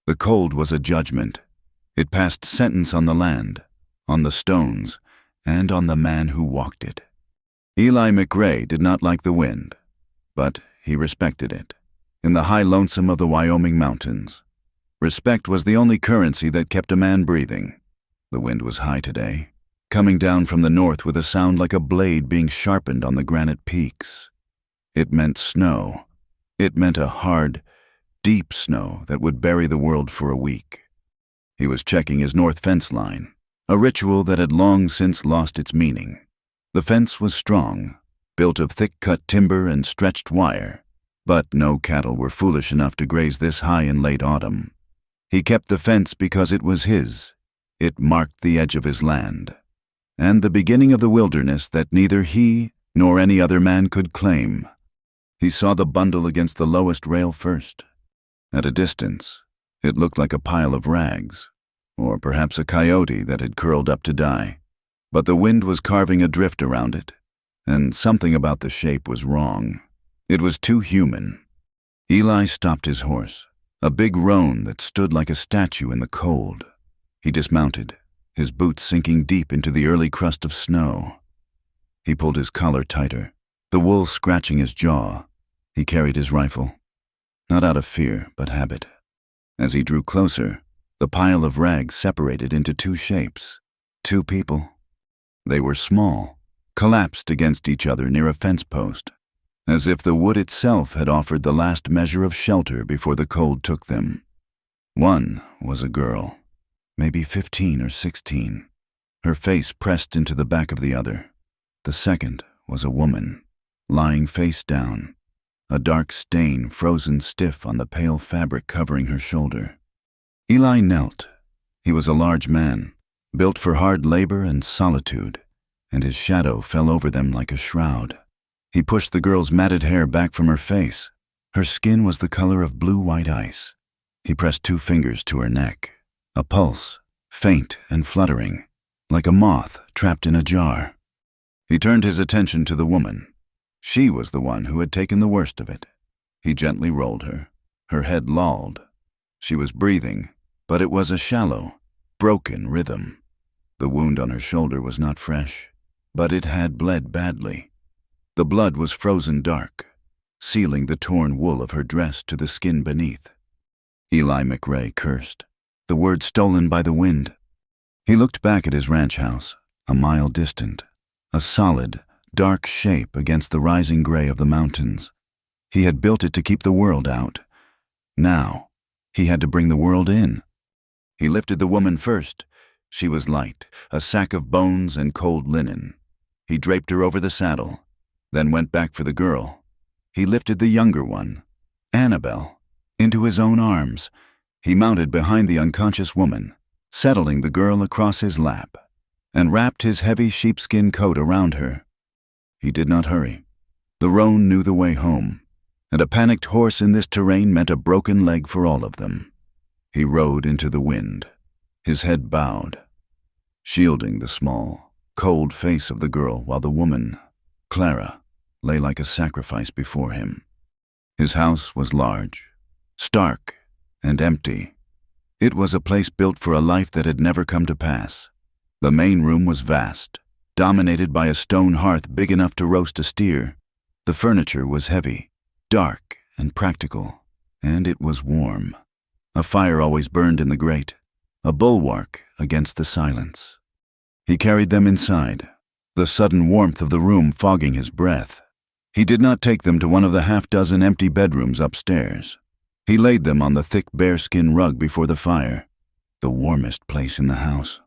The cold was a judgment. It passed sentence on the land, on the stones, and on the man who walked it. Eli McRae did not like the wind, but he respected it. In the high lonesome of the Wyoming mountains, respect was the only currency that kept a man breathing. The wind was high today, coming down from the north with a sound like a blade being sharpened on the granite peaks. It meant snow. It meant a hard, deep snow that would bury the world for a week. He was checking his north fence line, a ritual that had long since lost its meaning. The fence was strong, built of thick-cut timber and stretched wire, but no cattle were foolish enough to graze this high in late autumn. He kept the fence because it was his. It marked the edge of his land, and the beginning of the wilderness that neither he nor any other man could claim. He saw the bundle against the lowest rail first. At a distance, it looked like a pile of rags, or perhaps a coyote that had curled up to die. But the wind was carving a drift around it, and something about the shape was wrong. It was too human. Eli stopped his horse, a big roan that stood like a statue in the cold. He dismounted, his boots sinking deep into the early crust of snow. He pulled his collar tighter, the wool scratching his jaw. He carried his rifle, not out of fear, but habit. As he drew closer, the pile of rags separated into two shapes, two people. They were small, collapsed against each other near a fence post, as if the wood itself had offered the last measure of shelter before the cold took them. One was a girl, maybe 15 or 16, her face pressed into the back of the other. The second was a woman, lying face down, a dark stain frozen stiff on the pale fabric covering her shoulder. Eli knelt. He was a large man, built for hard labor and solitude, and his shadow fell over them like a shroud. He pushed the girl's matted hair back from her face. Her skin was the color of blue-white ice. He pressed 2 fingers to her neck, a pulse, faint and fluttering, like a moth trapped in a jar. He turned his attention to the woman. She was the one who had taken the worst of it. He gently rolled her. Her head lolled. She was breathing, but it was a shallow, broken rhythm. The wound on her shoulder was not fresh, but it had bled badly. The blood was frozen dark, sealing the torn wool of her dress to the skin beneath. Eli McRae cursed, the word stolen by the wind. He looked back at his ranch house, a mile distant, a solid, dark shape against the rising gray of the mountains. He had built it to keep the world out. Now, he had to bring the world in. He lifted the woman first. She was light, a sack of bones and cold linen. He draped her over the saddle, then went back for the girl. He lifted the younger one, Annabelle, into his own arms. He mounted behind the unconscious woman, settling the girl across his lap, and wrapped his heavy sheepskin coat around her. He did not hurry. The roan knew the way home, and a panicked horse in this terrain meant a broken leg for all of them. He rode into the wind, his head bowed, shielding the small, cold face of the girl while the woman, Clara, lay like a sacrifice before him. His house was large, stark, and empty. It was a place built for a life that had never come to pass. The main room was vast, dominated by a stone hearth big enough to roast a steer. The furniture was heavy, dark, and practical, and it was warm. A fire always burned in the grate, a bulwark against the silence. He carried them inside, the sudden warmth of the room fogging his breath. He did not take them to one of the half-dozen empty bedrooms upstairs. He laid them on the thick bearskin rug before the fire, the warmest place in the house.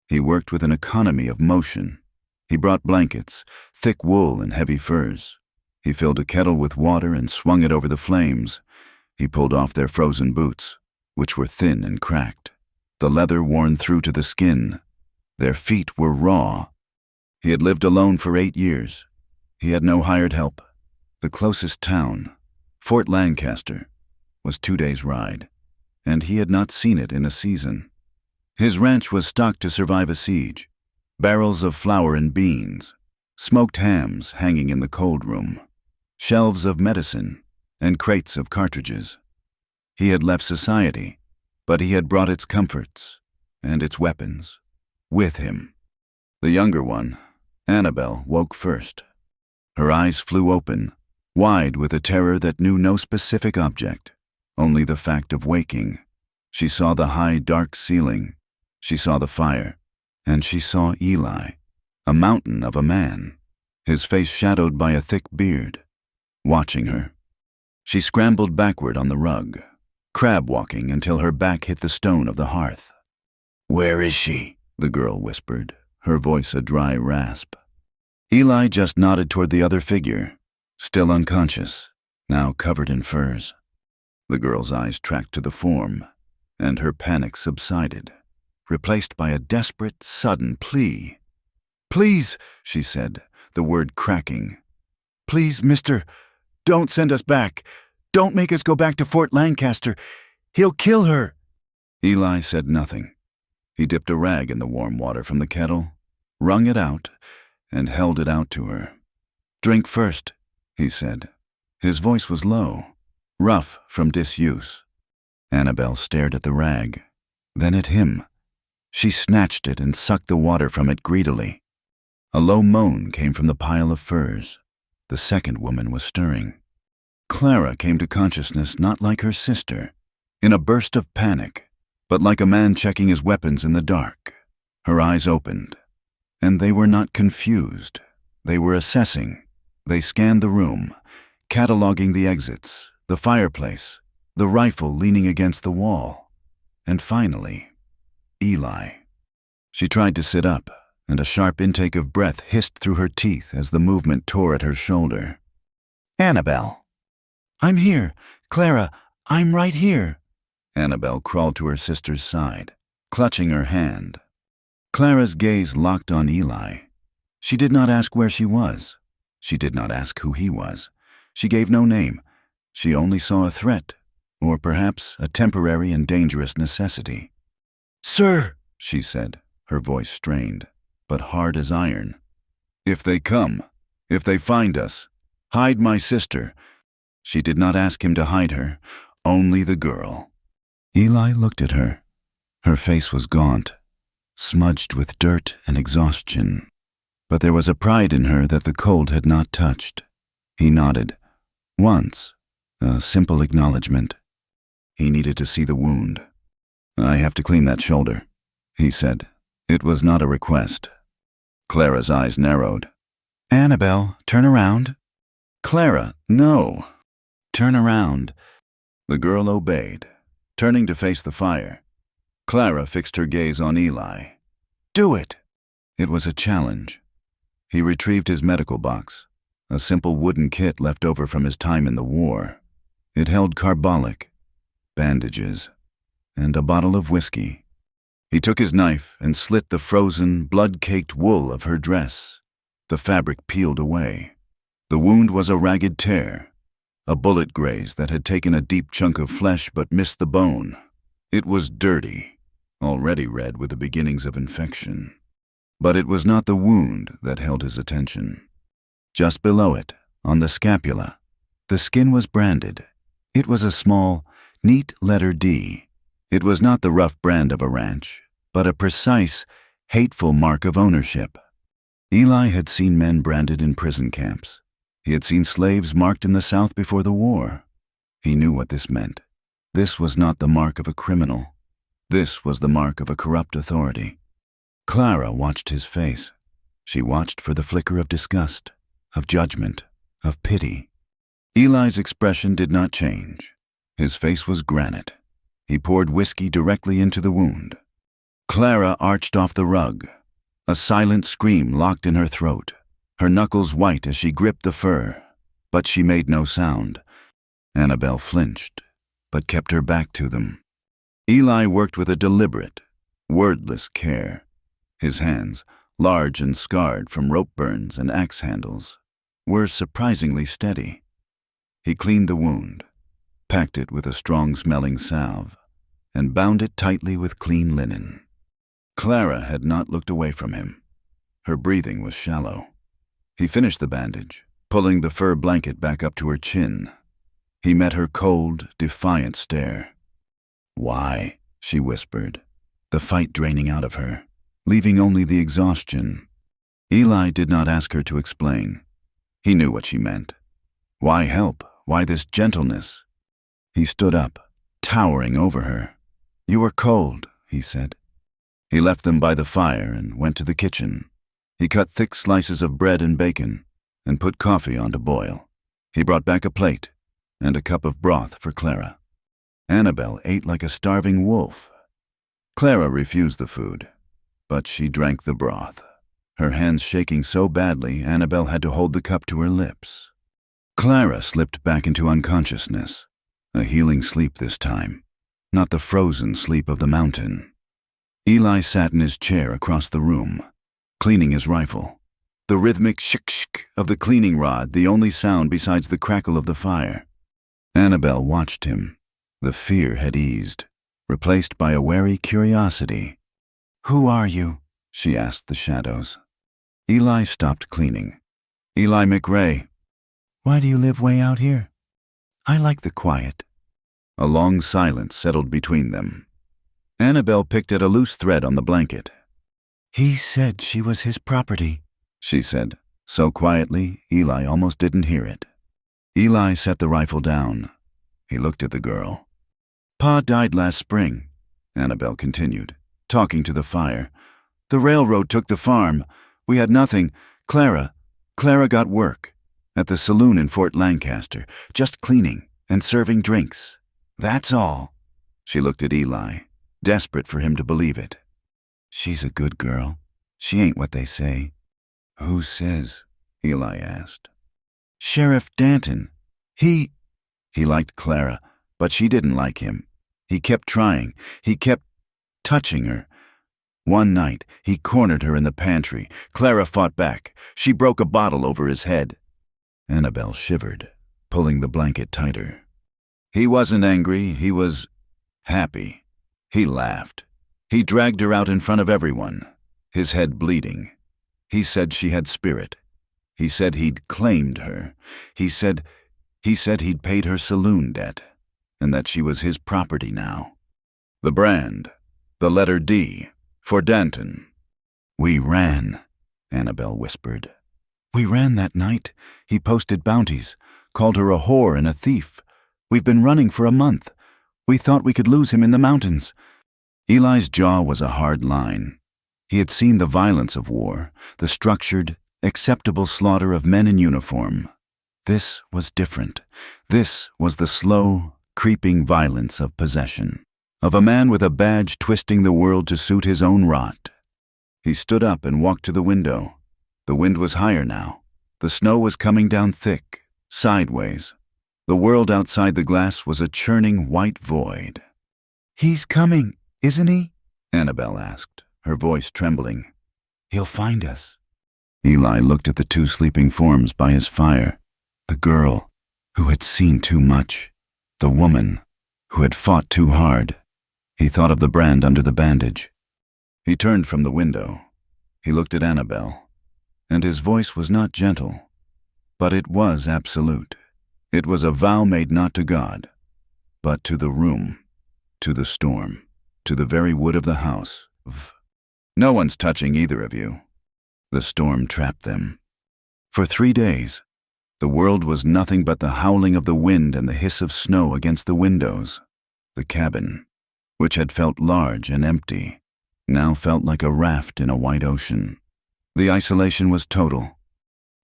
He worked with an economy of motion. He brought blankets, thick wool and heavy furs. He filled a kettle with water and swung it over the flames. He pulled off their frozen boots, which were thin and cracked, the leather worn through to the skin. Their feet were raw. He had lived alone for 8 years. He had no hired help. The closest town, Fort Lancaster, was 2 days' ride, and he had not seen it in a season. His ranch was stocked to survive a siege, barrels of flour and beans, smoked hams hanging in the cold room, shelves of medicine, and crates of cartridges. He had left society, but he had brought its comforts and its weapons with him. The younger one, Annabelle, woke first. Her eyes flew open, wide with a terror that knew no specific object, only the fact of waking. She saw the high, dark ceiling. She saw the fire. And she saw Eli, a mountain of a man, his face shadowed by a thick beard, watching her. She scrambled backward on the rug, crab-walking until her back hit the stone of the hearth. "Where is she?" the girl whispered, her voice a dry rasp. Eli just nodded toward the other figure, still unconscious, now covered in furs. The girl's eyes tracked to the form, and her panic subsided, replaced by a desperate, sudden plea. "Please," she said, the word cracking. "Please, mister, don't send us back. Don't make us go back to Fort Lancaster. He'll kill her." Eli said nothing. He dipped a rag in the warm water from the kettle, wrung it out, and held it out to her. "Drink first," he said. His voice was low, rough from disuse. Annabelle stared at the rag, then at him. She snatched it and sucked the water from it greedily. A low moan came from the pile of furs. The second woman was stirring. Clara came to consciousness not like her sister, in a burst of panic, but like a man checking his weapons in the dark. Her eyes opened, and they were not confused. They were assessing. They scanned the room, cataloging the exits, the fireplace, the rifle leaning against the wall, and finally, Eli. She tried to sit up, and a sharp intake of breath hissed through her teeth as the movement tore at her shoulder. "Annabelle." "I'm here. Clara, I'm right here." Annabelle crawled to her sister's side, clutching her hand. Clara's gaze locked on Eli. She did not ask where she was. She did not ask who he was. She gave no name. She only saw a threat, or perhaps a temporary and dangerous necessity. "Sir," she said, her voice strained, but hard as iron. "If they come, if they find us, hide my sister." She did not ask him to hide her, only the girl. Eli looked at her. Her face was gaunt, smudged with dirt and exhaustion, but there was a pride in her that the cold had not touched. He nodded. Once, a simple acknowledgement. He needed to see the wound. "I have to clean that shoulder," he said. It was not a request. Clara's eyes narrowed. "Annabelle, turn around." "Clara, no." "Turn around." The girl obeyed, turning to face the fire. Clara fixed her gaze on Eli. "Do it." It was a challenge. He retrieved his medical box, a simple wooden kit left over from his time in the war. It held carbolic, bandages, and a bottle of whiskey. He took his knife and slit the frozen, blood-caked wool of her dress. The fabric peeled away. The wound was a ragged tear, a bullet graze that had taken a deep chunk of flesh but missed the bone. It was dirty, already red with the beginnings of infection. But it was not the wound that held his attention. Just below it, on the scapula, the skin was branded. It was a small, neat letter D. It was not the rough brand of a ranch, but a precise, hateful mark of ownership. Eli had seen men branded in prison camps. He had seen slaves marked in the South before the war. He knew what this meant. This was not the mark of a criminal. This was the mark of a corrupt authority. Clara watched his face. She watched for the flicker of disgust, of judgment, of pity. Eli's expression did not change. His face was granite. He poured whiskey directly into the wound. Clara arched off the rug. A silent scream locked in her throat, her knuckles white as she gripped the fur. But she made no sound. Annabelle flinched, but kept her back to them. Eli worked with a deliberate, wordless care. His hands, large and scarred from rope burns and axe handles, were surprisingly steady. He cleaned the wound, packed it with a strong-smelling salve, and bound it tightly with clean linen. Clara had not looked away from him. Her breathing was shallow. He finished the bandage, pulling the fur blanket back up to her chin. He met her cold, defiant stare. "Why?" she whispered, the fight draining out of her, leaving only the exhaustion. Eli did not ask her to explain. He knew what she meant. Why help? Why this gentleness? He stood up, towering over her. "You are cold," he said. He left them by the fire and went to the kitchen. He cut thick slices of bread and bacon and put coffee on to boil. He brought back a plate and a cup of broth for Clara. Annabelle ate like a starving wolf. Clara refused the food, but she drank the broth. Her hands shaking so badly, Annabelle had to hold the cup to her lips. Clara slipped back into unconsciousness, a healing sleep this time, not the frozen sleep of the mountain. Eli sat in his chair across the room, cleaning his rifle. The rhythmic shik-shik of the cleaning rod, the only sound besides the crackle of the fire. Annabelle watched him. The fear had eased, replaced by a wary curiosity. "Who are you?" she asked the shadows. Eli stopped cleaning. "Eli McRae." "Why do you live way out here?" "I like the quiet." A long silence settled between them. Annabelle picked at a loose thread on the blanket. "He said she was his property," she said, so quietly Eli almost didn't hear it. Eli set the rifle down. He looked at the girl. "Pa died last spring," Annabelle continued, talking to the fire. "The railroad took the farm. We had nothing. Clara got work at the saloon in Fort Lancaster, just cleaning and serving drinks. That's all." She looked at Eli, desperate for him to believe it. "She's a good girl. She ain't what they say." "Who says?" Eli asked. "Sheriff Danton. He liked Clara, but she didn't like him. He kept trying. He kept touching her. One night, he cornered her in the pantry. Clara fought back. She broke a bottle over his head." Annabelle shivered, pulling the blanket tighter. "He wasn't angry. He was happy. He laughed. He dragged her out in front of everyone, his head bleeding. He said she had spirit. He said he'd claimed her. He said he'd paid her saloon debt, and that she was his property now. The brand, the letter D, for Danton." "We ran," Annabelle whispered. "We ran that night. He posted bounties, called her a whore and a thief. We've been running for a month. We thought we could lose him in the mountains." Eli's jaw was a hard line. He had seen the violence of war, the structured, acceptable slaughter of men in uniform. This was different. This was the slow, creeping violence of possession, of a man with a badge twisting the world to suit his own rot. He stood up and walked to the window. The wind was higher now. The snow was coming down thick, sideways. The world outside the glass was a churning white void. "He's coming, isn't he?" Annabelle asked, her voice trembling. "He'll find us." Eli looked at the two sleeping forms by his fire. The girl, who had seen too much. The woman, who had fought too hard. He thought of the brand under the bandage. He turned from the window. He looked at Annabelle, and his voice was not gentle, but it was absolute. It was a vow made not to God, but to the room, to the storm, to the very wood of the house. "No one's touching either of you." The storm trapped them. For 3 days, the world was nothing but the howling of the wind and the hiss of snow against the windows. The cabin, which had felt large and empty, now felt like a raft in a wide ocean. The isolation was total.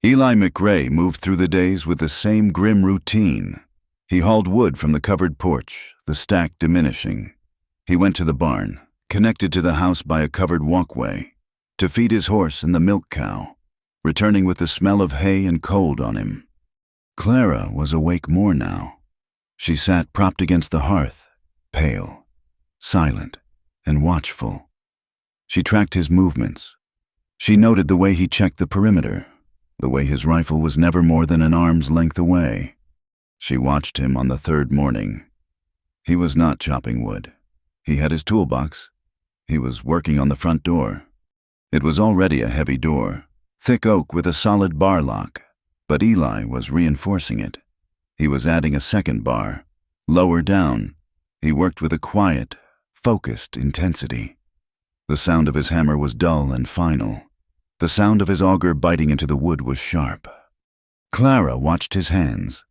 Eli McRae moved through the days with the same grim routine. He hauled wood from the covered porch, the stack diminishing. He went to the barn, connected to the house by a covered walkway, to feed his horse and the milk cow, returning with the smell of hay and cold on him. Clara was awake more now. She sat propped against the hearth, pale, silent, and watchful. She tracked his movements. She noted the way he checked the perimeter, the way his rifle was never more than an arm's length away. She watched him on the 3rd morning. He was not chopping wood. He had his toolbox. He was working on the front door. It was already a heavy door, thick oak with a solid bar lock, but Eli was reinforcing it. He was adding a second bar. Lower down, he worked with a quiet, focused intensity. The sound of his hammer was dull and final. The sound of his auger biting into the wood was sharp. Clara watched his hands.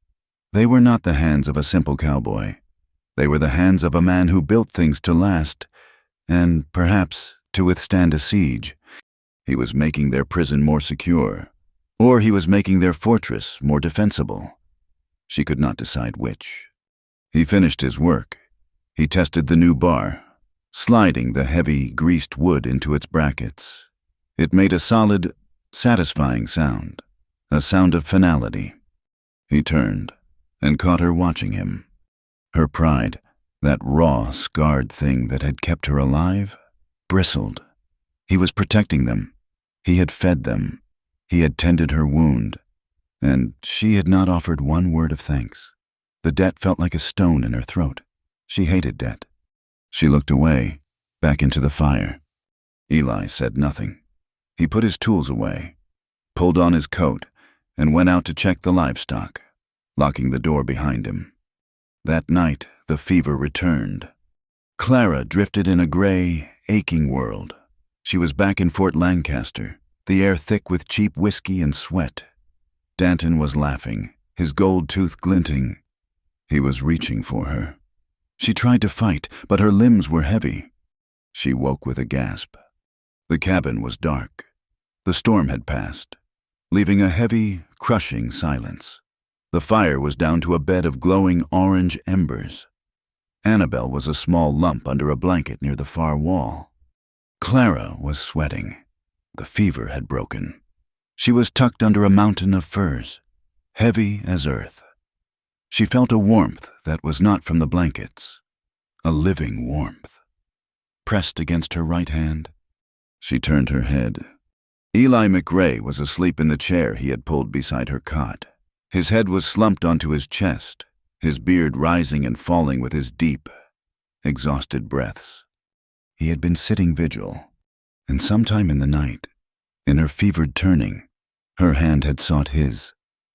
They were not the hands of a simple cowboy. They were the hands of a man who built things to last, and perhaps to withstand a siege. He was making their prison more secure, or he was making their fortress more defensible. She could not decide which. He finished his work. He tested the new bar, sliding the heavy, greased wood into its brackets. It made a solid, satisfying sound, a sound of finality. He turned and caught her watching him. Her pride, that raw, scarred thing that had kept her alive, bristled. He was protecting them. He had fed them. He had tended her wound. And she had not offered one word of thanks. The debt felt like a stone in her throat. She hated debt. She looked away, back into the fire. Eli said nothing. He put his tools away, pulled on his coat, and went out to check the livestock, locking the door behind him. That night, the fever returned. Clara drifted in a gray, aching world. She was back in Fort Lancaster, the air thick with cheap whiskey and sweat. Danton was laughing, his gold tooth glinting. He was reaching for her. She tried to fight, but her limbs were heavy. She woke with a gasp. The cabin was dark. The storm had passed, leaving a heavy, crushing silence. The fire was down to a bed of glowing orange embers. Annabelle was a small lump under a blanket near the far wall. Clara was sweating. The fever had broken. She was tucked under a mountain of furs, heavy as earth. She felt a warmth that was not from the blankets, a living warmth. Pressed against her right hand, she turned her head. Eli McRae was asleep in the chair he had pulled beside her cot. His head was slumped onto his chest, his beard rising and falling with his deep, exhausted breaths. He had been sitting vigil, and sometime in the night, in her fevered turning, her hand had sought his.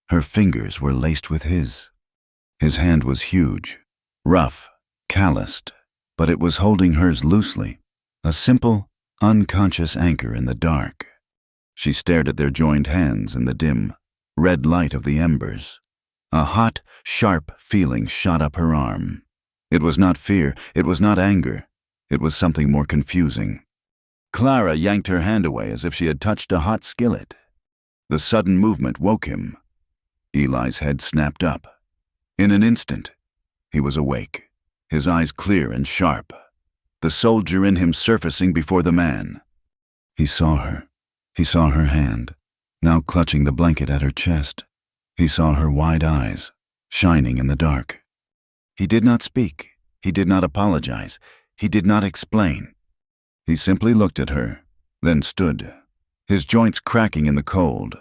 Her fingers were laced with his. His hand was huge, rough, calloused, but it was holding hers loosely, a simple, unconscious anchor in the dark. She stared at their joined hands in the dim, red light of the embers. A hot, sharp feeling shot up her arm. It was not fear, it was not anger, it was something more confusing. Clara yanked her hand away as if she had touched a hot skillet. The sudden movement woke him. Eli's head snapped up. In an instant, he was awake, his eyes clear and sharp, the soldier in him surfacing before the man. He saw her. He saw her hand, now clutching the blanket at her chest. He saw her wide eyes, shining in the dark. He did not speak. He did not apologize. He did not explain. He simply looked at her, then stood, his joints cracking in the cold.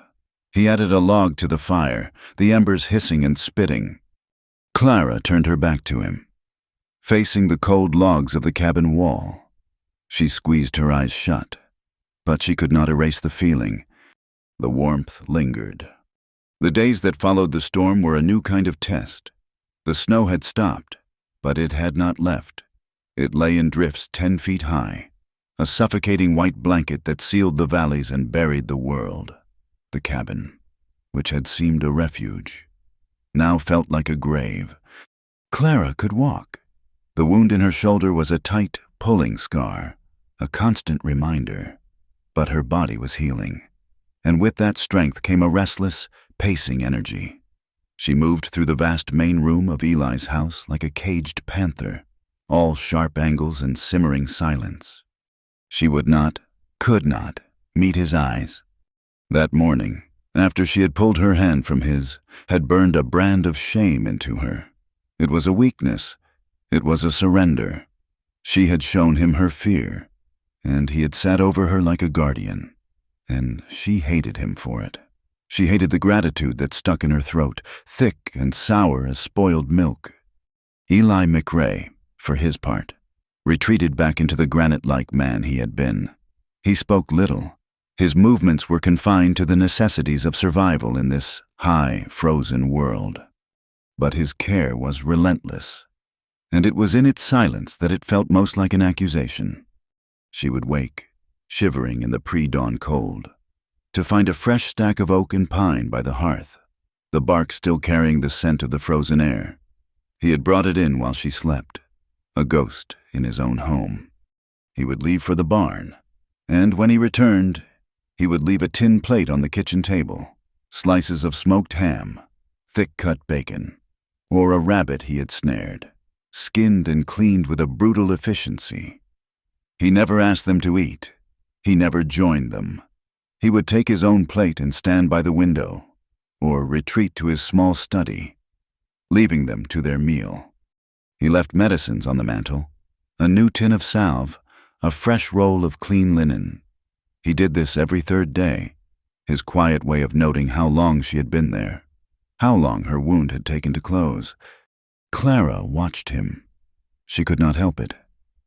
He added a log to the fire, the embers hissing and spitting. Clara turned her back to him, facing the cold logs of the cabin wall. She squeezed her eyes shut, but she could not erase the feeling. The warmth lingered. The days that followed the storm were a new kind of test. The snow had stopped, but it had not left. It lay in drifts 10 feet high, a suffocating white blanket that sealed the valleys and buried the world. The cabin, which had seemed a refuge, now felt like a grave. Clara could walk. The wound in her shoulder was a tight, pulling scar, a constant reminder. But her body was healing, and with that strength came a restless, pacing energy. She moved through the vast main room of Eli's house like a caged panther, all sharp angles and simmering silence. She would not, could not, meet his eyes. That morning, after she had pulled her hand from his, had burned a brand of shame into her. It was a weakness. It was a surrender. She had shown him her fear, and he had sat over her like a guardian, and she hated him for it. She hated the gratitude that stuck in her throat, thick and sour as spoiled milk. Eli McRae, for his part, retreated back into the granite-like man he had been. He spoke little. His movements were confined to the necessities of survival in this high, frozen world. But his care was relentless. and it was in its silence that it felt most like an accusation. She would wake, shivering in the pre-dawn cold, to find a fresh stack of oak and pine by the hearth, the bark still carrying the scent of the frozen air. He had brought it in while she slept, a ghost in his own home. He would leave for the barn, and when he returned, he would leave a tin plate on the kitchen table, slices of smoked ham, thick-cut bacon, or a rabbit he had snared, skinned and cleaned with a brutal efficiency. He never asked them to eat. He never joined them. He would take his own plate and stand by the window, or retreat to his small study, leaving them to their meal. He left medicines on the mantel, a new tin of salve, a fresh roll of clean linen. He did this every third day, his quiet way of noting how long she had been there, how long her wound had taken to close. Clara watched him. She could not help it.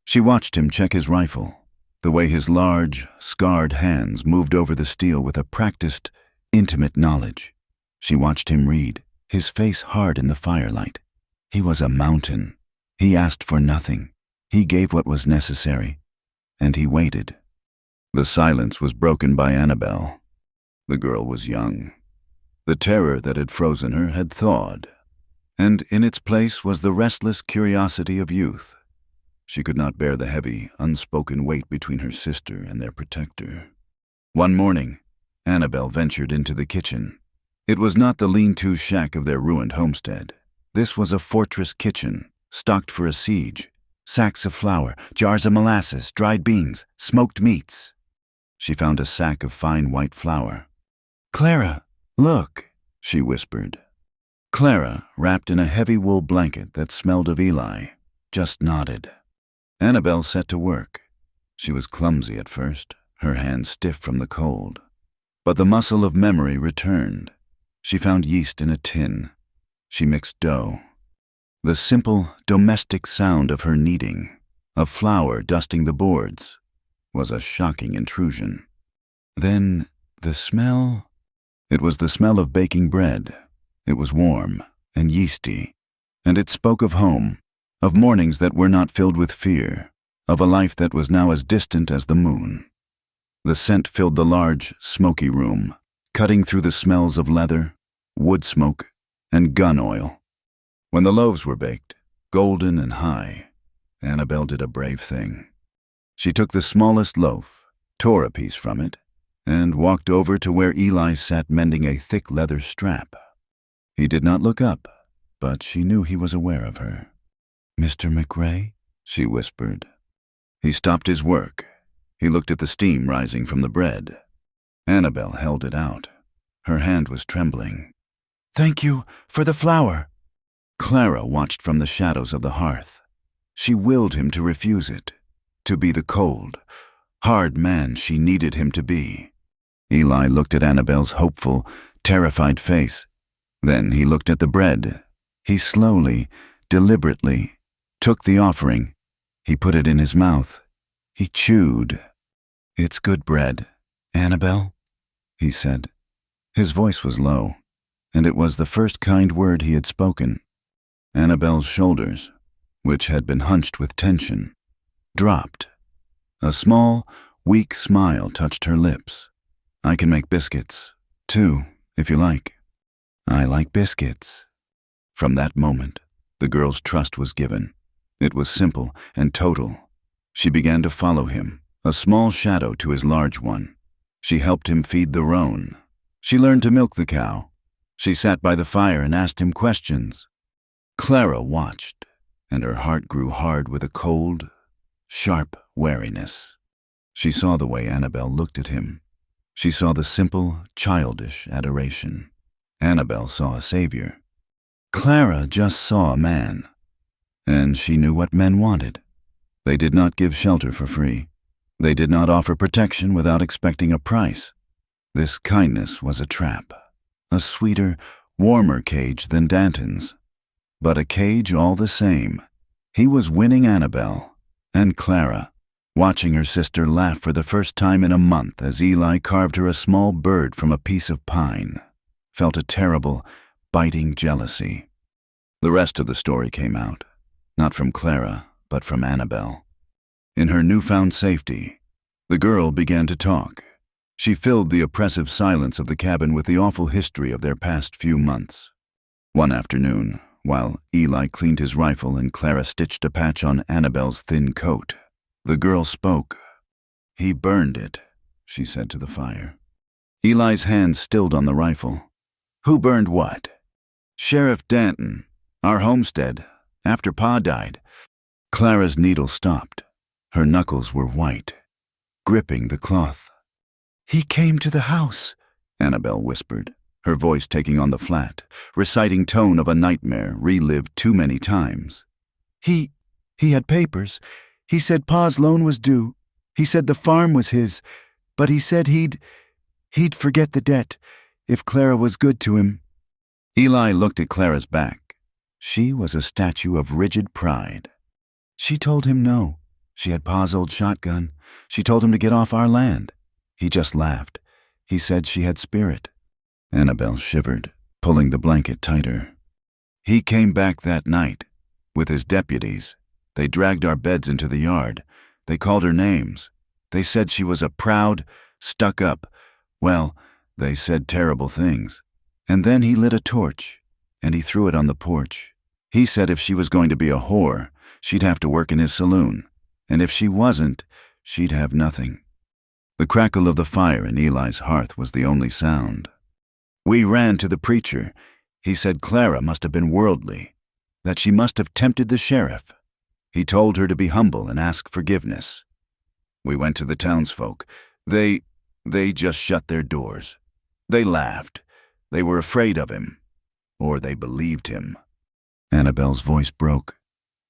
She watched him check his rifle, the way his large, scarred hands moved over the steel with a practiced, intimate knowledge. She watched him read, his face hard in the firelight. He was a mountain. He asked for nothing. He gave what was necessary, and he waited. The silence was broken by Annabelle. The girl was young. The terror that had frozen her had thawed, and in its place was the restless curiosity of youth. She could not bear the heavy, unspoken weight between her sister and their protector. One morning, Annabelle ventured into the kitchen. It was not the lean-to shack of their ruined homestead. This was a fortress kitchen, stocked for a siege. Sacks of flour, jars of molasses, dried beans, smoked meats. She found a sack of fine white flour. "Clara, look," she whispered. Clara, wrapped in a heavy wool blanket that smelled of Eli, just nodded. Annabelle set to work. She was clumsy at first, her hands stiff from the cold. But the muscle of memory returned. She found yeast in a tin. She mixed dough. The simple, domestic sound of her kneading, of flour dusting the boards, was a shocking intrusion. Then the smell. It was the smell of baking bread. It was warm and yeasty, and it spoke of home, of mornings that were not filled with fear, of a life that was now as distant as the moon. The scent filled the large, smoky room, cutting through the smells of leather, wood smoke, and gun oil. When the loaves were baked, golden and high, Annabelle did a brave thing. She took the smallest loaf, tore a piece from it, and walked over to where Eli sat mending a thick leather strap. He did not look up, but she knew he was aware of her. "Mr. McRae?" she whispered. He stopped his work. He looked at the steam rising from the bread. Annabelle held it out. Her hand was trembling. "Thank you for the flour." Clara watched from the shadows of the hearth. She willed him to refuse it, to be the cold, hard man she needed him to be. Eli looked at Annabelle's hopeful, terrified face. Then he looked at the bread. He slowly, deliberately, took the offering. He put it in his mouth. He chewed. "It's good bread, Annabelle," he said. His voice was low, and it was the first kind word he had spoken. Annabelle's shoulders, which had been hunched with tension, dropped. A small, weak smile touched her lips. "I can make biscuits, too, if you like." "I like biscuits." From that moment, the girl's trust was given. It was simple and total. She began to follow him, a small shadow to his large one. She helped him feed the roan. She learned to milk the cow. She sat by the fire and asked him questions. Clara watched, and her heart grew hard with a cold, sharp wariness. She saw the way Annabelle looked at him. She saw the simple, childish adoration. Annabelle saw a savior. Clara just saw a man, and she knew what men wanted. They did not give shelter for free. They did not offer protection without expecting a price. This kindness was a trap, a sweeter, warmer cage than Danton's, but a cage all the same. He was winning Annabelle, and Clara, watching her sister laugh for the first time in a month as Eli carved her a small bird from a piece of pine, felt a terrible, biting jealousy. The rest of the story came out. not from Clara, but from Annabelle. In her newfound safety, the girl began to talk. She filled the oppressive silence of the cabin with the awful history of their past few months. One afternoon, while Eli cleaned his rifle and Clara stitched a patch on Annabelle's thin coat, the girl spoke. "He burned it," she said to the fire. Eli's hand stilled on the rifle. "Who burned what?" "Sheriff Danton, our homestead, after Pa died." Clara's needle stopped. Her knuckles were white, gripping the cloth. "He came to the house," Annabelle whispered, her voice taking on the flat, reciting tone of a nightmare relived too many times. He had papers. He said Pa's loan was due. He said the farm was his, but he said he'd forget the debt if Clara was good to him." Eli looked at Clara's back. She was a statue of rigid pride. "She told him no. She had Pa's old shotgun. She told him to get off our land. He just laughed. He said she had spirit." Annabelle shivered, pulling the blanket tighter. "He came back that night, with his deputies. They dragged our beds into the yard. They called her names. They said she was a proud, stuck-up. Well, they said terrible things. And then he lit a torch, and he threw it on the porch. He said if she was going to be a whore, she'd have to work in his saloon, and if she wasn't, she'd have nothing." The crackle of the fire in Eli's hearth was the only sound. "We ran to the preacher. He said Clara must have been worldly, that she must have tempted the sheriff. He told her to be humble and ask forgiveness. We went to the townsfolk. They just shut their doors. They laughed. They were afraid of him. Or they believed him." Annabelle's voice broke.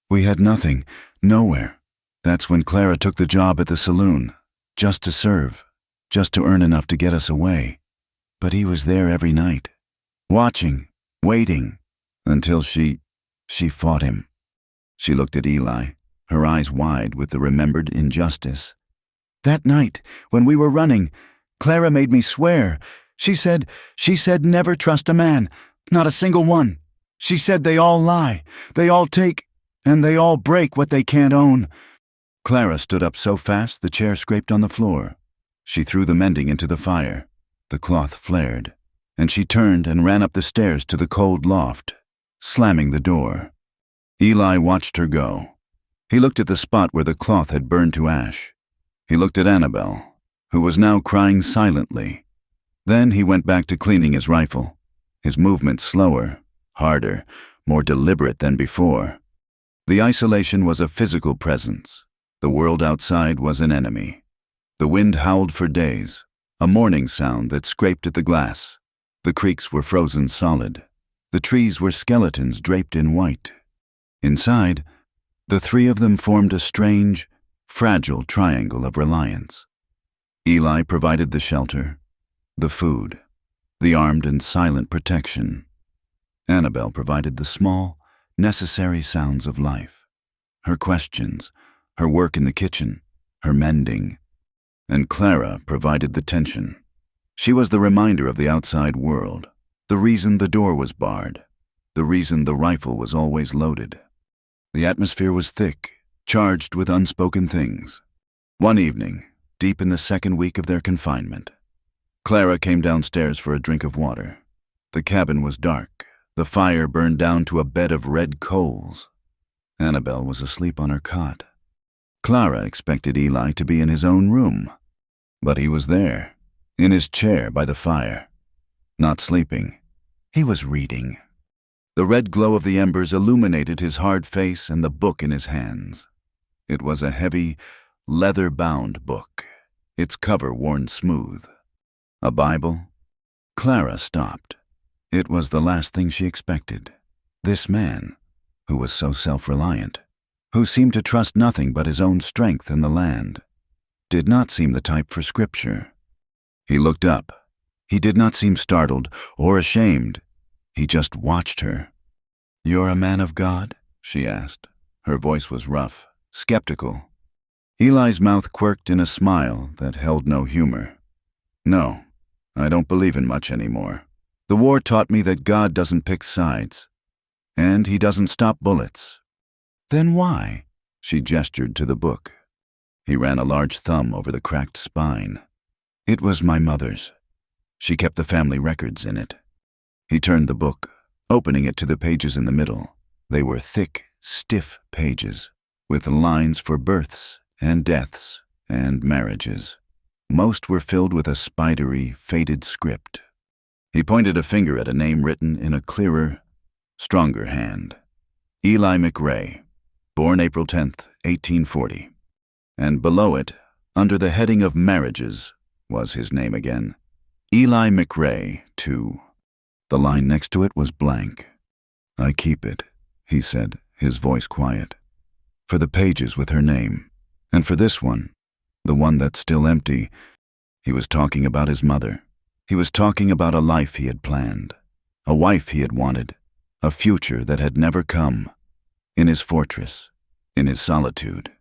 "We had nothing, nowhere. That's when Clara took the job at the saloon, just to serve, just to earn enough to get us away. But he was there every night, watching, waiting, until she fought him." She looked at Eli, her eyes wide with the remembered injustice. "That night, when we were running, Clara made me swear. She said never trust a man, not a single one. She said they all lie, they all take, and they all break what they can't own." Clara stood up so fast the chair scraped on the floor. She threw the mending into the fire. The cloth flared, and she turned and ran up the stairs to the cold loft, slamming the door. Eli watched her go. He looked at the spot where the cloth had burned to ash. He looked at Annabelle, who was now crying silently. Then he went back to cleaning his rifle, his movements slower, harder, more deliberate than before. The isolation was a physical presence. The world outside was an enemy. The wind howled for days, a mourning sound that scraped at the glass. The creeks were frozen solid. The trees were skeletons draped in white. Inside, the three of them formed a strange, fragile triangle of reliance. Eli provided the shelter, the food, the armed and silent protection. Annabelle provided the small, necessary sounds of life. Her questions, her work in the kitchen, her mending. And Clara provided the tension. She was the reminder of the outside world, the reason the door was barred, the reason the rifle was always loaded. The atmosphere was thick, charged with unspoken things. One evening, deep in the second week of their confinement, Clara came downstairs for a drink of water. The cabin was dark. The fire burned down to a bed of red coals. Annabelle was asleep on her cot. Clara expected Eli to be in his own room, but he was there, in his chair by the fire. Not sleeping. He was reading. The red glow of the embers illuminated his hard face and the book in his hands. It was a heavy, leather-bound book, its cover worn smooth. A Bible? Clara stopped. It was the last thing she expected. This man, who was so self-reliant, who seemed to trust nothing but his own strength and the land, did not seem the type for scripture. He looked up. He did not seem startled or ashamed. He just watched her. "You're a man of God?" she asked. Her voice was rough, skeptical. Eli's mouth quirked in a smile that held no humor. "No, I don't believe in much anymore. The war taught me that God doesn't pick sides, and he doesn't stop bullets." Then why? She gestured to the book. He ran a large thumb over the cracked spine. It was my mother's. She kept the family records in it. He turned the book, opening it to the pages in the middle. They were thick, stiff pages, with lines for births and deaths and marriages. Most were filled with a spidery, faded script. He pointed a finger at a name written in a clearer, stronger hand. Eli McRae, born April 10th, 1840. And below it, under the heading of marriages, was his name again. Eli McRae, too. The line next to it was blank. I keep it, he said, his voice quiet. For the pages with her name. And for this one, the one that's still empty, he was talking about his mother. He was talking about a life he had planned, a wife he had wanted, a future that had never come. In his fortress, in his solitude,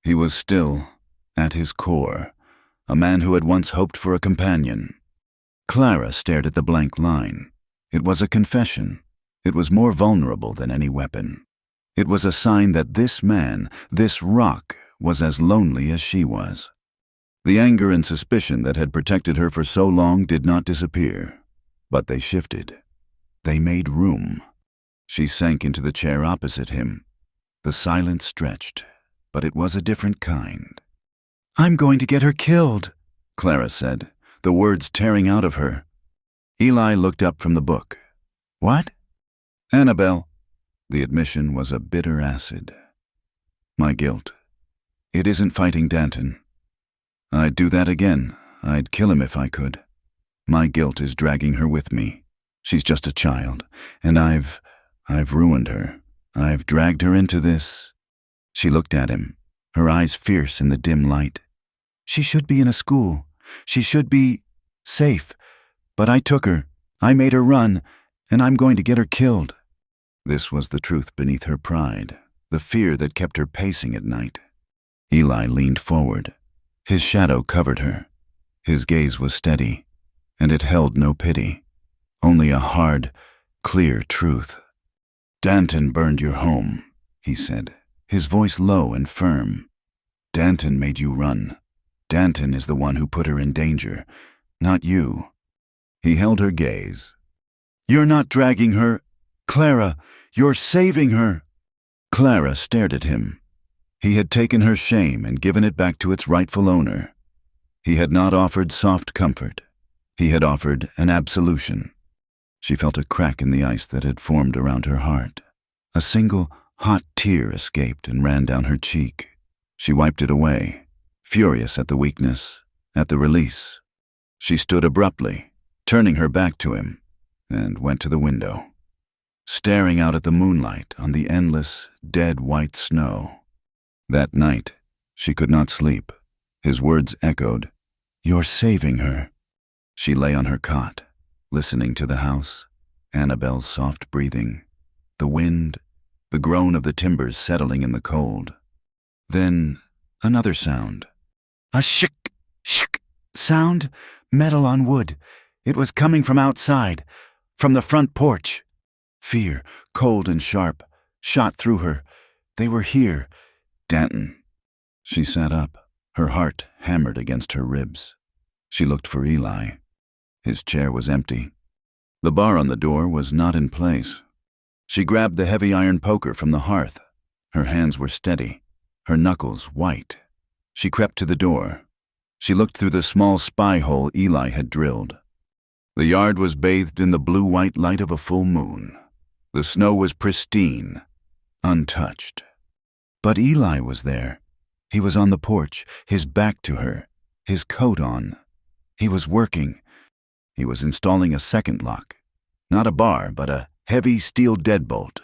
he was still, at his core, a man who had once hoped for a companion. Clara stared at the blank line. It was a confession. It was more vulnerable than any weapon. It was a sign that this man, this rock, was as lonely as she was. The anger and suspicion that had protected her for so long did not disappear, but they shifted. They made room. She sank into the chair opposite him. The silence stretched, but it was a different kind. I'm going to get her killed, Clara said, the words tearing out of her. Eli looked up from the book. What? Annabelle. The admission was a bitter acid. My guilt. It isn't fighting Danton. I'd do that again. I'd kill him if I could. My guilt is dragging her with me. She's just a child, and I've ruined her. I've dragged her into this. She looked at him, her eyes fierce in the dim light. She should be in a school. She should be safe. But I took her. I made her run, and I'm going to get her killed. This was the truth beneath her pride, the fear that kept her pacing at night. Eli leaned forward. His shadow covered her. His gaze was steady, and it held no pity, only a hard, clear truth. Danton burned your home, he said, his voice low and firm. Danton made you run. Danton is the one who put her in danger, not you. He held her gaze. You're not dragging her. Clara, you're saving her. Clara stared at him. He had taken her shame and given it back to its rightful owner. He had not offered soft comfort. He had offered an absolution. She felt a crack in the ice that had formed around her heart. A single hot tear escaped and ran down her cheek. She wiped it away, furious at the weakness, at the release. She stood abruptly, turning her back to him, and went to the window, staring out at the moonlight on the endless, dead white snow. That night, she could not sleep. His words echoed, You're saving her. She lay on her cot, listening to the house, Annabelle's soft breathing, the wind, the groan of the timbers settling in the cold. Then another sound. A shk, shk sound, metal on wood. It was coming from outside, from the front porch. Fear, cold and sharp, shot through her. They were here. Danton. She sat up, her heart hammered against her ribs. She looked for Eli. His chair was empty. The bar on the door was not in place. She grabbed the heavy iron poker from the hearth. Her hands were steady, her knuckles white. She crept to the door. She looked through the small spy hole Eli had drilled. The yard was bathed in the blue-white light of a full moon. The snow was pristine, untouched. But Eli was there. He was on the porch, his back to her, his coat on. He was working. He was installing a second lock. Not a bar, but a heavy steel deadbolt.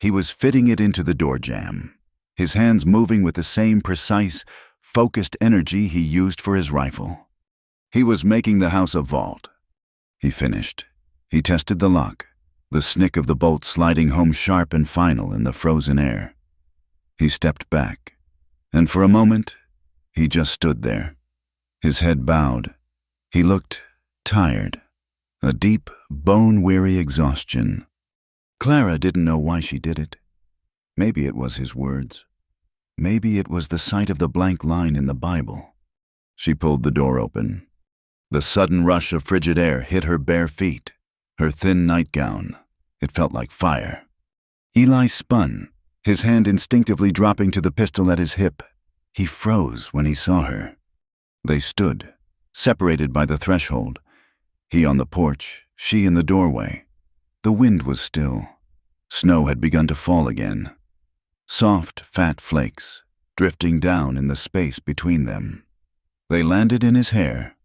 He was fitting it into the door jamb, his hands moving with the same precise, focused energy he used for his rifle. He was making the house a vault. He finished. He tested the lock, the snick of the bolt sliding home sharp and final in the frozen air. He stepped back, and for a moment, he just stood there, his head bowed. He looked tired, a deep, bone-weary exhaustion. Clara didn't know why she did it. Maybe it was his words. Maybe it was the sight of the blank line in the Bible. She pulled the door open. The sudden rush of frigid air hit her bare feet, her thin nightgown. It felt like fire. Eli spun, his hand instinctively dropping to the pistol at his hip. He froze when he saw her. They stood, separated by the threshold. He on the porch, she in the doorway. The wind was still. Snow had begun to fall again. Soft, fat flakes, drifting down in the space between them. They landed in his hair,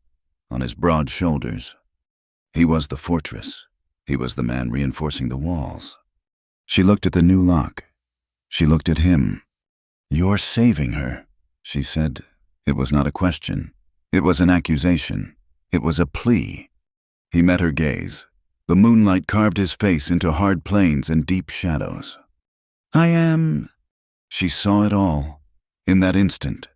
on his broad shoulders. He was the fortress. He was the man reinforcing the walls. She looked at the new lock. She looked at him. "You're saving her," she said. It was not a question. It was an accusation. It was a plea. He met her gaze. The moonlight carved his face into hard planes and deep shadows. "I am—" She saw it all. In that instant.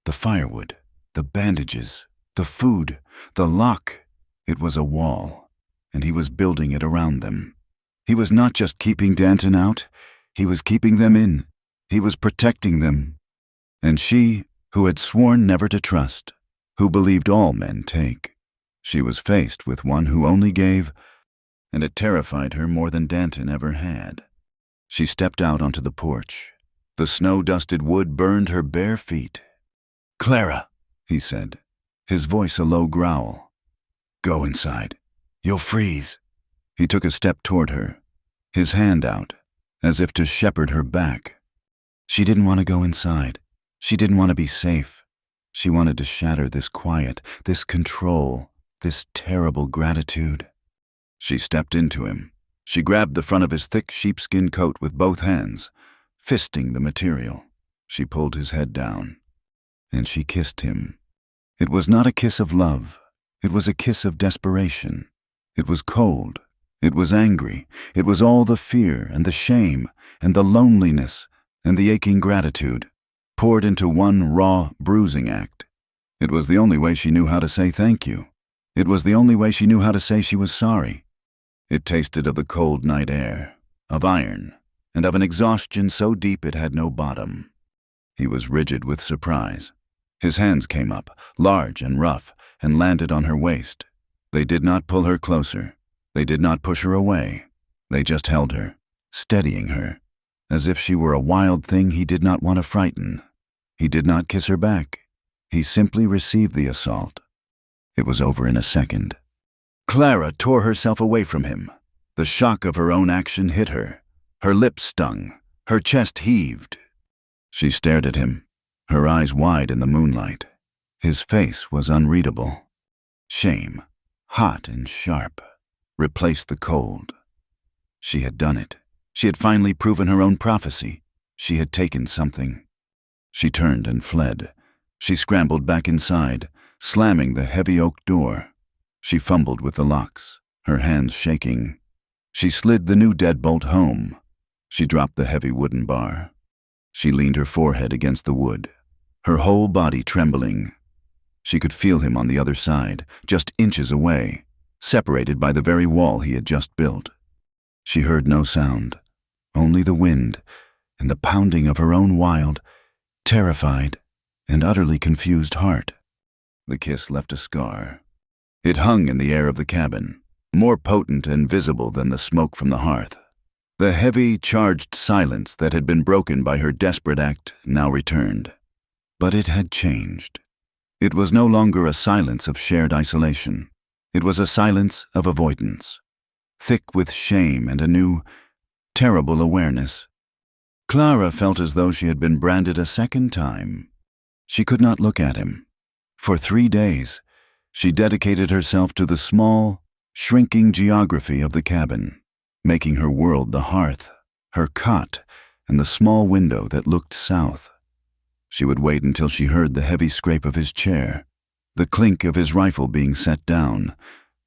The firewood, the bandages, the food, the lock. It was a wall, and he was building it around them. He was not just keeping Danton out. He was keeping them in. He was protecting them. And she, who had sworn never to trust, who believed all men take, she was faced with one who only gave, and it terrified her more than Danton ever had. She stepped out onto the porch. The snow-dusted wood burned her bare feet. "Clara," he said, his voice a low growl. "Go inside. You'll freeze." He took a step toward her, his hand out, as if to shepherd her back. She didn't want to go inside. She didn't want to be safe. She wanted to shatter this quiet, this control, this terrible gratitude. She stepped into him. She grabbed the front of his thick sheepskin coat with both hands, fisting the material. She pulled his head down, and she kissed him. It was not a kiss of love. It was a kiss of desperation. It was cold. It was angry. It was all the fear and the shame and the loneliness and the aching gratitude, poured into one raw, bruising act. It was the only way she knew how to say thank you. It was the only way she knew how to say she was sorry. It tasted of the cold night air, of iron, and of an exhaustion so deep it had no bottom. He was rigid with surprise. His hands came up, large and rough, and landed on her waist. They did not pull her closer. They did not push her away. They just held her, steadying her, as if she were a wild thing he did not want to frighten. He did not kiss her back. He simply received the assault. It was over in a second. Clara tore herself away from him. The shock of her own action hit her. Her lips stung. Her chest heaved. She stared at him, her eyes wide in the moonlight. His face was unreadable. Shame, hot and sharp, replaced the cold. She had done it. She had finally proven her own prophecy. She had taken something. She turned and fled. She scrambled back inside, slamming the heavy oak door. She fumbled with the locks, her hands shaking. She slid the new deadbolt home. She dropped the heavy wooden bar. She leaned her forehead against the wood, her whole body trembling. She could feel him on the other side, just inches away, separated by the very wall he had just built. She heard no sound, only the wind and the pounding of her own wild, terrified, and utterly confused heart. The kiss left a scar. It hung in the air of the cabin, more potent and visible than the smoke from the hearth. The heavy, charged silence that had been broken by her desperate act now returned. But it had changed. It was no longer a silence of shared isolation. It was a silence of avoidance, thick with shame and a new, terrible awareness. Clara felt as though she had been branded a second time. She could not look at him. For 3 days, she dedicated herself to the small, shrinking geography of the cabin, making her world the hearth, her cot, and the small window that looked south. She would wait until she heard the heavy scrape of his chair, the clink of his rifle being set down,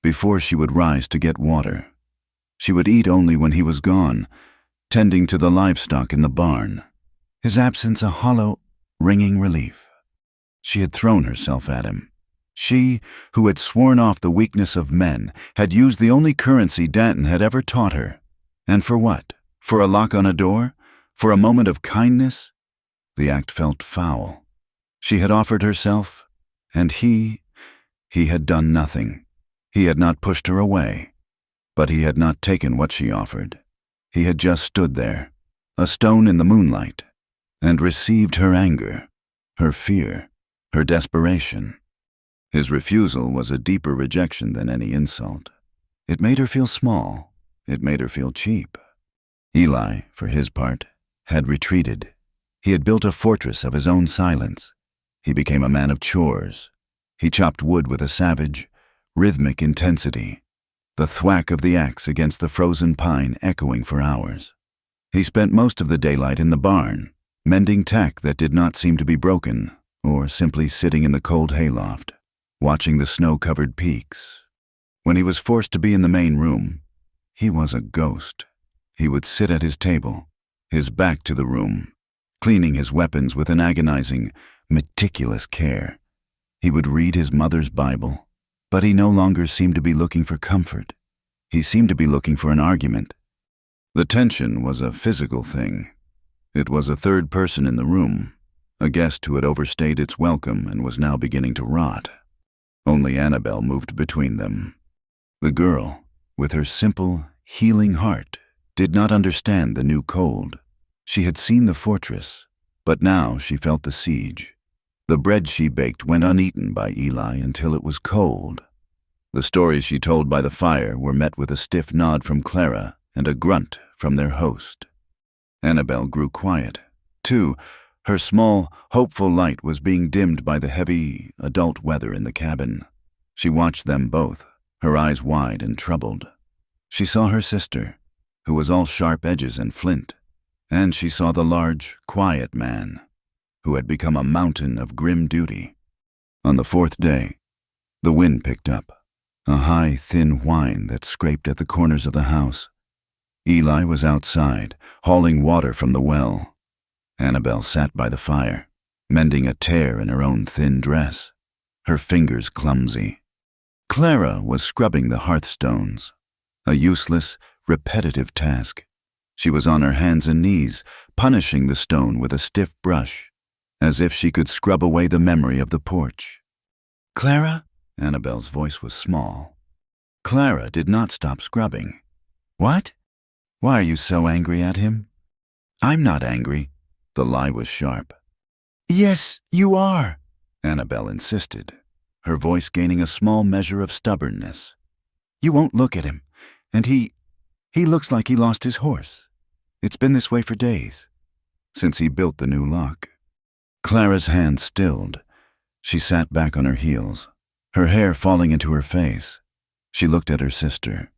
before she would rise to get water. She would eat only when he was gone, tending to the livestock in the barn, his absence a hollow, ringing relief. She had thrown herself at him. She, who had sworn off the weakness of men, had used the only currency Danton had ever taught her. And for what? For a lock on a door? For a moment of kindness, the act felt foul. She had offered herself, and he had done nothing. He had not pushed her away, but he had not taken what she offered. He had just stood there, a stone in the moonlight, and received her anger, her fear, her desperation. His refusal was a deeper rejection than any insult. It made her feel small. It made her feel cheap. Eli, for his part, had retreated. He had built a fortress of his own silence. He became a man of chores. He chopped wood with a savage, rhythmic intensity, the thwack of the axe against the frozen pine echoing for hours. He spent most of the daylight in the barn, mending tack that did not seem to be broken, or simply sitting in the cold hayloft, watching the snow-covered peaks. When he was forced to be in the main room, he was a ghost. He would sit at his table, his back to the room, cleaning his weapons with an agonizing, meticulous care. He would read his mother's Bible, but he no longer seemed to be looking for comfort. He seemed to be looking for an argument. The tension was a physical thing. It was a third person in the room, a guest who had overstayed its welcome and was now beginning to rot. Only Annabelle moved between them. The girl, with her simple, healing heart, did not understand the new cold. She had seen the fortress, but now she felt the siege. The bread she baked went uneaten by Eli until it was cold. The stories she told by the fire were met with a stiff nod from Clara and a grunt from their host. Annabelle grew quiet. Too, her small, hopeful light was being dimmed by the heavy, adult weather in the cabin. She watched them both, her eyes wide and troubled. She saw her sister, who was all sharp edges and flint, and she saw the large, quiet man, who had become a mountain of grim duty. On the fourth day, the wind picked up, a high, thin whine that scraped at the corners of the house. Eli was outside, hauling water from the well. Annabelle sat by the fire, mending a tear in her own thin dress, her fingers clumsy. Clara was scrubbing the hearthstones, a useless, repetitive task. She was on her hands and knees, punishing the stone with a stiff brush, as if she could scrub away the memory of the porch. "Clara?" Annabelle's voice was small. Clara did not stop scrubbing. "What? Why are you so angry at him?" "I'm not angry." The lie was sharp. "Yes, you are," Annabelle insisted, her voice gaining a small measure of stubbornness. "You won't look at him, and he looks like he lost his horse. It's been this way for days, since he built the new lock." Clara's hand stilled. She sat back on her heels, her hair falling into her face. She looked at her sister,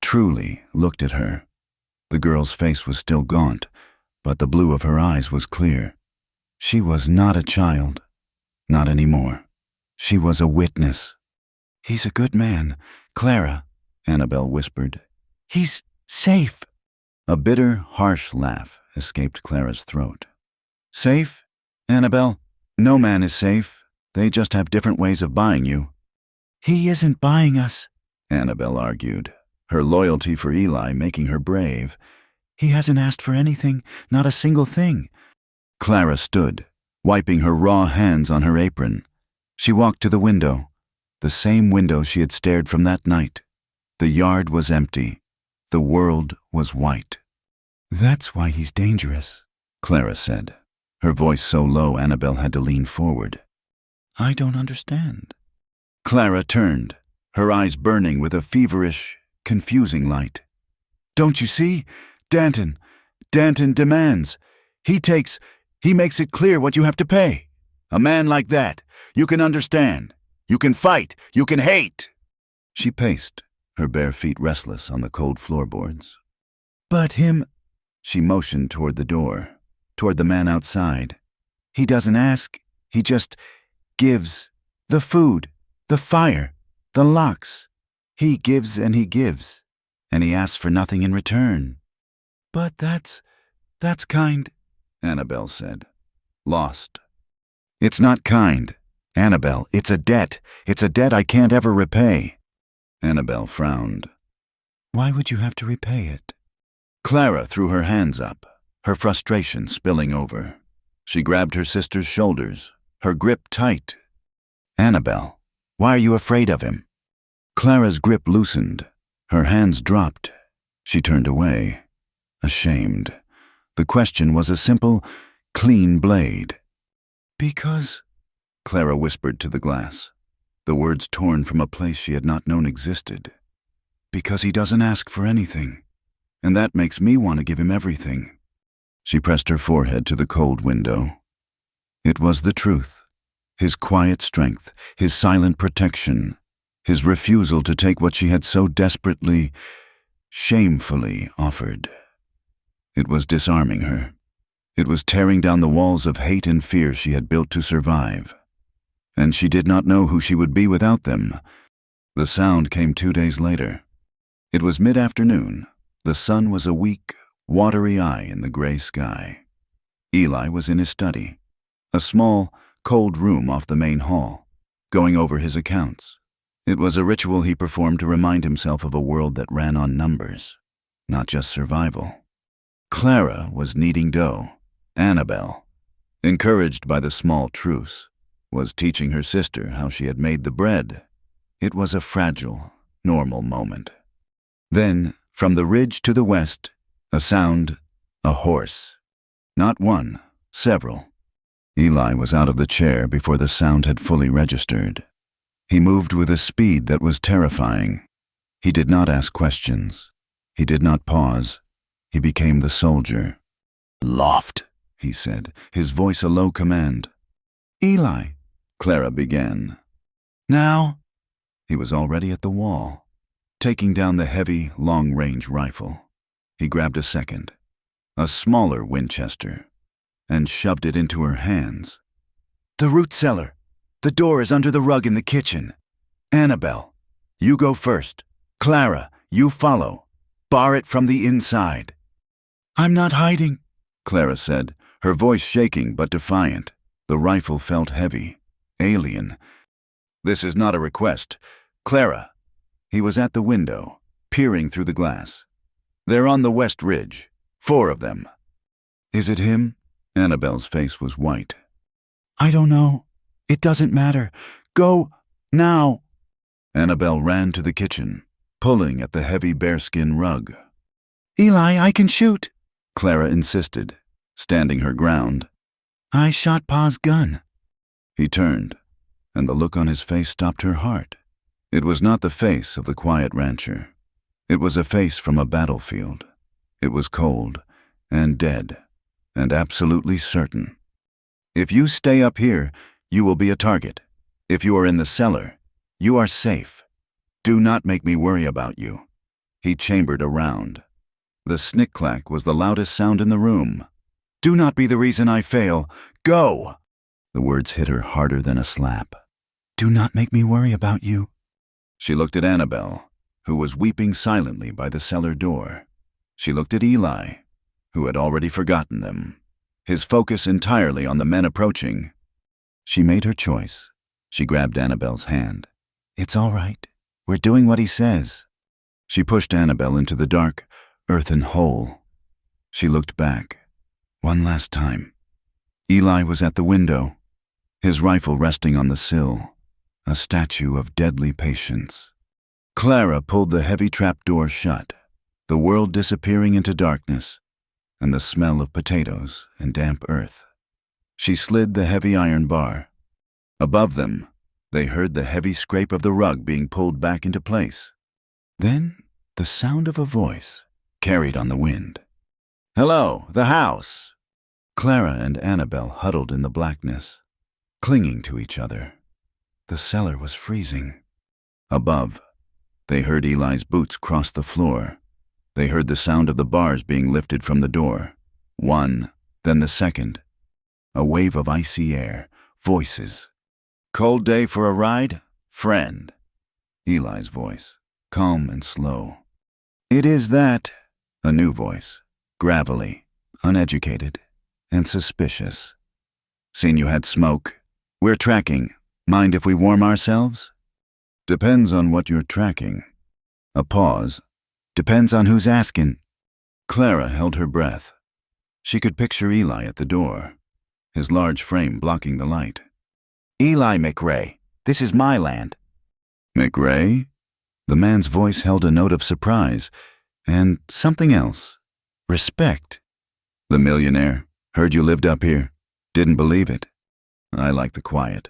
truly looked at her. The girl's face was still gaunt, but the blue of her eyes was clear. She was not a child, not anymore. She was a witness. "He's a good man, Clara," Annabelle whispered. "He's safe." A bitter, harsh laugh escaped Clara's throat. "Safe? Annabelle, no man is safe. They just have different ways of buying you." "He isn't buying us," Annabelle argued, her loyalty for Eli making her brave. "He hasn't asked for anything, not a single thing." Clara stood, wiping her raw hands on her apron. She walked to the window, the same window she had stared from that night. The yard was empty. The world was white. "That's why he's dangerous," Clara said, her voice so low Annabelle had to lean forward. "I don't understand." Clara turned, her eyes burning with a feverish, confusing light. "Don't you see? Danton demands. He makes it clear what you have to pay. A man like that, you can understand. You can fight. You can hate." She paced, her bare feet restless on the cold floorboards. "But him," she motioned toward the door, toward the man outside. "He doesn't ask. He just gives. The food, the fire, the locks. He gives and he gives, and he asks for nothing in return." "But that's kind," Annabelle said, lost. "It's not kind, Annabelle. It's a debt. It's a debt I can't ever repay." Annabelle frowned. "Why would you have to repay it?" Clara threw her hands up, her frustration spilling over. She grabbed her sister's shoulders, her grip tight. "Annabelle, why are you afraid of him?" Clara's grip loosened. Her hands dropped. She turned away, ashamed. The question was a simple, clean blade. "Because," Clara whispered to the glass, the words torn from a place she had not known existed. "Because he doesn't ask for anything, and that makes me want to give him everything." She pressed her forehead to the cold window. It was the truth. His quiet strength, his silent protection, his refusal to take what she had so desperately, shamefully offered. It was disarming her. It was tearing down the walls of hate and fear she had built to survive. And she did not know who she would be without them. The sound came 2 days later. It was mid-afternoon. The sun was a weak, watery eye in the gray sky. Eli was in his study, a small, cold room off the main hall, going over his accounts. It was a ritual he performed to remind himself of a world that ran on numbers, not just survival. Clara was kneading dough. Annabelle, encouraged by the small truce, was teaching her sister how she had made the bread. It was a fragile, normal moment. Then, from the ridge to the west, a sound, a horse. Not one, several. Eli was out of the chair before the sound had fully registered. He moved with a speed that was terrifying. He did not ask questions. He did not pause. He became the soldier. "Loft," he said, his voice a low command. "Eli," Clara began. "Now?" He was already at the wall, taking down the heavy, long-range rifle. He grabbed a second, a smaller Winchester, and shoved it into her hands. "The root cellar. The door is under the rug in the kitchen. Annabelle, you go first. Clara, you follow. Bar it from the inside." "I'm not hiding," Clara said, her voice shaking but defiant. The rifle felt heavy, alien. "This is not a request. Clara." He was at the window, peering through the glass. "They're on the west ridge. 4 of them." "Is it him?" Annabelle's face was white. "I don't know. It doesn't matter. Go, now." Annabelle ran to the kitchen, pulling at the heavy bearskin rug. "Eli, I can shoot," Clara insisted, standing her ground. "I shot Pa's gun." He turned, and the look on his face stopped her heart. It was not the face of the quiet rancher. It was a face from a battlefield. It was cold, and dead, and absolutely certain. "If you stay up here, you will be a target. If you are in the cellar, you are safe. Do not make me worry about you." He chambered around. The snick-clack was the loudest sound in the room. "Do not be the reason I fail. Go!" The words hit her harder than a slap. "Do not make me worry about you." She looked at Annabelle, who was weeping silently by the cellar door. She looked at Eli, who had already forgotten them, his focus entirely on the men approaching. She made her choice. She grabbed Annabelle's hand. "It's all right. We're doing what he says." She pushed Annabelle into the dark, earthen hole. She looked back. One last time. Eli was at the window, his rifle resting on the sill, a statue of deadly patience. Clara pulled the heavy trapdoor shut, the world disappearing into darkness, and the smell of potatoes and damp earth. She slid the heavy iron bar. Above them, they heard the heavy scrape of the rug being pulled back into place. Then, the sound of a voice, carried on the wind. "Hello, the house!" Clara and Annabelle huddled in the blackness, clinging to each other. The cellar was freezing. Above, they heard Eli's boots cross the floor. They heard the sound of the bars being lifted from the door. One, then the second. A wave of icy air, voices. "Cold day for a ride, friend?" Eli's voice, calm and slow. "It is that." A new voice, gravelly, uneducated, and suspicious. "Seen you had smoke. We're tracking. Mind if we warm ourselves?" "Depends on what you're tracking." A pause. "Depends on who's asking." Clara held her breath. She could picture Eli at the door, his large frame blocking the light. Eli McRae, this is my land. McRae? The man's voice held a note of surprise, and something else. Respect. The millionaire. Heard you lived up here. Didn't believe it. I like the quiet,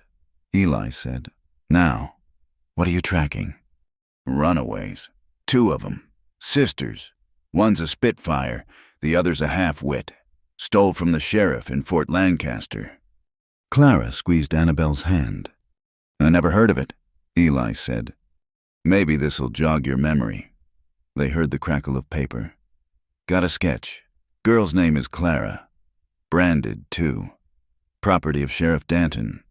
Eli said. Now, what are you tracking? Runaways. 2 of them. Sisters. One's a Spitfire, the other's a half-wit. Stole from the sheriff in Fort Lancaster. Clara squeezed Annabelle's hand. I never heard of it, Eli said. Maybe this'll jog your memory. They heard the crackle of paper. Got a sketch. Girl's name is Clara. Branded, too. Property of Sheriff Danton.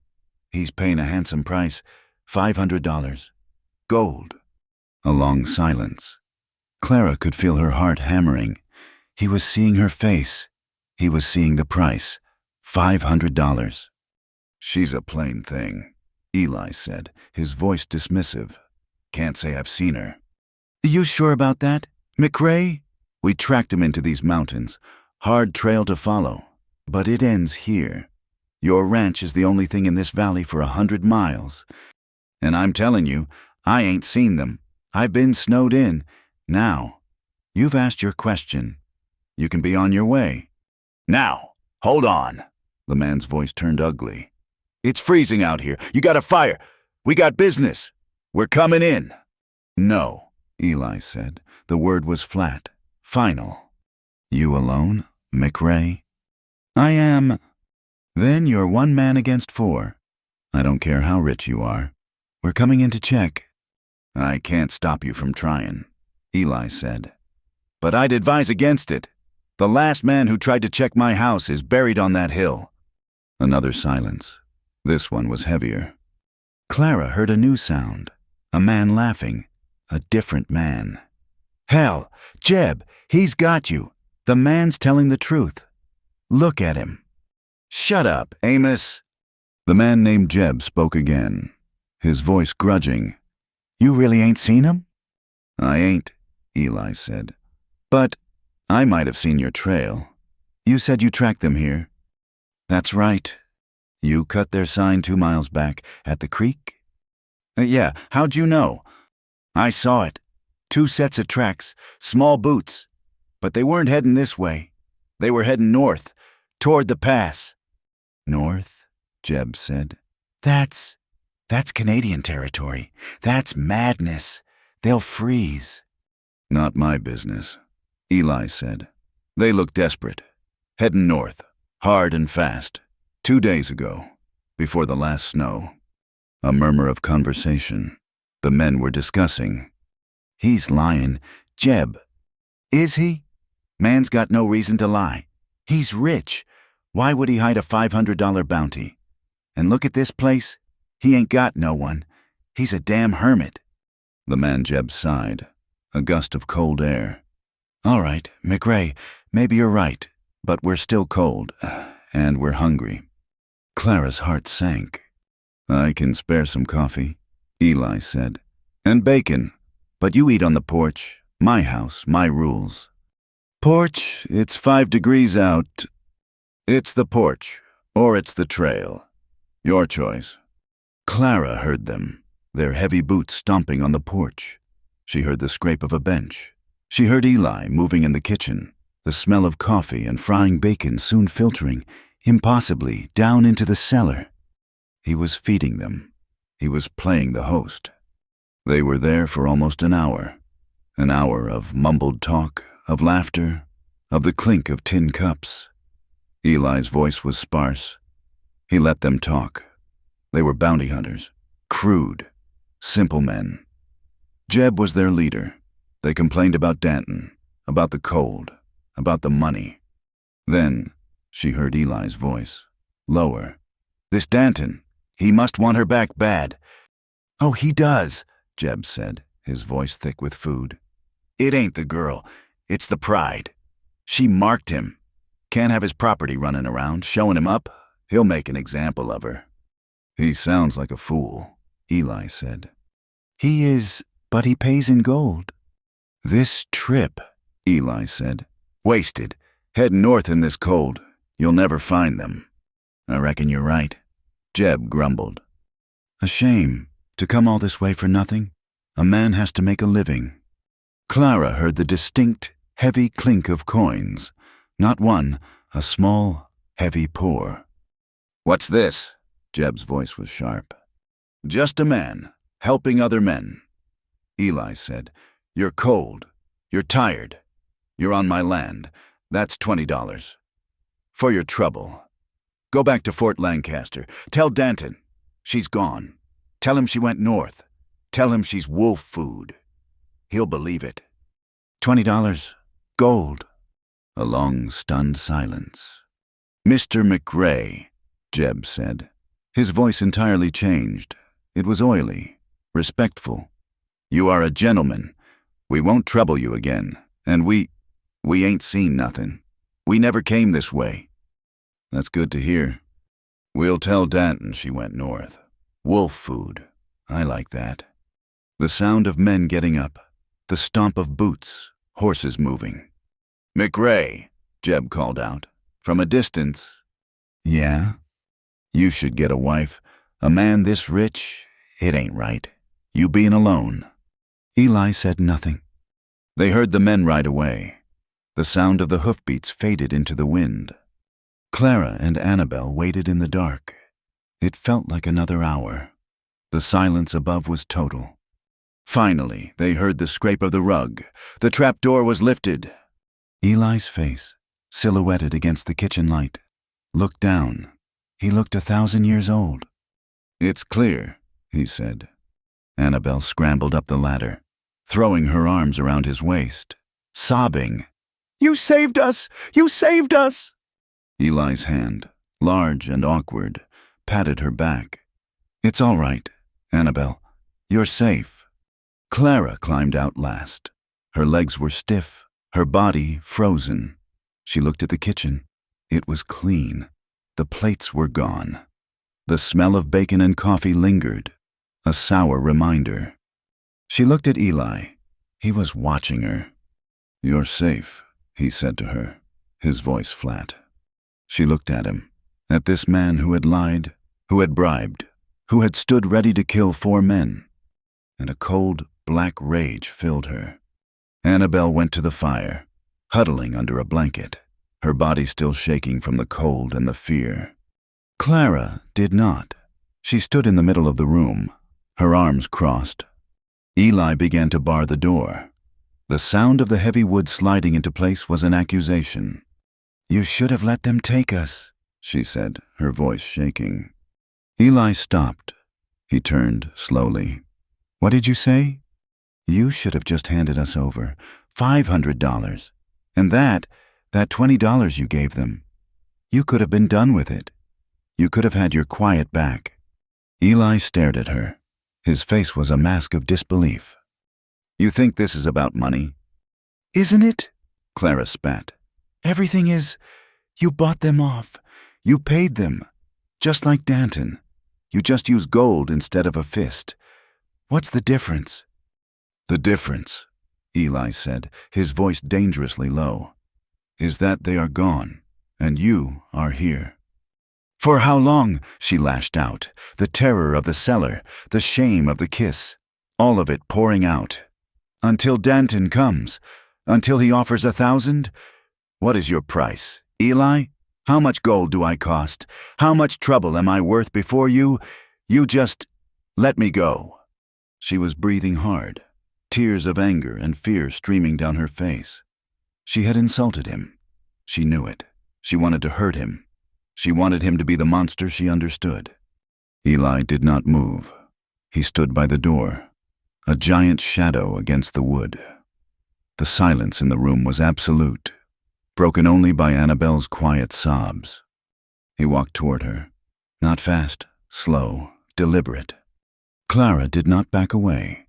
He's paying a handsome price, $500. Gold. A long silence. Clara could feel her heart hammering. He was seeing her face. He was seeing the price, $500. She's a plain thing, Eli said, his voice dismissive. Can't say I've seen her. You sure about that? McRae? We tracked him into these mountains. Hard trail to follow. But it ends here. Your ranch is the only thing in this valley for 100 miles. And I'm telling you, I ain't seen them. I've been snowed in. Now, you've asked your question. You can be on your way. Now, hold on. The man's voice turned ugly. It's freezing out here. You got a fire. We got business. We're coming in. No, Eli said. The word was flat, final. You alone, McRae? I am. Then you're 1 man against 4. I don't care how rich you are. We're coming in to check. I can't stop you from trying, Eli said. But I'd advise against it. The last man who tried to check my house is buried on that hill. Another silence. This one was heavier. Clara heard a new sound. A man laughing. A different man. Hell, Jeb, he's got you. The man's telling the truth. Look at him. Shut up, Amos. The man named Jeb spoke again, his voice grudging. You really ain't seen him? I ain't, Eli said. But I might have seen your trail. You said you tracked them here. That's right. You cut their sign 2 miles back at the creek? Yeah, how'd you know? I saw it. 2 sets of tracks, small boots. But they weren't heading this way. They were heading north, toward the pass. North? Jeb said. That's Canadian territory. That's madness. They'll freeze. Not my business, Eli said. They look desperate. Heading north, hard and fast. 2 days ago, before the last snow. A murmur of conversation. The men were discussing. He's lying. Jeb. Is he? Man's got no reason to lie. He's rich. Why would he hide a $500 bounty? And look at this place. He ain't got no one. He's a damn hermit. The man Jeb sighed. A gust of cold air. All right, McRae, maybe you're right, but we're still cold, and we're hungry. Clara's heart sank. I can spare some coffee, Eli said. And bacon, but you eat on the porch. My house, my rules. Porch, it's 5 degrees out. It's the porch, or it's the trail. Your choice. Clara heard them, their heavy boots stomping on the porch. She heard the scrape of a bench. She heard Eli moving in the kitchen, the smell of coffee and frying bacon soon filtering, impossibly, down into the cellar. He was feeding them. He was playing the host. They were there for almost an hour of mumbled talk, of laughter, of the clink of tin cups. Eli's voice was sparse. He let them talk. They were bounty hunters, crude, simple men. Jeb was their leader. They complained about Danton, about the cold, about the money. Then she heard Eli's voice, lower. This Danton, he must want her back bad. Oh, he does, Jeb said, his voice thick with food. It ain't the girl, it's the pride. She marked him. Can't have his property running around, showing him up. He'll make an example of her. He sounds like a fool, Eli said. He is, but he pays in gold. This trip, Eli said. Wasted. Head north in this cold. You'll never find them. I reckon you're right, Jeb grumbled. A shame to come all this way for nothing. A man has to make a living. Clara heard the distinct, heavy clink of coins. Not one, a small, heavy pour. What's this? Jeb's voice was sharp. Just a man, helping other men. Eli said, You're cold. You're tired. You're on my land. That's $20. For your trouble. Go back to Fort Lancaster. Tell Danton. She's gone. Tell him she went north. Tell him she's wolf food. He'll believe it. $20. Gold. A long, stunned silence. Mr. McRae, Jeb said. His voice entirely changed. It was oily, respectful. You are a gentleman. We won't trouble you again. And we ain't seen nothing. We never came this way. That's good to hear. We'll tell Danton she went north. Wolf food. I like that. The sound of men getting up. The stomp of boots. Horses moving. McRae, Jeb called out. From a distance. Yeah? You should get a wife. A man this rich, it ain't right. You being alone. Eli said nothing. They heard the men ride away. The sound of the hoofbeats faded into the wind. Clara and Annabelle waited in the dark. It felt like another hour. The silence above was total. Finally, they heard the scrape of the rug. The trap door was lifted. Eli's face, silhouetted against the kitchen light, looked down. He looked 1,000 years old. It's clear, he said. Annabelle scrambled up the ladder, throwing her arms around his waist, sobbing. You saved us! You saved us! Eli's hand, large and awkward, patted her back. It's all right, Annabelle. You're safe. Clara climbed out last. Her legs were stiff, her body frozen. She looked at the kitchen. It was clean. The plates were gone. The smell of bacon and coffee lingered, a sour reminder. She looked at Eli. He was watching her. You're safe, he said to her, his voice flat. She looked at him, at this man who had lied, who had bribed, who had stood ready to kill 4 men, and a cold, black rage filled her. Annabelle went to the fire, huddling under a blanket, her body still shaking from the cold and the fear. Clara did not. She stood in the middle of the room, her arms crossed. Eli began to bar the door. The sound of the heavy wood sliding into place was an accusation. You should have let them take us, she said, her voice shaking. Eli stopped. He turned slowly. What did you say? You should have just handed us over $500. And that $20 you gave them. You could have been done with it. You could have had your quiet back. Eli stared at her. His face was a mask of disbelief. You think this is about money? Isn't it? Clara spat. Everything is. You bought them off. You paid them. Just like Danton. You just use gold instead of a fist. What's the difference? The difference, Eli said, his voice dangerously low, is that they are gone, and you are here. For how long? She lashed out, the terror of the cellar, the shame of the kiss, all of it pouring out. Until Danton comes, until he offers 1,000? What is your price, Eli? How much gold do I cost? How much trouble am I worth before you? You just let me go. She was breathing hard, tears of anger and fear streaming down her face. She had insulted him. She knew it. She wanted to hurt him. She wanted him to be the monster she understood. Eli did not move. He stood by the door, a giant shadow against the wood. The silence in the room was absolute, broken only by Annabelle's quiet sobs. He walked toward her, not fast, slow, deliberate. Clara did not back away.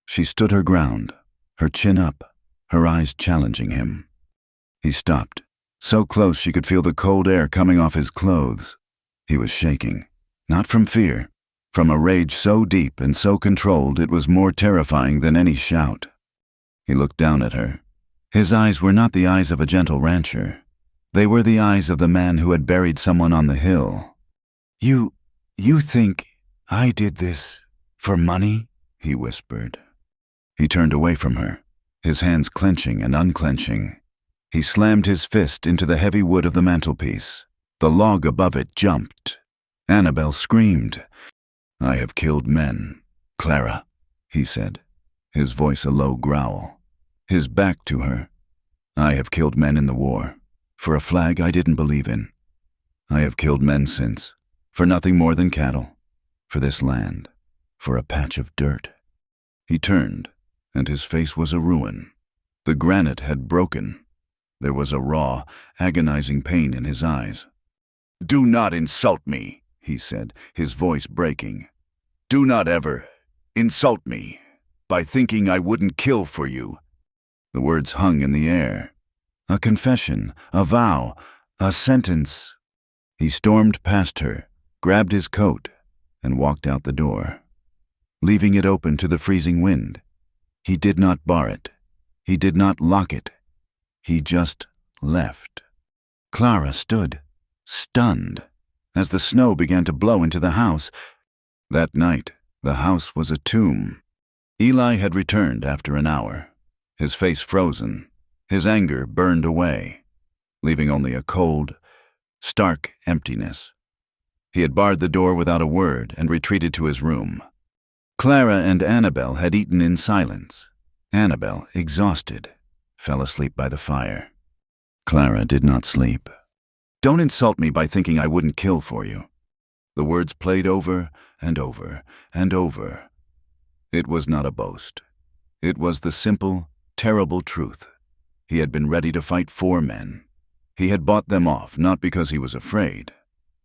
She stood her ground, her chin up, her eyes challenging him. He stopped, so close she could feel the cold air coming off his clothes. He was shaking, not from fear, from a rage so deep and so controlled it was more terrifying than any shout. He looked down at her. His eyes were not the eyes of a gentle rancher. They were the eyes of the man who had buried someone on the hill. You think I did this for money? He whispered. He turned away from her, his hands clenching and unclenching. He slammed his fist into the heavy wood of the mantelpiece. The log above it jumped. Annabelle screamed. "I have killed men, Clara," he said, his voice a low growl. His back to her. "I have killed men in the war, for a flag I didn't believe in. I have killed men since, for nothing more than cattle, for this land, for a patch of dirt." He turned, and his face was a ruin. The granite had broken. There was a raw, agonizing pain in his eyes. "Do not insult me," he said, his voice breaking. "Do not ever insult me by thinking I wouldn't kill for you." The words hung in the air. A confession, a vow, a sentence. He stormed past her, grabbed his coat, and walked out the door, leaving it open to the freezing wind. He did not bar it. He did not lock it. He just left. Clara stood, stunned, as the snow began to blow into the house. That night, the house was a tomb. Eli had returned after an hour, his face frozen, his anger burned away, leaving only a cold, stark emptiness. He had barred the door without a word and retreated to his room. Clara and Annabelle had eaten in silence. Annabelle, exhausted, fell asleep by the fire. Clara did not sleep. "Don't insult me by thinking I wouldn't kill for you." The words played over and over and over. It was not a boast. It was the simple, terrible truth. He had been ready to fight 4 men. He had bought them off not because he was afraid,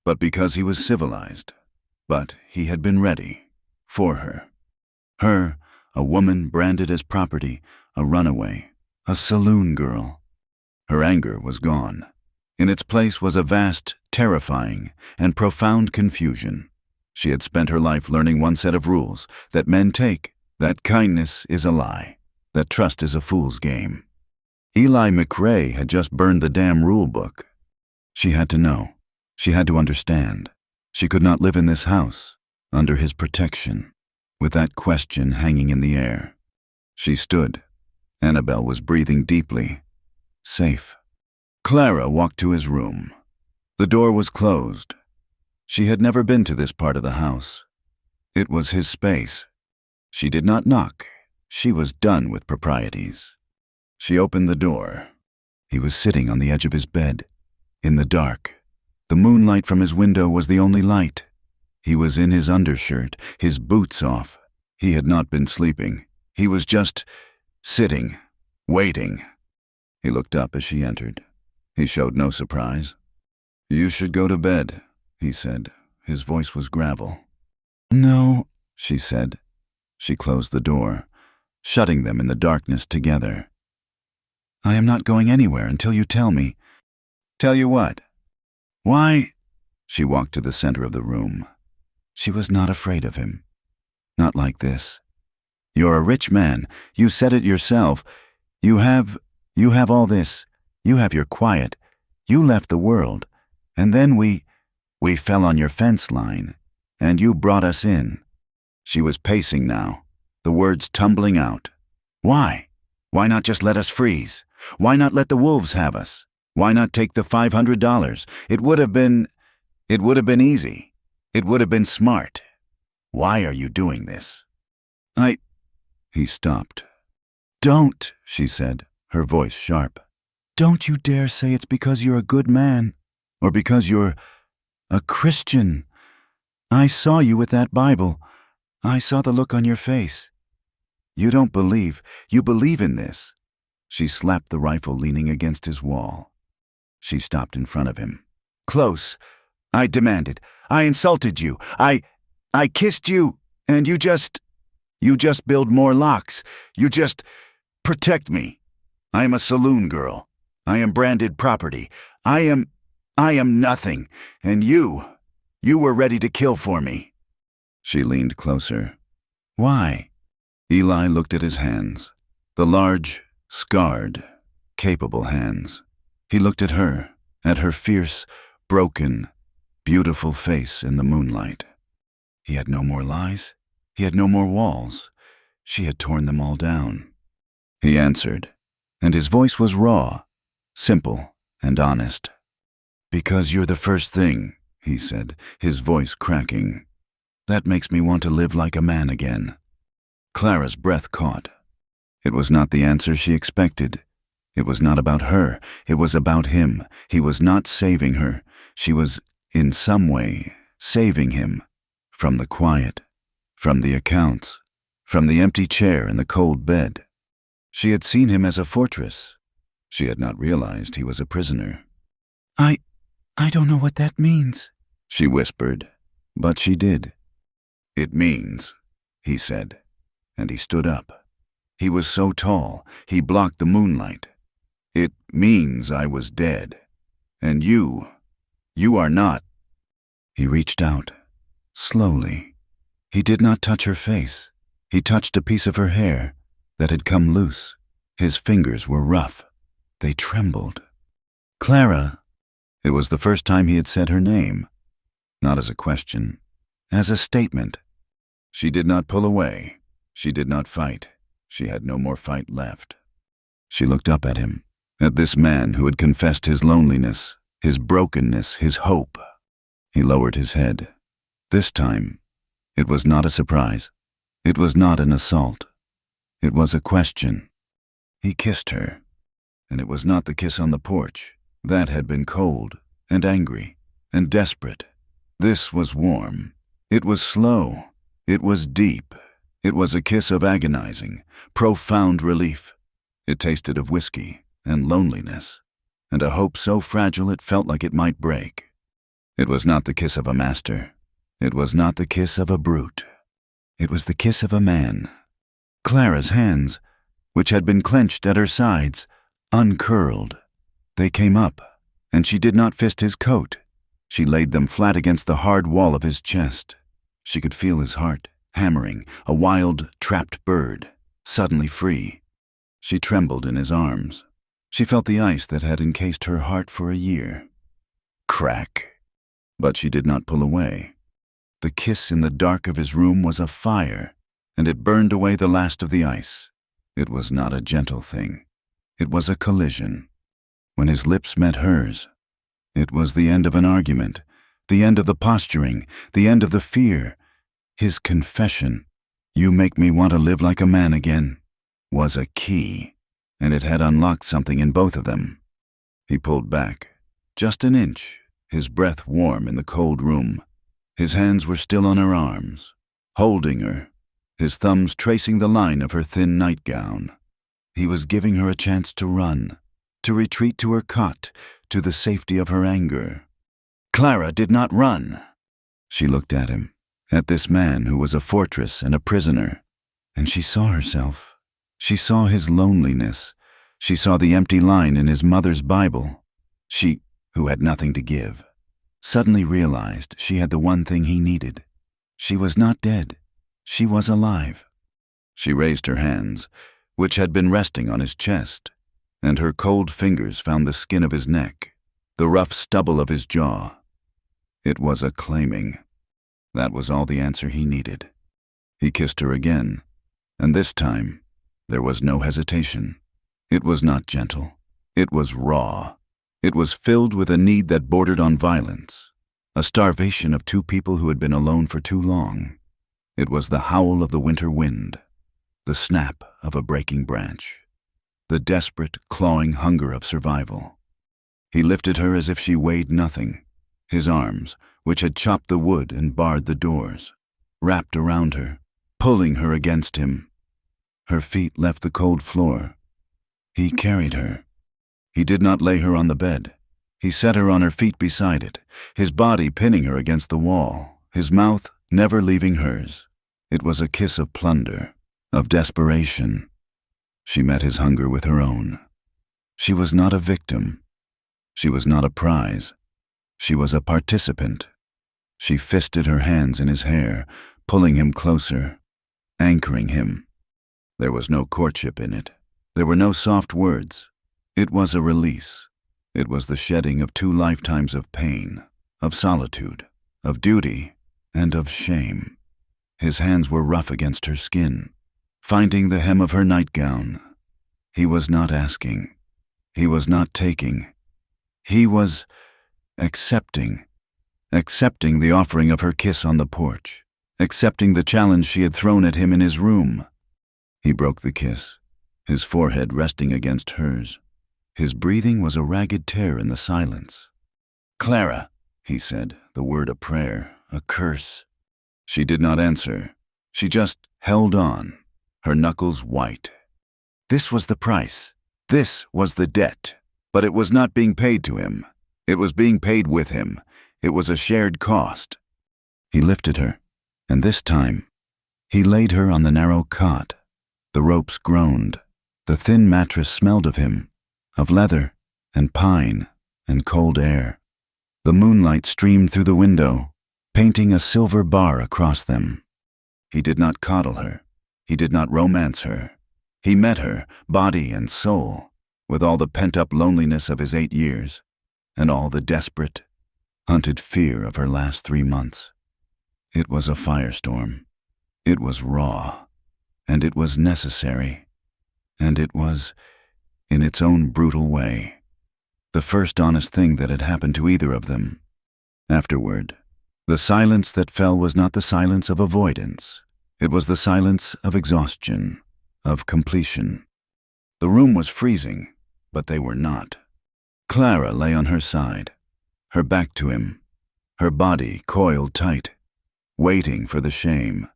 but because he was civilized. But he had been ready for her. Her, a woman branded as property, a runaway, a saloon girl. Her anger was gone. In its place was a vast, terrifying, and profound confusion. She had spent her life learning one set of rules, that men take, that kindness is a lie, that trust is a fool's game. Eli McRae had just burned the damn rule book. She had to know. She had to understand. She could not live in this house, under his protection, with that question hanging in the air. She stood. Annabelle was breathing deeply. Safe. Clara walked to his room. The door was closed. She had never been to this part of the house. It was his space. She did not knock. She was done with proprieties. She opened the door. He was sitting on the edge of his bed, in the dark. The moonlight from his window was the only light. He was in his undershirt, his boots off. He had not been sleeping. He was just sitting, waiting. He looked up as she entered. He showed no surprise. "You should go to bed," he said. His voice was gravel. "No," she said. She closed the door, shutting them in the darkness together. "I am not going anywhere until you tell me." "Tell you what?" "Why?" She walked to the center of the room. She was not afraid of him. Not like this. "You're a rich man. You said it yourself. You have all this. You have your quiet. You left the world. And then we fell on your fence line. And you brought us in." She was pacing now, the words tumbling out. "Why? Why not just let us freeze? Why not let the wolves have us? Why not take the $500? It would have been easy. It would have been smart. Why are you doing this?" He stopped. "Don't," she said, her voice sharp. "Don't you dare say it's because you're a good man, or because you're a Christian. I saw you with that Bible. I saw the look on your face. You don't believe. You believe in this." She slapped the rifle leaning against his wall. She stopped in front of him. "Close. I demanded. I insulted you. I kissed you, and you just build more locks. You just protect me. I am a saloon girl. I am branded property. I am nothing, and you were ready to kill for me." She leaned closer. "Why?" Eli looked at his hands, the large, scarred, capable hands. He looked at her, at her fierce, broken, beautiful face in the moonlight. He had no more lies. He had no more walls. She had torn them all down. He answered, and his voice was raw, simple, and honest. "Because you're the first thing," he said, his voice cracking. "That makes me want to live like a man again." Clara's breath caught. It was not the answer she expected. It was not about her. It was about him. He was not saving her. She was, in some way, saving him. From the quiet, from the accounts, from the empty chair and the cold bed. She had seen him as a fortress. She had not realized he was a prisoner. I don't know what that means," she whispered, but she did. "It means," he said, and he stood up. He was so tall, he blocked the moonlight. "It means I was dead. And you are not." He reached out, slowly. He did not touch her face. He touched a piece of her hair that had come loose. His fingers were rough. They trembled. "Clara." It was the first time he had said her name, not as a question, as a statement. She did not pull away. She did not fight. She had no more fight left. She looked up at him, at this man who had confessed his loneliness, his brokenness, his hope. He lowered his head. This time, it was not a surprise. It was not an assault. It was a question. He kissed her, and it was not the kiss on the porch. That had been cold and angry and desperate. This was warm. It was slow. It was deep. It was a kiss of agonizing, profound relief. It tasted of whiskey and loneliness, and a hope so fragile it felt like it might break. It was not the kiss of a master. It was not the kiss of a brute. It was the kiss of a man. Clara's hands, which had been clenched at her sides, uncurled. They came up, and she did not fist his coat. She laid them flat against the hard wall of his chest. She could feel his heart, hammering, a wild, trapped bird, suddenly free. She trembled in his arms. She felt the ice that had encased her heart for a year. Crack. But she did not pull away. The kiss in the dark of his room was a fire, and it burned away the last of the ice. It was not a gentle thing. It was a collision. When his lips met hers, it was the end of an argument, the end of the posturing, the end of the fear. His confession, "You make me want to live like a man again," was a key, and it had unlocked something in both of them. He pulled back, just an inch, his breath warm in the cold room. His hands were still on her arms, holding her, his thumbs tracing the line of her thin nightgown. He was giving her a chance to run, to retreat to her cot, to the safety of her anger. Clara did not run. She looked at him, at this man who was a fortress and a prisoner, and she saw herself. She saw his loneliness. She saw the empty line in his mother's Bible. She, who had nothing to give, suddenly realized she had the one thing he needed. She was not dead. She was alive. She raised her hands, which had been resting on his chest, and her cold fingers found the skin of his neck, the rough stubble of his jaw. It was a claiming. That was all the answer he needed. He kissed her again, and this time there was no hesitation. It was not gentle. It was raw. It was filled with a need that bordered on violence, a starvation of two people who had been alone for too long. It was the howl of the winter wind, the snap of a breaking branch, the desperate, clawing hunger of survival. He lifted her as if she weighed nothing. His arms, which had chopped the wood and barred the doors, wrapped around her, pulling her against him. Her feet left the cold floor. He carried her. He did not lay her on the bed. He set her on her feet beside it, his body pinning her against the wall, his mouth never leaving hers. It was a kiss of plunder, of desperation. She met his hunger with her own. She was not a victim. She was not a prize. She was a participant. She fisted her hands in his hair, pulling him closer, anchoring him. There was no courtship in it. There were no soft words. It was a release, It was the shedding of 2 lifetimes of pain, of solitude, of duty, and of shame. His hands were rough against her skin, finding the hem of her nightgown. He was not asking. He was not taking. He was accepting the offering of her kiss on the porch, accepting the challenge she had thrown at him in his room. He broke the kiss, his forehead resting against hers. His breathing was a ragged tear in the silence. "Clara," he said, the word a prayer, a curse. She did not answer. She just held on, her knuckles white. This was the price. This was the debt. But it was not being paid to him. It was being paid with him. It was a shared cost. He lifted her, and this time, he laid her on the narrow cot. The ropes groaned. The thin mattress smelled of him, of leather and pine and cold air. The moonlight streamed through the window, painting a silver bar across them. He did not coddle her. He did not romance her. He met her, body and soul, with all the pent-up loneliness of his 8 years, and all the desperate, hunted fear of her last 3 months. It was a firestorm. It was raw, and it was necessary, and it was, in its own brutal way, the first honest thing that had happened to either of them. Afterward, the silence that fell was not the silence of avoidance. It was the silence of exhaustion, of completion. The room was freezing, but they were not. Clara lay on her side, her back to him, her body coiled tight, waiting for the shame.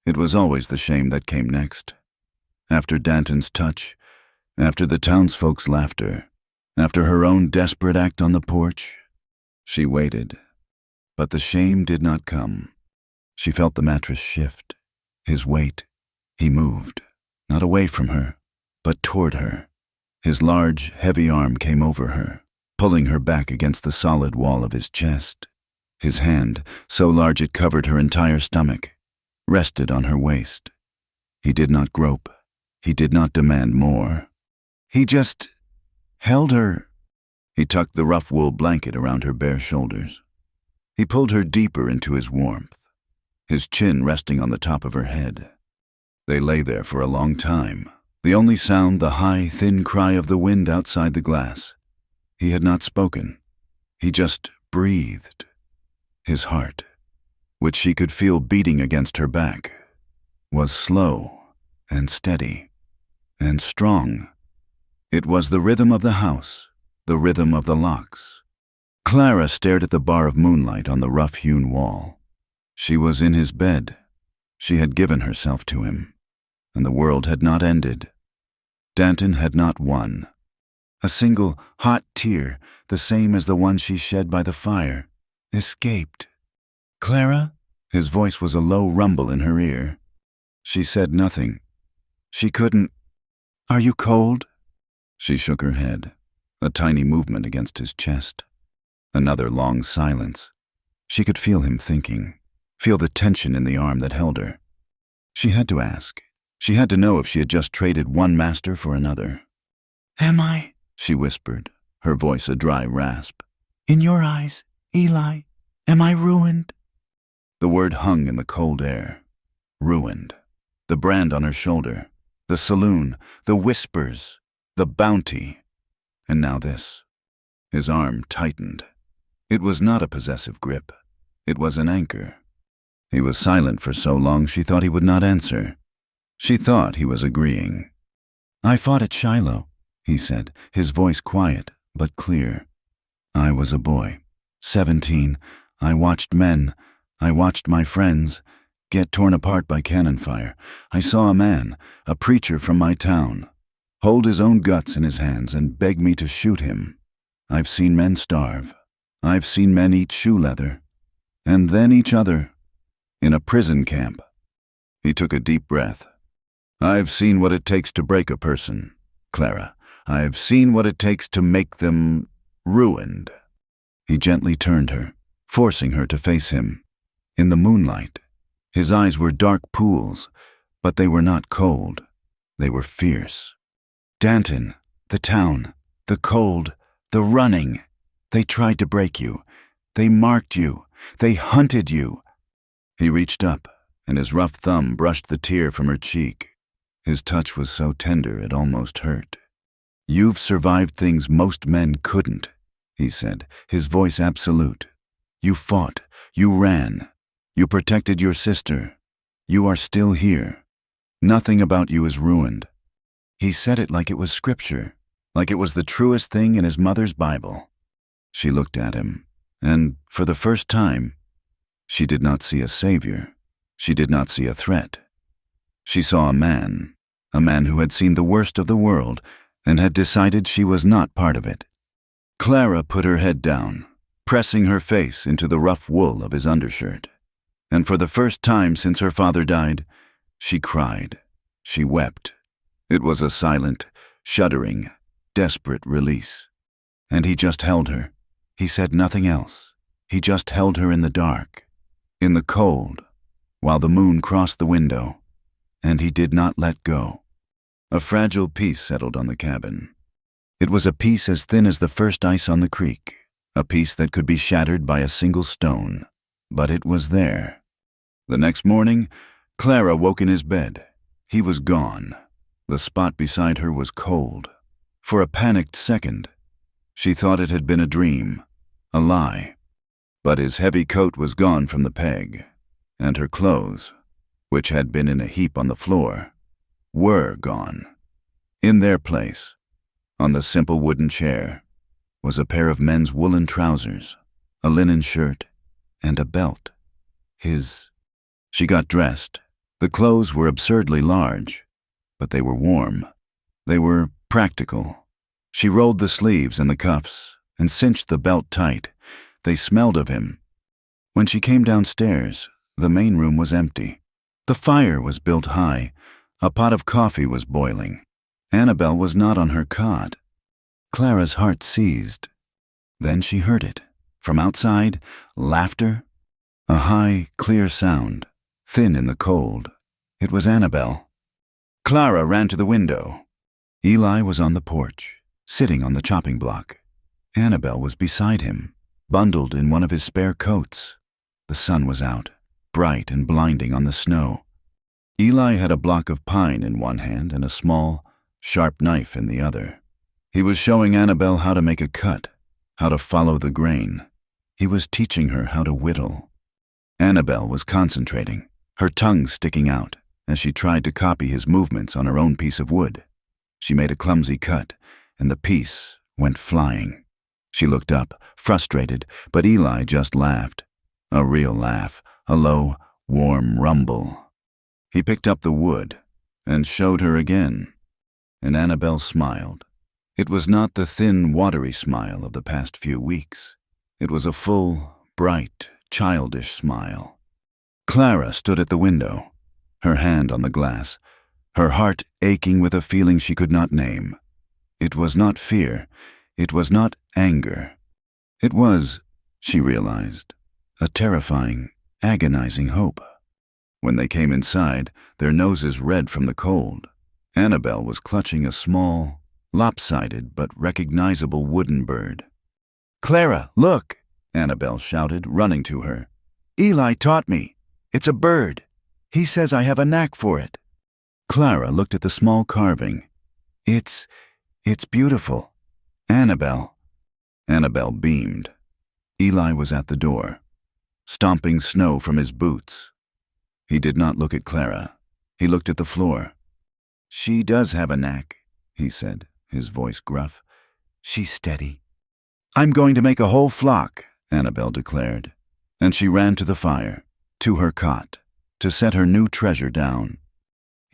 It was always the shame that came next. After Danton's touch, after the townsfolk's laughter, after her own desperate act on the porch, she waited. But the shame did not come. She felt the mattress shift, his weight. He moved, not away from her, but toward her. His large, heavy arm came over her, pulling her back against the solid wall of his chest. His hand, so large it covered her entire stomach, rested on her waist. He did not grope. He did not demand more. He just held her. He tucked the rough wool blanket around her bare shoulders. He pulled her deeper into his warmth, his chin resting on the top of her head. They lay there for a long time, the only sound the high, thin cry of the wind outside the glass. He had not spoken. He just breathed. His heart, which she could feel beating against her back, was slow and steady and strong. It was the rhythm of the house, the rhythm of the locks. Clara stared at the bar of moonlight on the rough-hewn wall. She was in his bed. She had given herself to him, and the world had not ended. Danton had not won. A single hot tear, the same as the one she shed by the fire, escaped. "Clara?" His voice was a low rumble in her ear. She said nothing. She couldn't. "Are you cold?" She shook her head, a tiny movement against his chest. Another long silence. She could feel him thinking, feel the tension in the arm that held her. She had to ask. She had to know if she had just traded one master for another. "Am I?" she whispered, her voice a dry rasp. "In your eyes, Eli, am I ruined?" The word hung in the cold air. Ruined. The brand on her shoulder. The saloon. The whispers. The bounty. And now this. His arm tightened. It was not a possessive grip. It was an anchor. He was silent for so long she thought he would not answer. She thought he was agreeing. "I fought at Shiloh," he said, his voice quiet but clear. "I was a boy. 17. I watched men. I watched my friends get torn apart by cannon fire. I saw a man, a preacher from my town, hold his own guts in his hands and beg me to shoot him. I've seen men starve. I've seen men eat shoe leather, and then each other, in a prison camp." He took a deep breath. "I've seen what it takes to break a person, Clara. I've seen what it takes to make them ruined." He gently turned her, forcing her to face him. In the moonlight, his eyes were dark pools, but they were not cold. They were fierce. "Danton, the town, the cold, The running. They tried to break you. They marked you. They hunted you. He reached up, and his rough thumb brushed the tear from her cheek. His touch was so tender it almost hurt. "You've survived things most men couldn't," he said, his voice absolute. "You fought. You ran. You protected your sister. You are still here. Nothing about you is ruined." He said it like it was scripture, like it was the truest thing in his mother's Bible. She looked at him, and for the first time, she did not see a savior. She did not see a threat. She saw a man who had seen the worst of the world and had decided she was not part of it. Clara put her head down, pressing her face into the rough wool of his undershirt. And for the first time since her father died, she cried. She wept. It was a silent, shuddering, desperate release. And he just held her. He said nothing else. He just held her in the dark, in the cold, while the moon crossed the window, and he did not let go. A fragile peace settled on the cabin. It was a peace as thin as the first ice on the creek, a peace that could be shattered by a single stone, but it was there. The next morning, Clara woke in his bed. He was gone. The spot beside her was cold. For a panicked second, she thought it had been a dream, a lie. But his heavy coat was gone from the peg, and her clothes, which had been in a heap on the floor, were gone. In their place, on the simple wooden chair, was a pair of men's woolen trousers, a linen shirt, and a belt. She got dressed. The clothes were absurdly large, but they were warm. They were practical. She rolled the sleeves and the cuffs and cinched the belt tight. They smelled of him. When she came downstairs, the main room was empty. The fire was built high. A pot of coffee was boiling. Annabelle was not on her cot. Clara's heart seized. Then she heard it. From outside, laughter. A high, clear sound, thin in the cold. It was Annabelle. Clara ran to the window. Eli was on the porch, sitting on the chopping block. Annabelle was beside him, bundled in one of his spare coats. The sun was out, bright and blinding on the snow. Eli had a block of pine in one hand and a small, sharp knife in the other. He was showing Annabelle how to make a cut, how to follow the grain. He was teaching her how to whittle. Annabelle was concentrating, her tongue sticking out as she tried to copy his movements on her own piece of wood. She made a clumsy cut, and the piece went flying. She looked up, frustrated, but Eli just laughed. A real laugh, a low, warm rumble. He picked up the wood and showed her again, and Annabelle smiled. It was not the thin, watery smile of the past few weeks. It was a full, bright, childish smile. Clara stood at the window, her hand on the glass, her heart aching with a feeling she could not name. It was not fear. It was not anger. It was, she realized, a terrifying, agonizing hope. When they came inside, their noses red from the cold, Annabelle was clutching a small, lopsided but recognizable wooden bird. "Clara, look!" Annabelle shouted, running to her. "Eli taught me. It's a bird. He says I have a knack for it." Clara looked at the small carving. It's beautiful. Annabelle." Annabelle beamed. Eli was at the door, stomping snow from his boots. He did not look at Clara. He looked at the floor. "She does have a knack," he said, his voice gruff. "She's steady." "I'm going to make a whole flock," Annabelle declared, and she ran to the fire, to her cot, to set her new treasure down.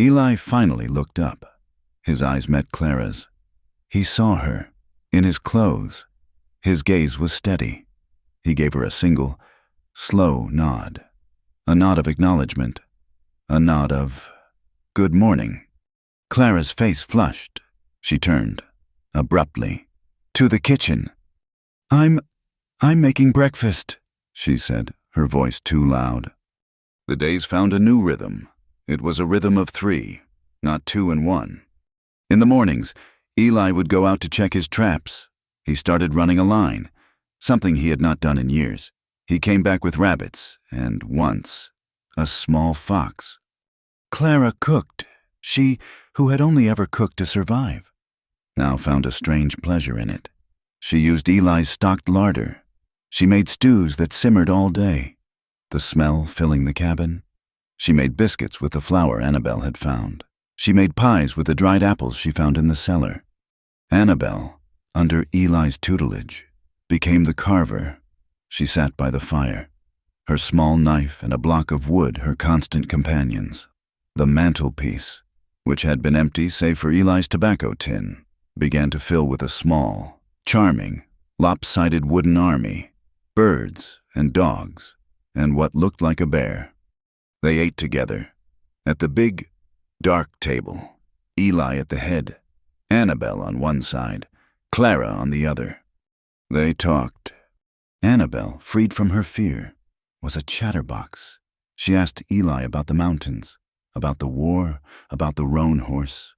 Eli finally looked up. His eyes met Clara's. He saw her, in his clothes. His gaze was steady. He gave her a single, slow nod. A nod of acknowledgement. A nod of good morning. Clara's face flushed. She turned, abruptly, to the kitchen. I'm making breakfast," she said, her voice too loud. The days found a new rhythm. It was a rhythm of 3, not 2 and 1. In the mornings, Eli would go out to check his traps. He started running a line, something he had not done in years. He came back with rabbits, and once, a small fox. Clara cooked. She, who had only ever cooked to survive, now found a strange pleasure in it. She used Eli's stocked larder. She made stews that simmered all day, the smell filling the cabin. She made biscuits with the flour Annabelle had found. She made pies with the dried apples she found in the cellar. Annabelle, under Eli's tutelage, became the carver. She sat by the fire, her small knife and a block of wood her constant companions. The mantelpiece, which had been empty save for Eli's tobacco tin, began to fill with a small, charming, lopsided wooden army, birds and dogs, and what looked like a bear. They ate together, at the big, dark table, Eli at the head, Annabelle on one side, Clara on the other. They talked. Annabelle, freed from her fear, was a chatterbox. She asked Eli about the mountains, about the war, about the roan horse.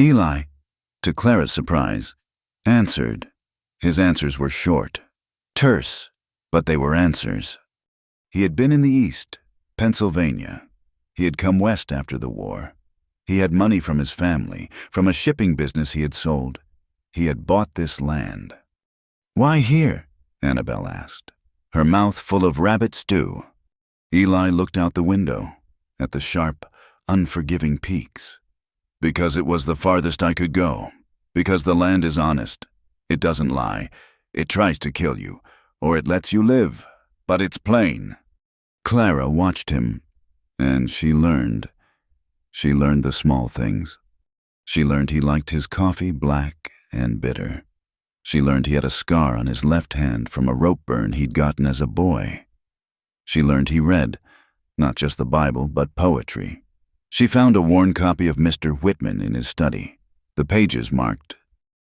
Eli, to Clara's surprise, answered. His answers were short, terse, but they were answers. He had been in the East, Pennsylvania. He had come west after the war. He had money from his family, from a shipping business he had sold. He had bought this land. "Why here?" Annabelle asked, her mouth full of rabbit stew. Eli looked out the window, at the sharp, unforgiving peaks. "Because it was the farthest I could go. Because the land is honest. It doesn't lie. It tries to kill you, or it lets you live, but it's plain." Clara watched him, and she learned. She learned the small things. She learned he liked his coffee black and bitter. She learned he had a scar on his left hand from a rope burn he'd gotten as a boy. She learned he read, not just the Bible, but poetry. She found a worn copy of Mr. Whitman in his study, the pages marked.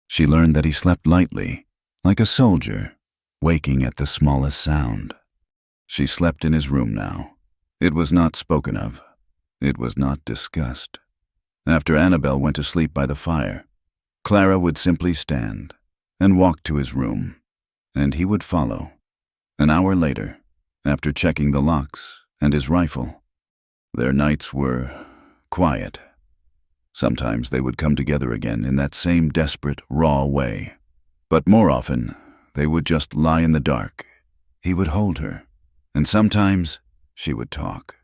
She learned that he slept lightly, like a soldier, waking at the smallest sound. She slept in his room now. It was not spoken of. It was not discussed. After Annabelle went to sleep by the fire, Clara would simply stand and walk to his room, and he would follow. An hour later, after checking the locks and his rifle, their nights were quiet. Sometimes they would come together again in that same desperate, raw way. But more often, they would just lie in the dark. He would hold her, and sometimes she would talk.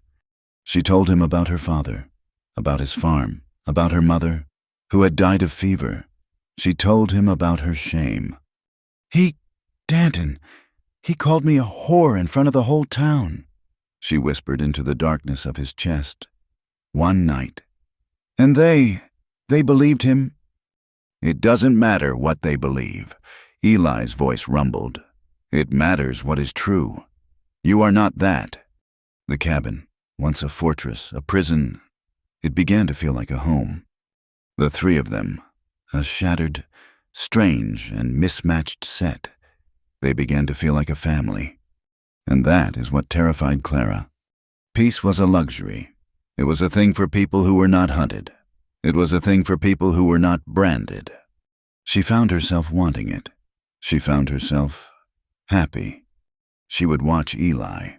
She told him about her father, about his farm, about her mother, who had died of fever. She told him about her shame. Danton, he called me a whore in front of the whole town," she whispered into the darkness of his chest. "One night. And they believed him?" "It doesn't matter what they believe," Eli's voice rumbled. "It matters what is true. You are not that." The cabin, once a fortress, a prison, it began to feel like a home. The three of them, a shattered, strange, and mismatched set, they began to feel like a family. And that is what terrified Clara. Peace was a luxury. It was a thing for people who were not hunted. It was a thing for people who were not branded. She found herself wanting it. She found herself happy. She would watch Eli.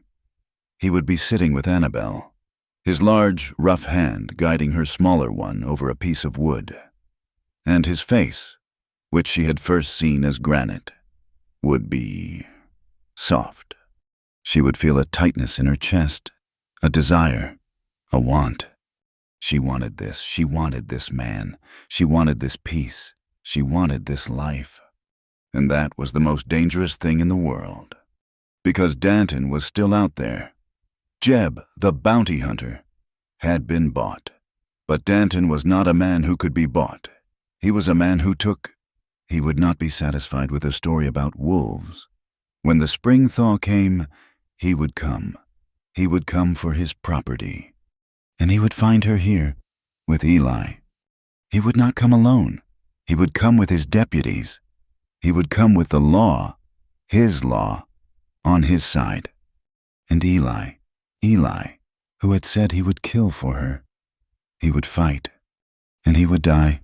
He would be sitting with Annabelle, his large, rough hand guiding her smaller one over a piece of wood. And his face, which she had first seen as granite, would be soft. She would feel a tightness in her chest, a desire, a want. She wanted this man. She wanted this peace. She wanted this life. And that was the most dangerous thing in the world. Because Danton was still out there. Jeb, the bounty hunter, had been bought. But Danton was not a man who could be bought. He was a man who took. He would not be satisfied with a story about wolves. When the spring thaw came, he would come. He would come for his property. And he would find her here, with Eli. He would not come alone. He would come with his deputies. He would come with the law, his law, on his side. And Eli, who had said he would kill for her. He would fight, and he would die.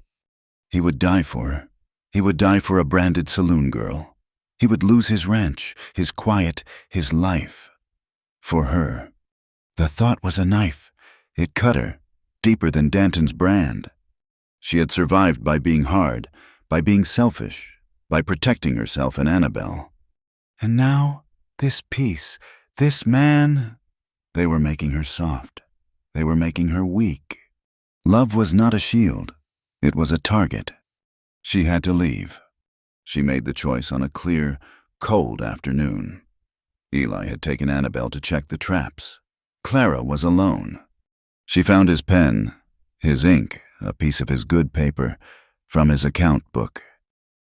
He would die for her, He would die for a branded saloon girl. He would lose his ranch, his quiet, his life. For her. The thought was a knife. It cut her, deeper than Danton's brand. She had survived by being hard, by being selfish, by protecting herself and Annabelle. And now, this peace, this man, they were making her soft. They were making her weak. Love was not a shield. It was a target. She had to leave. She made the choice on a clear, cold afternoon. Eli had taken Annabelle to check the traps. Clara was alone. She found his pen, his ink, a piece of his good paper, from his account book.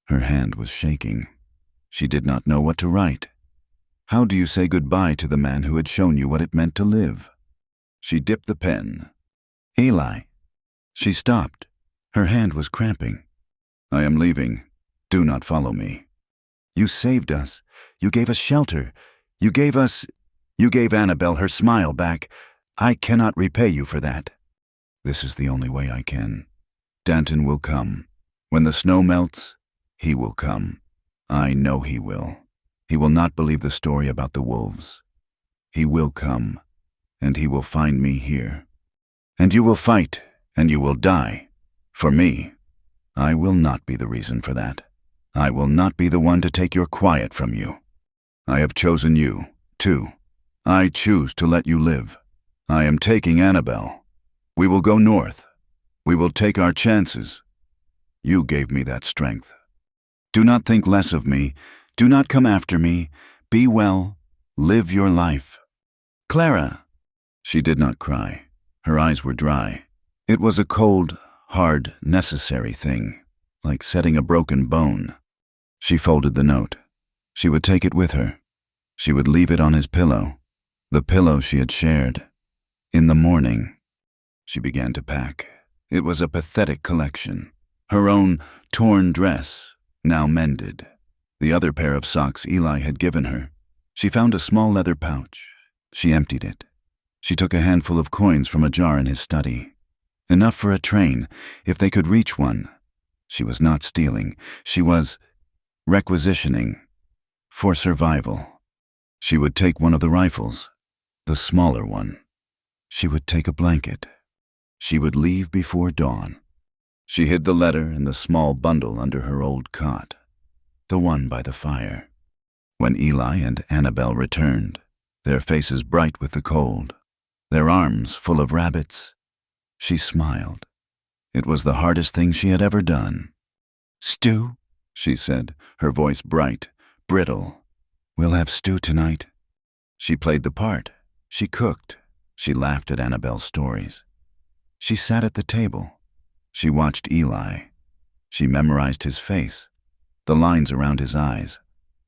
Her hand was shaking. She did not know what to write. How do you say goodbye to the man who had shown you what it meant to live? She dipped the pen. Eli. She stopped. Her hand was cramping. I am leaving. Do not follow me. You saved us. You gave us shelter. You gave Annabelle her smile back. I cannot repay you for that. This is the only way I can. Danton will come. When the snow melts, he will come. I know he will. He will not believe the story about the wolves. He will come, and he will find me here. And you will fight, and you will die. For me, I will not be the reason for that. I will not be the one to take your quiet from you. I have chosen you, too. I choose to let you live. I am taking Annabelle. We will go north. We will take our chances. You gave me that strength. Do not think less of me. Do not come after me. Be well. Live your life. Clara. She did not cry. Her eyes were dry. It was a cold, hard, necessary thing, like setting a broken bone. She folded the note. She would take it with her. She would leave it on his pillow, the pillow she had shared. In the morning, she began to pack. It was a pathetic collection. Her own torn dress, now mended. The other pair of socks Eli had given her. She found a small leather pouch. She emptied it. She took a handful of coins from a jar in his study. Enough for a train, if they could reach one. She was not stealing. She was requisitioning for survival. She would take one of the rifles, the smaller one. She would take a blanket. She would leave before dawn. She hid the letter and the small bundle under her old cot, the one by the fire. When Eli and Annabelle returned, their faces bright with the cold, their arms full of rabbits, she smiled. It was the hardest thing she had ever done. Stew, she said, her voice bright, brittle. We'll have stew tonight. She played the part. She cooked. She laughed at Annabelle's stories. She sat at the table. She watched Eli. She memorized his face, the lines around his eyes,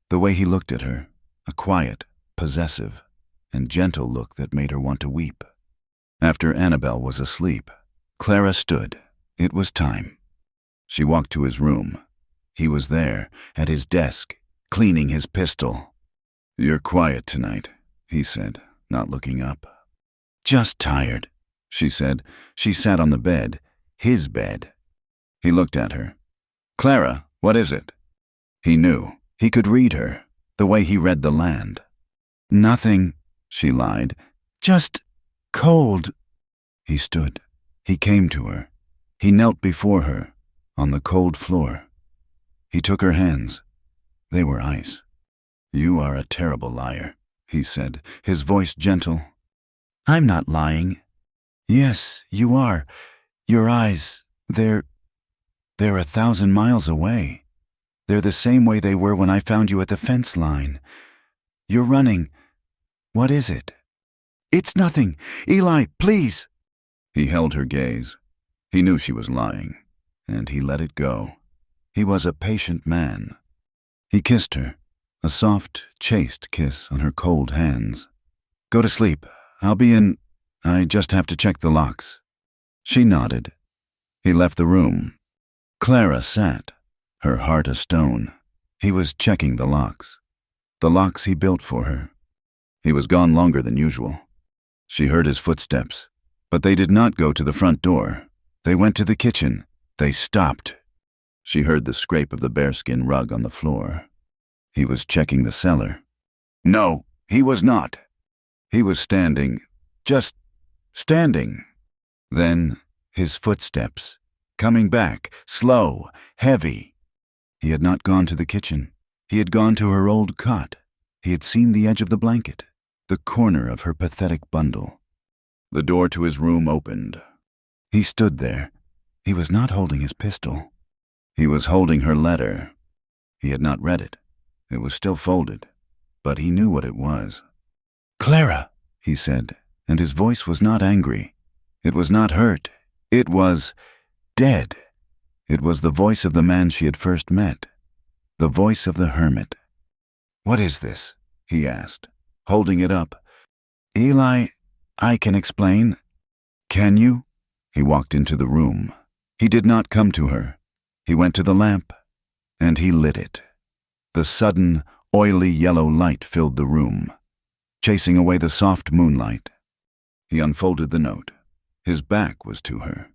the way he looked at her, a quiet, possessive, and gentle look that made her want to weep. After Annabelle was asleep, Clara stood. It was time. She walked to his room. He was there, at his desk, cleaning his pistol. You're quiet tonight, he said, not looking up. Just tired, she said. She sat on the bed, his bed. He looked at her. Clara, what is it? He knew. He could read her, the way he read the land. Nothing, she lied. Just cold. He stood. He came to her. He knelt before her, on the cold floor. He took her hands. They were ice. You are a terrible liar, he said, his voice gentle. I'm not lying. Yes, you are. Your eyes, they're 1,000 miles away. They're the same way they were when I found you at the fence line. You're running. What is it? It's nothing. Eli, please. He held her gaze. He knew she was lying, and he let it go. He was a patient man. He kissed her, a soft, chaste kiss on her cold hands. Go to sleep. I'll be in. I just have to check the locks. She nodded. He left the room. Clara sat, her heart a stone. He was checking the locks he built for her. He was gone longer than usual. She heard his footsteps, but they did not go to the front door. They went to the kitchen. They stopped. She heard the scrape of the bearskin rug on the floor. He was checking the cellar. No, he was not. He was standing, just standing. Then his footsteps, coming back, slow, heavy. He had not gone to the kitchen. He had gone to her old cot. He had seen the edge of the blanket, the corner of her pathetic bundle. The door to his room opened. He stood there. He was not holding his pistol. He was holding her letter. He had not read it. It was still folded, but he knew what it was. "Clara," he said, and his voice was not angry. It was not hurt. It was dead. It was the voice of the man she had first met, the voice of the hermit. "What is this?" he asked, holding it up. "Eli, I can explain." "Can you?" He walked into the room. He did not come to her. He went to the lamp, and he lit it. The sudden, oily yellow light filled the room, chasing away the soft moonlight. He unfolded the note. His back was to her.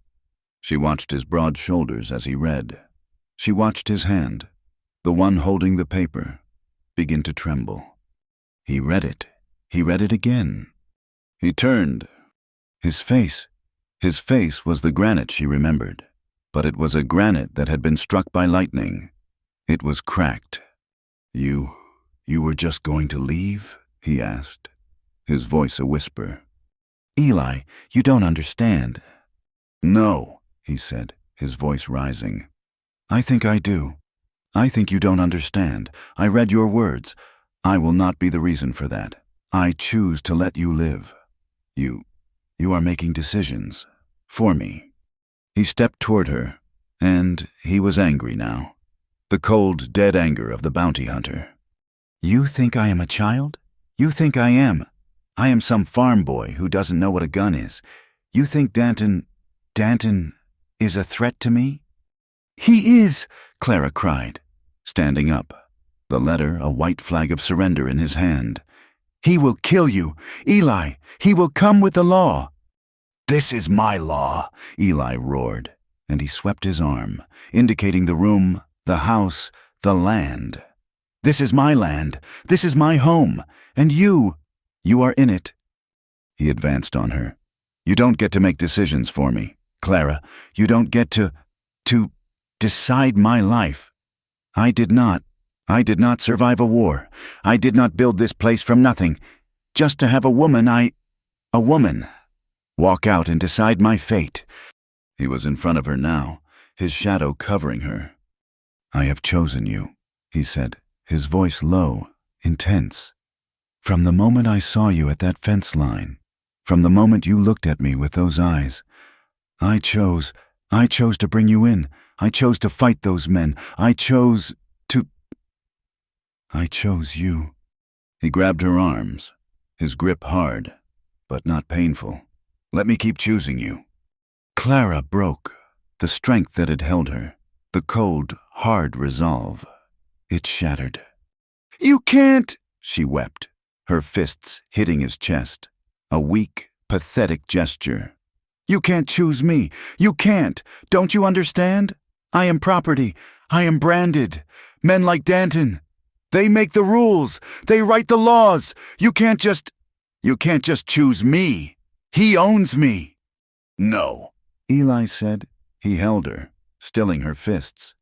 She watched his broad shoulders as he read. She watched his hand, the one holding the paper, begin to tremble. He read it. He read it again. He turned. His face was the granite she remembered, but it was a granite that had been struck by lightning. It was cracked. You were just going to leave?" he asked, his voice a whisper. "Eli, you don't understand." "No," he said, his voice rising. "I think I do. I think you don't understand. I read your words. I will not be the reason for that. I choose to let you live. You are making decisions for me." He stepped toward her, and he was angry now. The cold, dead anger of the bounty hunter. "You think I am a child? You think I am some farm boy who doesn't know what a gun is. You think Danton is a threat to me?" "He is," Clara cried, standing up, the letter a white flag of surrender in his hand. "He will kill you, Eli. He will come with the law." "This is my law," Eli roared, and he swept his arm, indicating the room, the house, the land. "This is my land. This is my home. And you are in it." He advanced on her. "You don't get to make decisions for me, Clara. You don't get to decide my life. I did not survive a war. I did not build this place from nothing, just to have a woman walk out and decide my fate." He was in front of her now, his shadow covering her. "I have chosen you," he said, his voice low, intense. "From the moment I saw you at that fence line, from the moment you looked at me with those eyes, I chose to bring you in. I chose to fight those men. I chose you." He grabbed her arms, his grip hard, but not painful. "Let me keep choosing you." Clara broke, the strength that had held her, the cold, hard resolve. It shattered. "You can't," she wept, her fists hitting his chest, a weak, pathetic gesture. "You can't choose me. You can't. Don't you understand? I am property. I am branded. Men like Danton, they make the rules. They write the laws. You can't just choose me. He owns me." "No," Eli said. He held her, stilling her fists.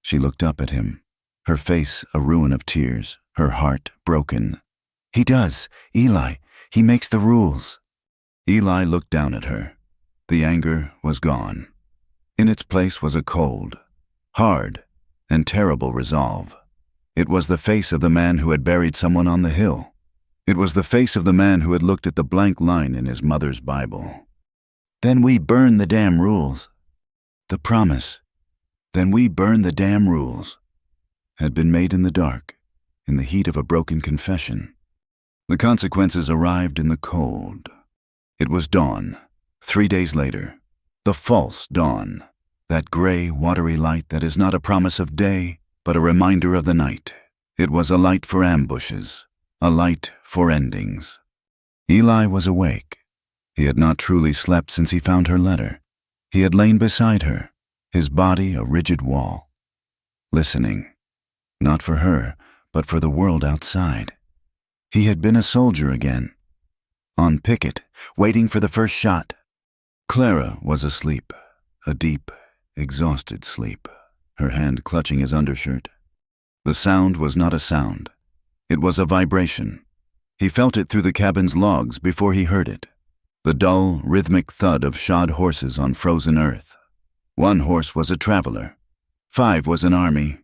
She looked up at him, her face a ruin of tears, her heart broken. "He does, Eli. He makes the rules." Eli looked down at her. The anger was gone. In its place was a cold, hard, and terrible resolve. It was the face of the man who had buried someone on the hill. It was the face of the man who had looked at the blank line in his mother's Bible. "Then we burn the damn rules." The promise, "Then we burn the damn rules," had been made in the dark, in the heat of a broken confession. The consequences arrived in the cold. It was dawn, 3 days later, the false dawn, that gray, watery light that is not a promise of day, but a reminder of the night. It was a light for ambushes, a light for endings. Eli was awake. He had not truly slept since he found her letter. He had lain beside her, his body a rigid wall, listening. Not for her, but for the world outside. He had been a soldier again. On picket, waiting for the first shot. Clara was asleep, a deep, exhausted sleep, her hand clutching his undershirt. The sound was not a sound. It was a vibration. He felt it through the cabin's logs before he heard it. The dull, rhythmic thud of shod horses on frozen earth. 1 horse was a traveler. 5 was an army.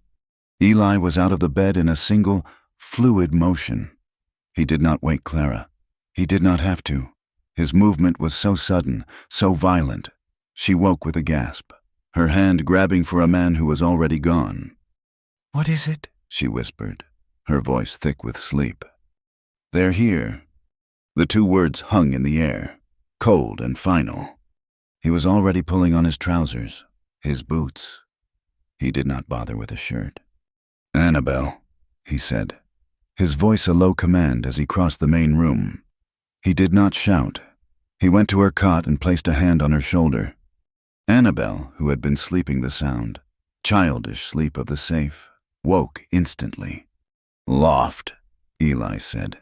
Eli was out of the bed in a single, fluid motion. He did not wake Clara. He did not have to. His movement was so sudden, so violent. She woke with a gasp, her hand grabbing for a man who was already gone. "What is it?" she whispered, her voice thick with sleep. "They're here." The 2 words hung in the air, cold and final. He was already pulling on his trousers, his boots. He did not bother with a shirt. "Annabelle," he said, his voice a low command as he crossed the main room. He did not shout. He went to her cot and placed a hand on her shoulder. Annabelle, who had been sleeping the sound, childish sleep of the safe, woke instantly. "Loft," Eli said.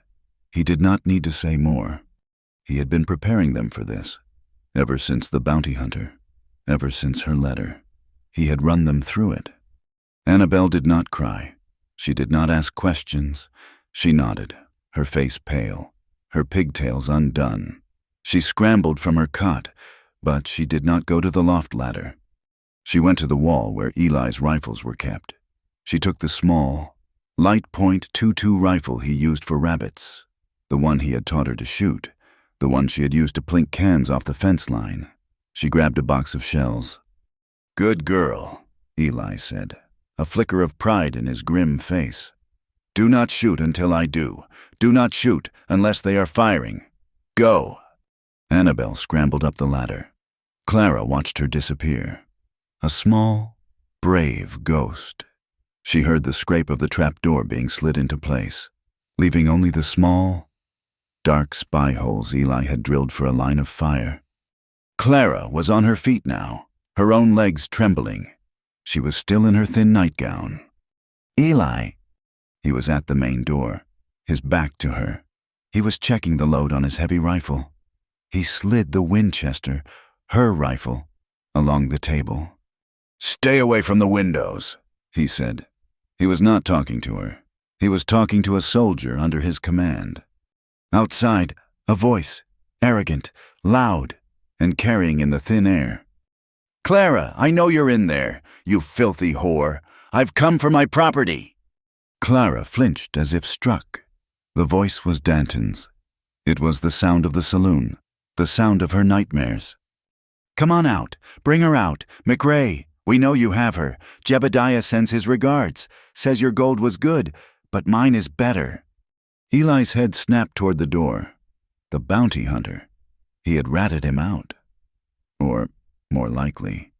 He did not need to say more. He had been preparing them for this, ever since the bounty hunter, ever since her letter. He had run them through it. Annabelle did not cry. She did not ask questions. She nodded, her face pale, her pigtails undone. She scrambled from her cot, but she did not go to the loft ladder. She went to the wall where Eli's rifles were kept. She took the small, light-point .22 rifle he used for rabbits, the one he had taught her to shoot, the one she had used to plink cans off the fence line. She grabbed a box of shells. "Good girl," Eli said, a flicker of pride in his grim face. "Do not shoot until I do. Do not shoot unless they are firing. Go." Annabelle scrambled up the ladder. Clara watched her disappear. A small, brave ghost. She heard the scrape of the trap door being slid into place, leaving only the small, dark spy holes Eli had drilled for a line of fire. Clara was on her feet now, her own legs trembling. She was still in her thin nightgown. "Eli." He was at the main door, his back to her. He was checking the load on his heavy rifle. He slid the Winchester, her rifle, along the table. "Stay away from the windows," he said. He was not talking to her. He was talking to a soldier under his command. Outside, a voice, arrogant, loud, and carrying in the thin air. "Clara, I know you're in there, you filthy whore. I've come for my property." Clara flinched as if struck. The voice was Danton's. It was the sound of the saloon, the sound of her nightmares. "Come on out. Bring her out. McRae, we know you have her. Jebediah sends his regards, says your gold was good, but mine is better." Eli's head snapped toward the door. The bounty hunter. He had ratted him out. Or, more likely,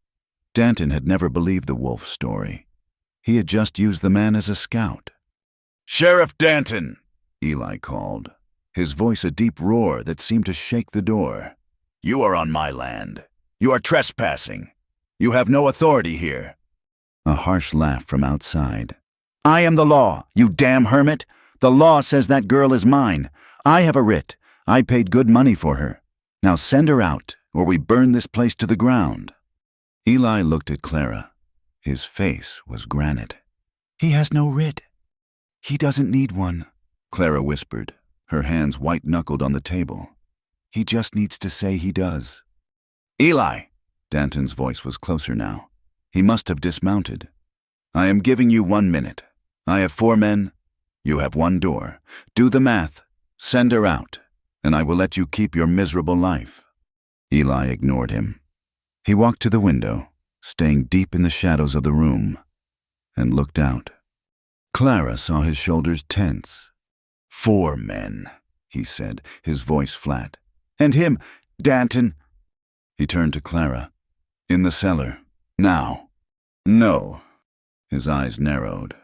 Danton had never believed the wolf story. He had just used the man as a scout. "Sheriff Danton," Eli called, his voice a deep roar that seemed to shake the door. "You are on my land. You are trespassing. You have no authority here." A harsh laugh from outside. "I am the law, you damn hermit. The law says that girl is mine. I have a writ. I paid good money for her. Now send her out, or we burn this place to the ground." Eli looked at Clara. His face was granite. "He has no writ." "He doesn't need one," Clara whispered, her hands white-knuckled on the table. "He just needs to say he does." "Eli!" Danton's voice was closer now. He must have dismounted. "I am giving you 1 minute. I have 4 men. You have 1 door. Do the math. Send her out, and I will let you keep your miserable life." Eli ignored him. He walked to the window, staying deep in the shadows of the room, and looked out. Clara saw his shoulders tense. 4 men, he said, his voice flat. "And him, Danton." He turned to Clara. "In the cellar. Now." "No." His eyes narrowed.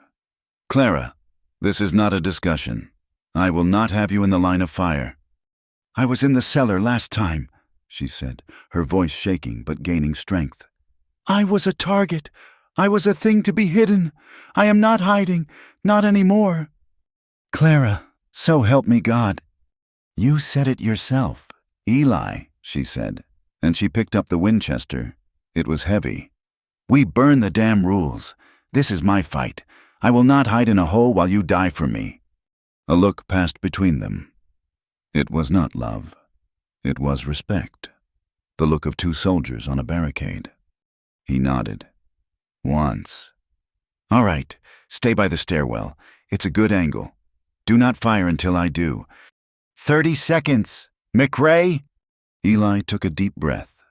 "Clara, this is not a discussion. I will not have you in the line of fire." "I was in the cellar last time," she said, her voice shaking but gaining strength. "I was a target. I was a thing to be hidden. I am not hiding, not anymore. Clara, so help me God. You said it yourself. Eli, she said, and she picked up the Winchester. It was heavy. We burn the damn rules. This is my fight. I will not hide in a hole while you die for me. A look passed between them. It was not love. It was respect. The look of two soldiers on a barricade. He nodded. Once. All right, stay by the stairwell. It's a good angle. Do not fire until I do. 30 seconds. McRae! Eli took a deep breath.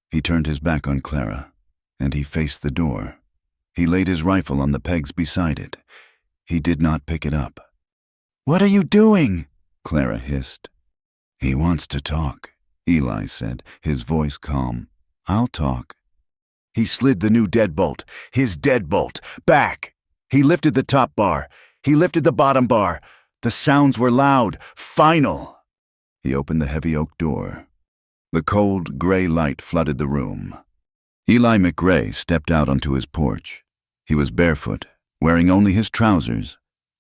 He turned his back on Clara, and he faced the door. He laid his rifle on the pegs beside it. He did not pick it up. What are you doing? Clara hissed. He wants to talk, Eli said, his voice calm. I'll talk. He slid the new deadbolt, his deadbolt, back. He lifted the top bar. He lifted the bottom bar. The sounds were loud, final. He opened the heavy oak door. The cold, gray light flooded the room. Eli McRae stepped out onto his porch. He was barefoot, wearing only his trousers.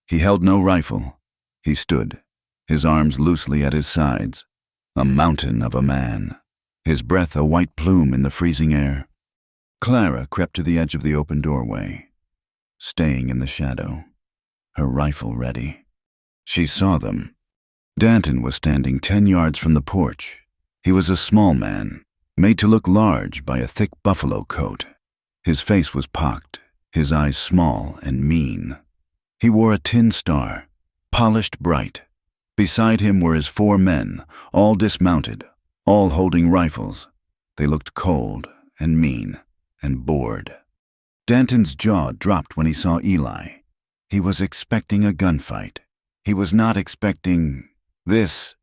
He held no rifle. He stood, his arms loosely at his sides, a mountain of a man, his breath a white plume in the freezing air. Clara crept to the edge of the open doorway, staying in the shadow, her rifle ready. She saw them. Danton was standing 10 yards from the porch. He was a small man, made to look large by a thick buffalo coat. His face was pocked, his eyes small and mean. He wore a tin star, polished bright. Beside him were his 4 men, all dismounted, all holding rifles. They looked cold and mean and bored. Danton's jaw dropped when he saw Eli. He was expecting a gunfight. He was not expecting this.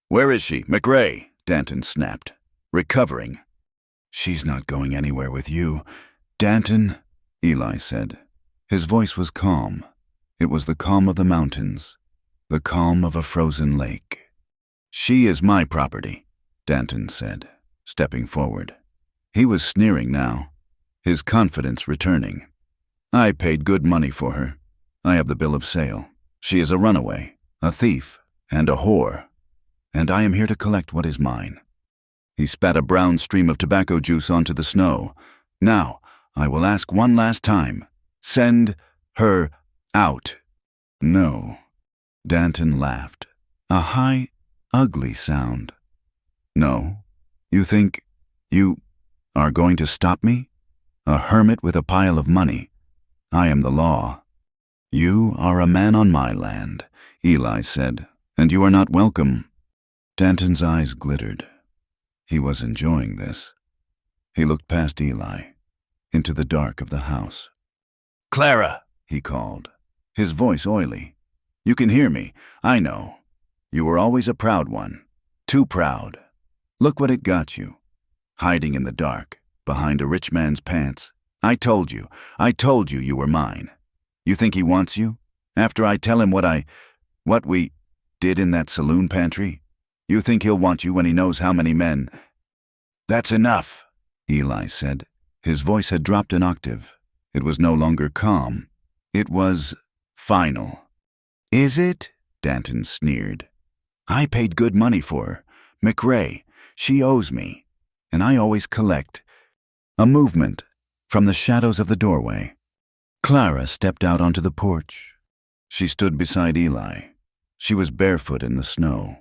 Where is she, McRae? Danton snapped. Recovering. She's not going anywhere with you. Danton, Eli said. His voice was calm. It was the calm of the mountains, the calm of a frozen lake. She is my property, Danton said, stepping forward. He was sneering now, his confidence returning. I paid good money for her. I have the bill of sale. She is a runaway, a thief, and a whore, and I am here to collect what is mine. He spat a brown stream of tobacco juice onto the snow. Now, I will ask one last time. Send her out. No. Danton laughed. A high, ugly sound. No. You think you are going to stop me? A hermit with a pile of money. I am the law. You are a man on my land, Eli said, and you are not welcome. Danton's eyes glittered. He was enjoying this. He looked past Eli, into the dark of the house. Clara, he called, his voice oily. You can hear me, I know. You were always a proud one. Too proud. Look what it got you. Hiding in the dark, behind a rich man's pants. I told you you were mine. You think he wants you? After I tell him what we did in that saloon pantry? You think he'll want you when he knows how many men? That's enough, Eli said. His voice had dropped an octave. It was no longer calm. It was final. Is it? Danton sneered. I paid good money for her. McRae, she owes me. And I always collect. A movement from the shadows of the doorway. Clara stepped out onto the porch. She stood beside Eli. She was barefoot in the snow.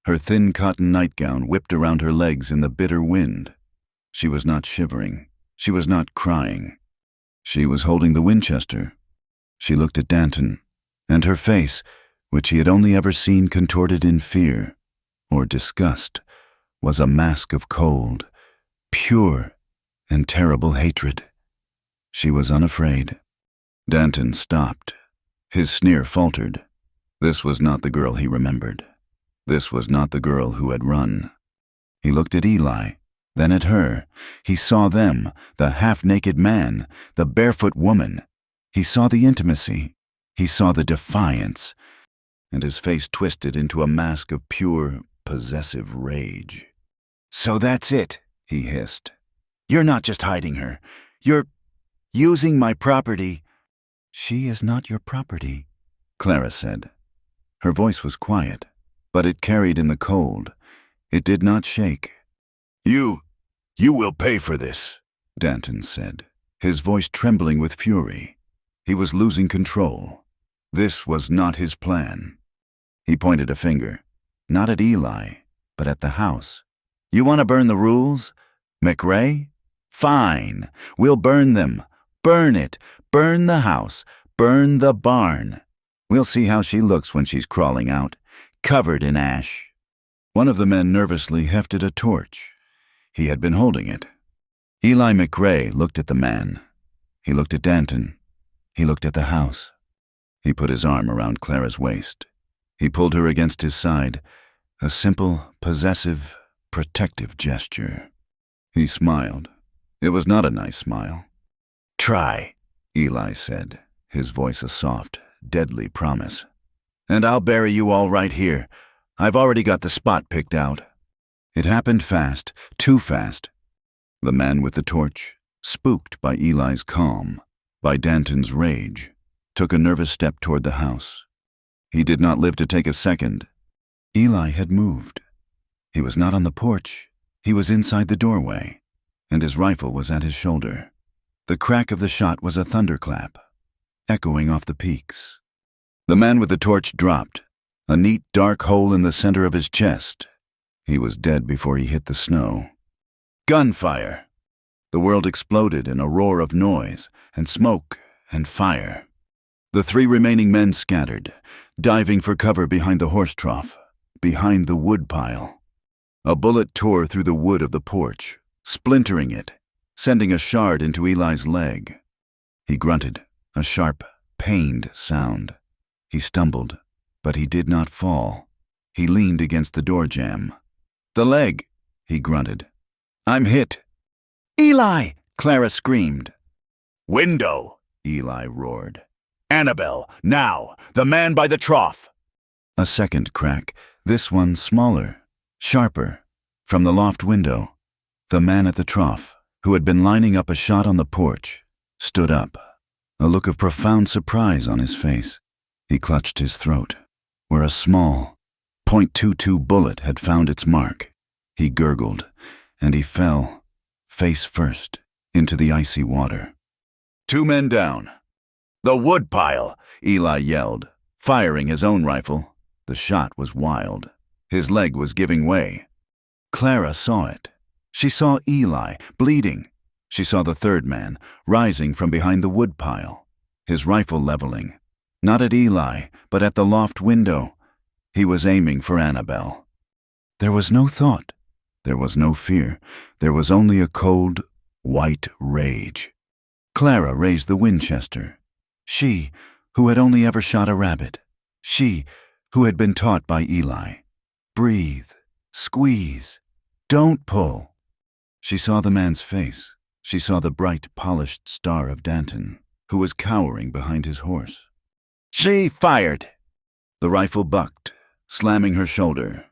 Her thin cotton nightgown whipped around her legs in the bitter wind. She was not shivering. She was not crying. She was holding the Winchester. She looked at Danton, and her face, which he had only ever seen contorted in fear or disgust, was a mask of cold, pure, and terrible hatred. She was unafraid. Danton stopped. His sneer faltered. This was not the girl he remembered. This was not the girl who had run. He looked at Eli, then at her. He saw them, the half-naked man, the barefoot woman. He saw the intimacy. He saw the defiance. And his face twisted into a mask of pure, possessive rage. So that's it, he hissed. You're not just hiding her. Using my property. She is not your property, Clara said. Her voice was quiet, but it carried in the cold. It did not shake. You will pay for this, Danton said, his voice trembling with fury. He was losing control. This was not his plan. He pointed a finger, not at Eli, but at the house. You want to burn the rules, McRae? Fine, we'll burn them. Burn it. Burn the house. Burn the barn. We'll see how she looks when she's crawling out, covered in ash. One of the men nervously hefted a torch. He had been holding it. Eli McRae looked at the man. He looked at Danton. He looked at the house. He put his arm around Clara's waist. He pulled her against his side, a simple, possessive, protective gesture. He smiled. It was not a nice smile. Try, Eli said, his voice a soft, deadly promise. And I'll bury you all right here. I've already got the spot picked out. It happened fast, too fast. The man with the torch, spooked by Eli's calm, by Danton's rage, took a nervous step toward the house. He did not live to take a second. Eli had moved. He was not on the porch. He was inside the doorway, and his rifle was at his shoulder. The crack of the shot was a thunderclap, echoing off the peaks. The man with the torch dropped, a neat dark hole in the center of his chest. He was dead before he hit the snow. Gunfire! The world exploded in a roar of noise and smoke and fire. The 3 remaining men scattered, diving for cover behind the horse trough, behind the wood pile. A bullet tore through the wood of the porch, splintering it, sending a shard into Eli's leg. He grunted, a sharp, pained sound. He stumbled, but he did not fall. He leaned against the door jamb. The leg, he grunted. I'm hit. Eli! Clara screamed. Window, Eli roared. Annabelle, now, the man by the trough. A second crack, this one smaller, sharper. From the loft window, the man at the trough, who had been lining up a shot on the porch, stood up, a look of profound surprise on his face. He clutched his throat, where a small .22 bullet had found its mark. He gurgled, and he fell, face first, into the icy water. 2 men down. The woodpile, Eli yelled, firing his own rifle. The shot was wild. His leg was giving way. Clara saw it. She saw Eli, bleeding. She saw the 3rd man, rising from behind the woodpile, his rifle leveling, not at Eli, but at the loft window. He was aiming for Annabelle. There was no thought. There was no fear. There was only a cold, white rage. Clara raised the Winchester. She, who had only ever shot a rabbit. She, who had been taught by Eli. Breathe. Squeeze. Don't pull. She saw the man's face. She saw the bright, polished star of Danton, who was cowering behind his horse. She fired. The rifle bucked, slamming her shoulder.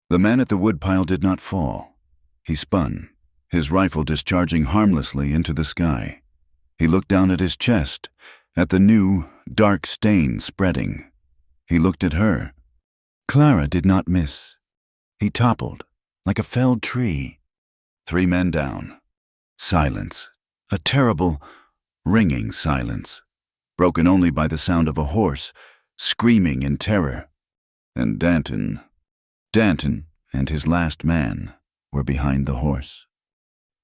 The man at the woodpile did not fall. He spun, his rifle discharging harmlessly into the sky. He looked down at his chest, at the new, dark stain spreading. He looked at her. Clara did not miss. He toppled, like a felled tree. 3 men down. Silence, a terrible, ringing silence, broken only by the sound of a horse, screaming in terror. And Danton and his last man were behind the horse.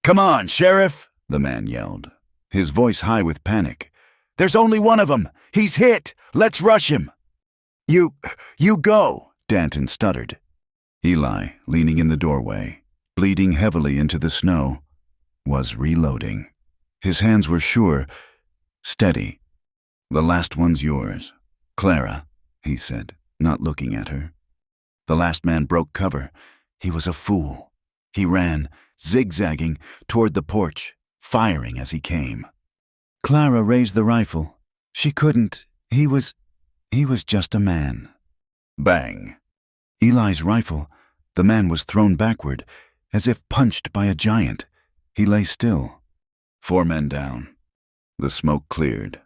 Come on, Sheriff, the man yelled, his voice high with panic. There's only one of them. He's hit. Let's rush him. You go, Danton stuttered. Eli, leaning in the doorway, bleeding heavily into the snow, was reloading. His hands were sure, steady. The last one's yours, Clara, he said, not looking at her. The last man broke cover. He was a fool. He ran, zigzagging, toward the porch, firing as he came. Clara raised the rifle. She couldn't. He was just a man. Bang. Eli's rifle. The man was thrown backward, as if punched by a giant. He lay still. 4 men down. The smoke cleared.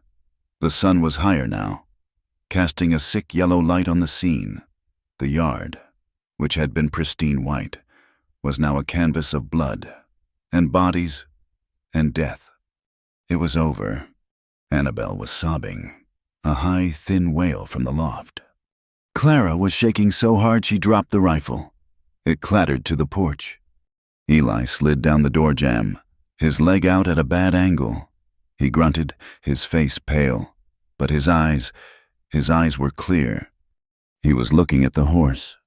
The sun was higher now, casting a sick yellow light on the scene. The yard, which had been pristine white, was now a canvas of blood, and bodies, and death. It was over. Annabelle was sobbing, a high, thin wail from the loft. Clara was shaking so hard she dropped the rifle. It clattered to the porch. Eli slid down the door jamb, his leg out at a bad angle. He grunted, his face pale, but his eyes were clear. He was looking at the horse.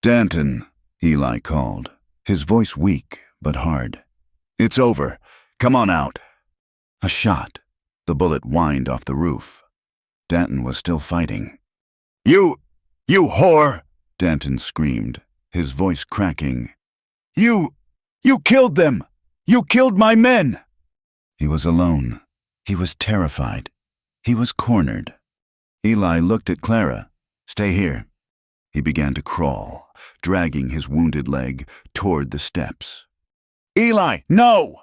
"Danton," Eli called, his voice weak but hard. "It's over. Come on out." A shot. The bullet whined off the roof. Danton was still fighting. You whore!" Danton screamed, his voice cracking. You killed them! You killed my men!" He was alone. He was terrified. He was cornered. Eli looked at Clara. "Stay here." He began to crawl, dragging his wounded leg toward the steps. "Eli, no!"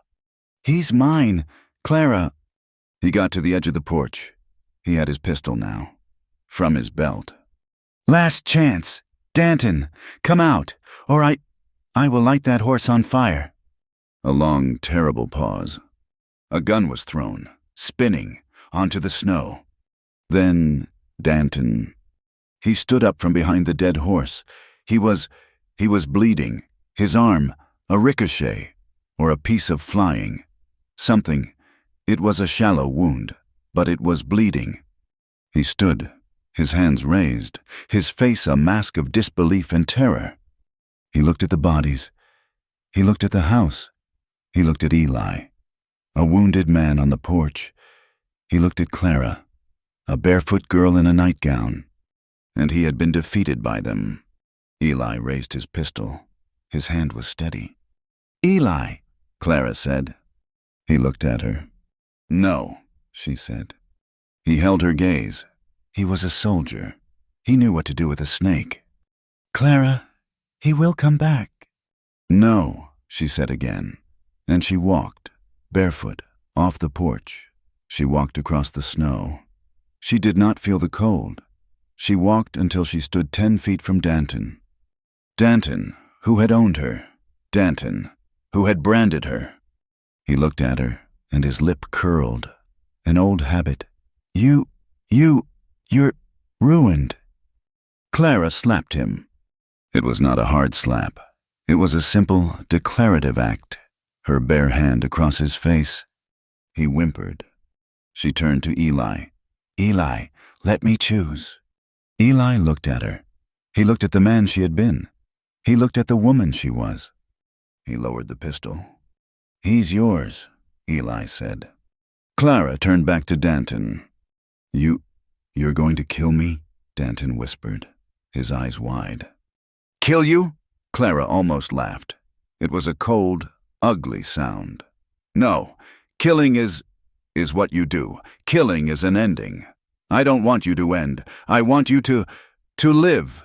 "He's mine, Clara." He got to the edge of the porch. He had his pistol now, from his belt. "Last chance. Danton, come out, or I will light that horse on fire." A long, terrible pause. A gun was thrown, spinning, onto the snow. Then Danton. He stood up from behind the dead horse. He was bleeding. His arm, a ricochet, or a piece of flying. Something. It was a shallow wound, but it was bleeding. He stood, his hands raised, his face a mask of disbelief and terror. He looked at the bodies. He looked at the house. He looked at Eli, a wounded man on the porch. He looked at Clara, a barefoot girl in a nightgown, and he had been defeated by them. Eli raised his pistol. His hand was steady. "Eli," Clara said. He looked at her. "No," she said. He held her gaze. He was a soldier. He knew what to do with a snake. "Clara, he will come back." "No," she said again, and she walked, barefoot, off the porch. She walked across the snow. She did not feel the cold. She walked until she stood 10 feet from Danton. Danton, who had owned her. Danton, who had branded her. He looked at her, and his lip curled. An old habit. You're ruined." Clara slapped him. It was not a hard slap. It was a simple, declarative act, her bare hand across his face. He whimpered. She turned to Eli. "Eli, let me choose." Eli looked at her. He looked at the man she had been. He looked at the woman she was. He lowered the pistol. "He's yours," Eli said. Clara turned back to Danton. You're going to kill me?" Danton whispered, his eyes wide. "Kill you?" Clara almost laughed. It was a cold, ugly sound. "No, killing is what you do. Killing is an ending. I don't want you to end. I want you to live."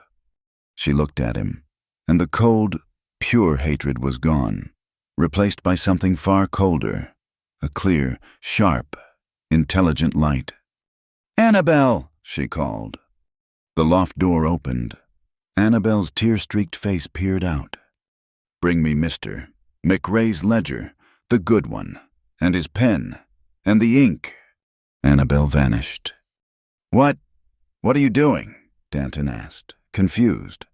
She looked at him, and the cold, pure hatred was gone, replaced by something far colder, a clear, sharp, intelligent light. "Annabelle!" she called. The loft door opened. Annabelle's tear-streaked face peered out. "Bring me Mr. McRae's ledger, the good one, and his pen, and the ink." Annabelle vanished. What are you doing?" Danton asked, confused.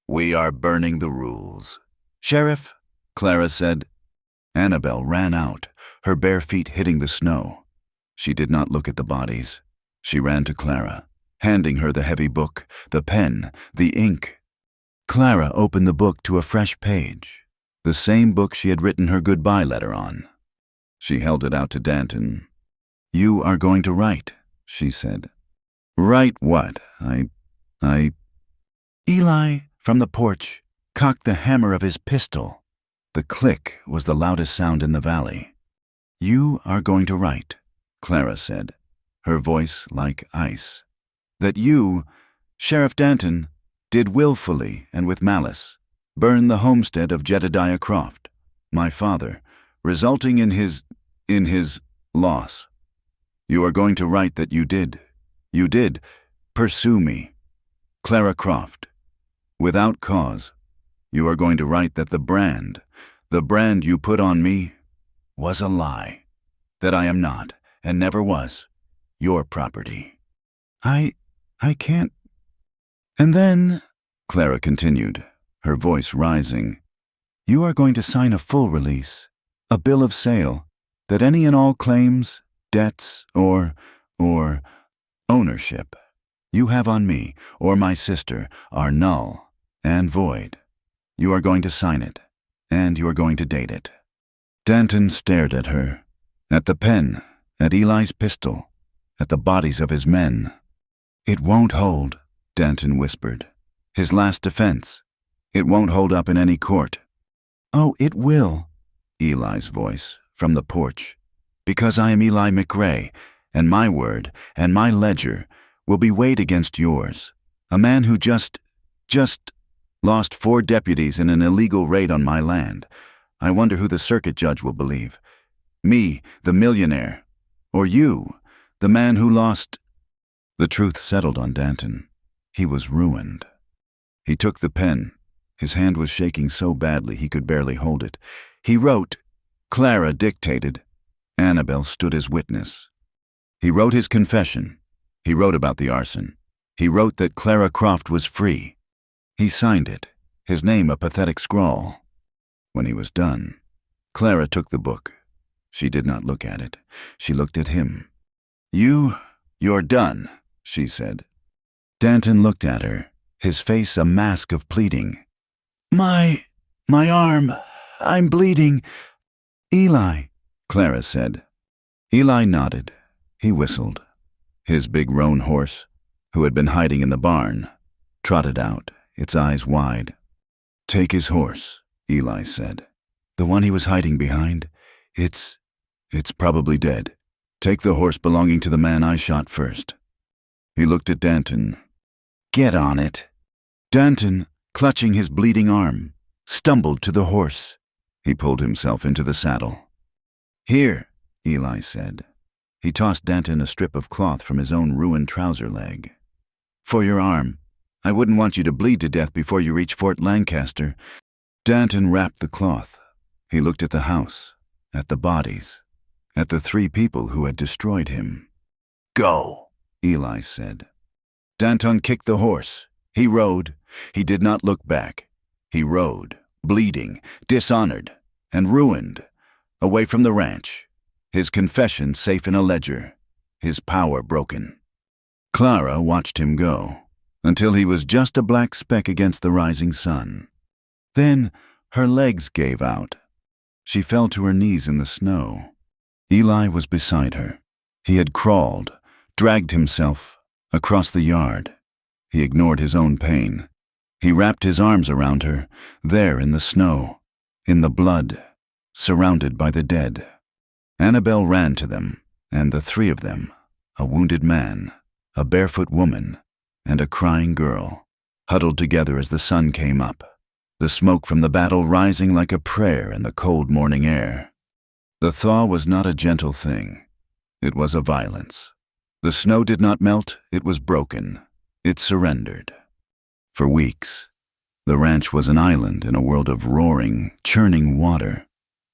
"We are burning the rules." "Sheriff," Clara said. Annabelle ran out, her bare feet hitting the snow. She did not look at the bodies. She ran to Clara, handing her the heavy book, the pen, the ink. Clara opened the book to a fresh page, the same book she had written her goodbye letter on. She held it out to Danton. "You are going to write," she said. "Write what? I... Eli, from the porch, cocked the hammer of his pistol. The click was the loudest sound in the valley. "You are going to write," Clara said, her voice like ice, "that you, Sheriff Danton, did willfully and with malice burn the homestead of Jedediah Croft, my father, resulting in his loss. You are going to write that you did pursue me, Clara Croft, without cause. You are going to write that the brand you put on me was a lie, that I am not, and never was, your property. I can't. And then, Clara continued, her voice rising, you are going to sign a full release, a bill of sale, that any and all claims, debts, or ownership you have on me or my sister are null and void. You are going to sign it, and you are going to date it. Danton stared at her, at the pen, at Eli's pistol, at the bodies of his men. It won't hold, Danton whispered. His last defense. It won't hold up in any court. Oh, it will, Eli's voice from the porch. Because I am Eli McRae, and my word and my ledger will be weighed against yours. A man who just lost 4 deputies in an illegal raid on my land. I wonder who the circuit judge will believe. Me, the millionaire, or you, the man who lost. The truth settled on Danton. He was ruined. He took the pen. His hand was shaking so badly he could barely hold it. He wrote. Clara dictated. Annabel stood as witness. He wrote his confession. He wrote about the arson. He wrote that Clara Croft was free. He signed it, his name a pathetic scrawl. When he was done, Clara took the book. She did not look at it. She looked at him. You're done, she said. Danton looked at her, his face a mask of pleading. My arm, I'm bleeding. Eli, Clara said. Eli nodded. He whistled. His big roan horse, who had been hiding in the barn, trotted out, its eyes wide. Take his horse, Eli said. The one he was hiding behind, it's probably dead. Take the horse belonging to the man I shot first. He looked at Danton. Get on it. Danton, clutching his bleeding arm, stumbled to the horse. He pulled himself into the saddle. Here, Eli said. He tossed Danton a strip of cloth from his own ruined trouser leg. For your arm. I wouldn't want you to bleed to death before you reach Fort Lancaster. Danton wrapped the cloth. He looked at the house, at the bodies, at the 3 people who had destroyed him. Go, Eli said. Danton kicked the horse. He rode. He did not look back. He rode, bleeding, dishonored, and ruined, away from the ranch, his confession safe in a ledger, his power broken. Clara watched him go, until he was just a black speck against the rising sun. Then her legs gave out. She fell to her knees in the snow. Eli was beside her. He had crawled, dragged himself, across the yard. He ignored his own pain. He wrapped his arms around her, there in the snow, in the blood, surrounded by the dead. Annabel ran to them, and the 3 of them, a wounded man, a barefoot woman, and a crying girl, huddled together as the sun came up, the smoke from the battle rising like a prayer in the cold morning air. The thaw was not a gentle thing. It was a violence. The snow did not melt, it was broken. It surrendered. For weeks, the ranch was an island in a world of roaring, churning water.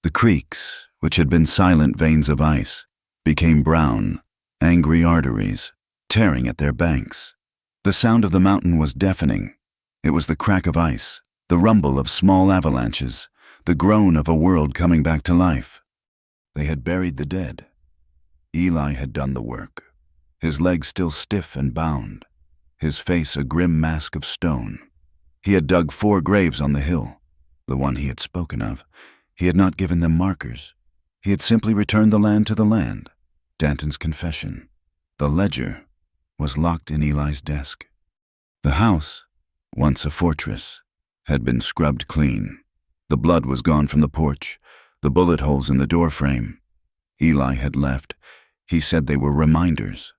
The creeks, which had been silent veins of ice, became brown, angry arteries, tearing at their banks. The sound of the mountain was deafening. It was the crack of ice, the rumble of small avalanches, the groan of a world coming back to life. They had buried the dead. Eli had done the work, his legs still stiff and bound, his face a grim mask of stone. He had dug 4 graves on the hill, the one he had spoken of. He had not given them markers. He had simply returned the land to the land. Danton's confession. The ledger was locked in Eli's desk. The house, once a fortress, had been scrubbed clean. The blood was gone from the porch, the bullet holes in the doorframe. Eli had left. He said they were reminders.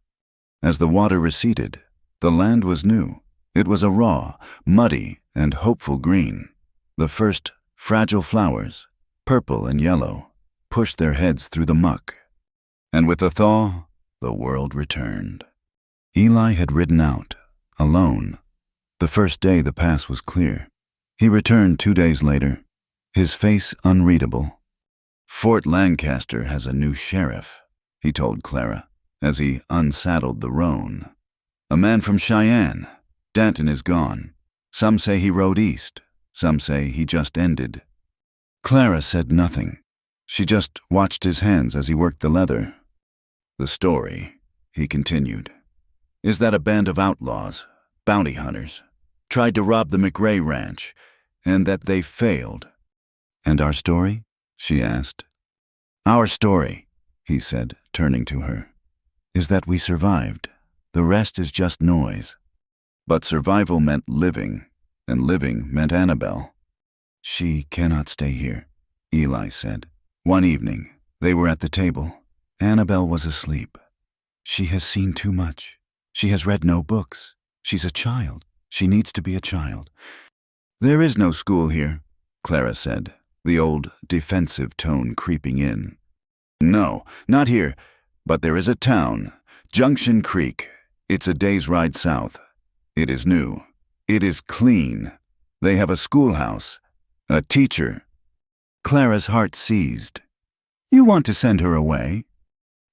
As the water receded, the land was new. It was a raw, muddy, and hopeful green. The first fragile flowers, purple and yellow, pushed their heads through the muck. And with the thaw, the world returned. Eli had ridden out, alone. The first day the pass was clear. He returned 2 days later, his face unreadable. "Fort Lancaster has a new sheriff," he told Clara, as he unsaddled the roan. "A man from Cheyenne. Danton is gone. Some say he rode east. Some say he just ended." Clara said nothing. She just watched his hands as he worked the leather. "The story," he continued, "is that a band of outlaws, bounty hunters, tried to rob the McRae ranch, and that they failed." "And our story?" she asked. "Our story," he said, turning to her, "is that we survived. The rest is just noise." But survival meant living, and living meant Annabelle. "She cannot stay here," Eli said. One evening, they were at the table. Annabelle was asleep. "She has seen too much. She has read no books. She's a child. She needs to be a child." "There is no school here," Clara said, the old defensive tone creeping in. "No, not here, but there is a town, Junction Creek. It's a day's ride south. It is new. It is clean. They have a schoolhouse, a teacher." Clara's heart seized. "You want to send her away?"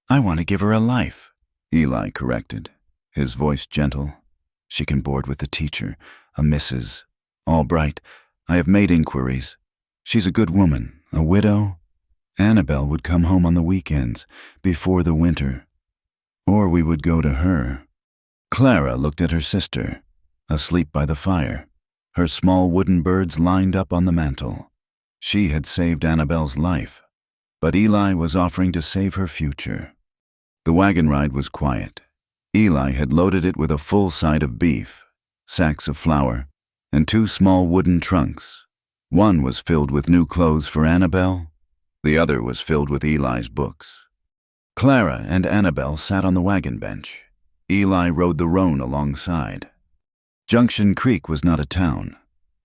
"I want to give her a life," Eli corrected, his voice gentle. "She can board with the teacher, a Mrs. Albright. I have made inquiries. She's a good woman, a widow. Annabelle would come home on the weekends, before the winter. Or we would go to her." Clara looked at her sister, asleep by the fire, her small wooden birds lined up on the mantel. She had saved Annabelle's life, but Eli was offering to save her future. The wagon ride was quiet. Eli had loaded it with a full side of beef, sacks of flour, and 2 small wooden trunks. One was filled with new clothes for Annabelle. The other was filled with Eli's books. Clara and Annabelle sat on the wagon bench. Eli rode the roan alongside. Junction Creek was not a town.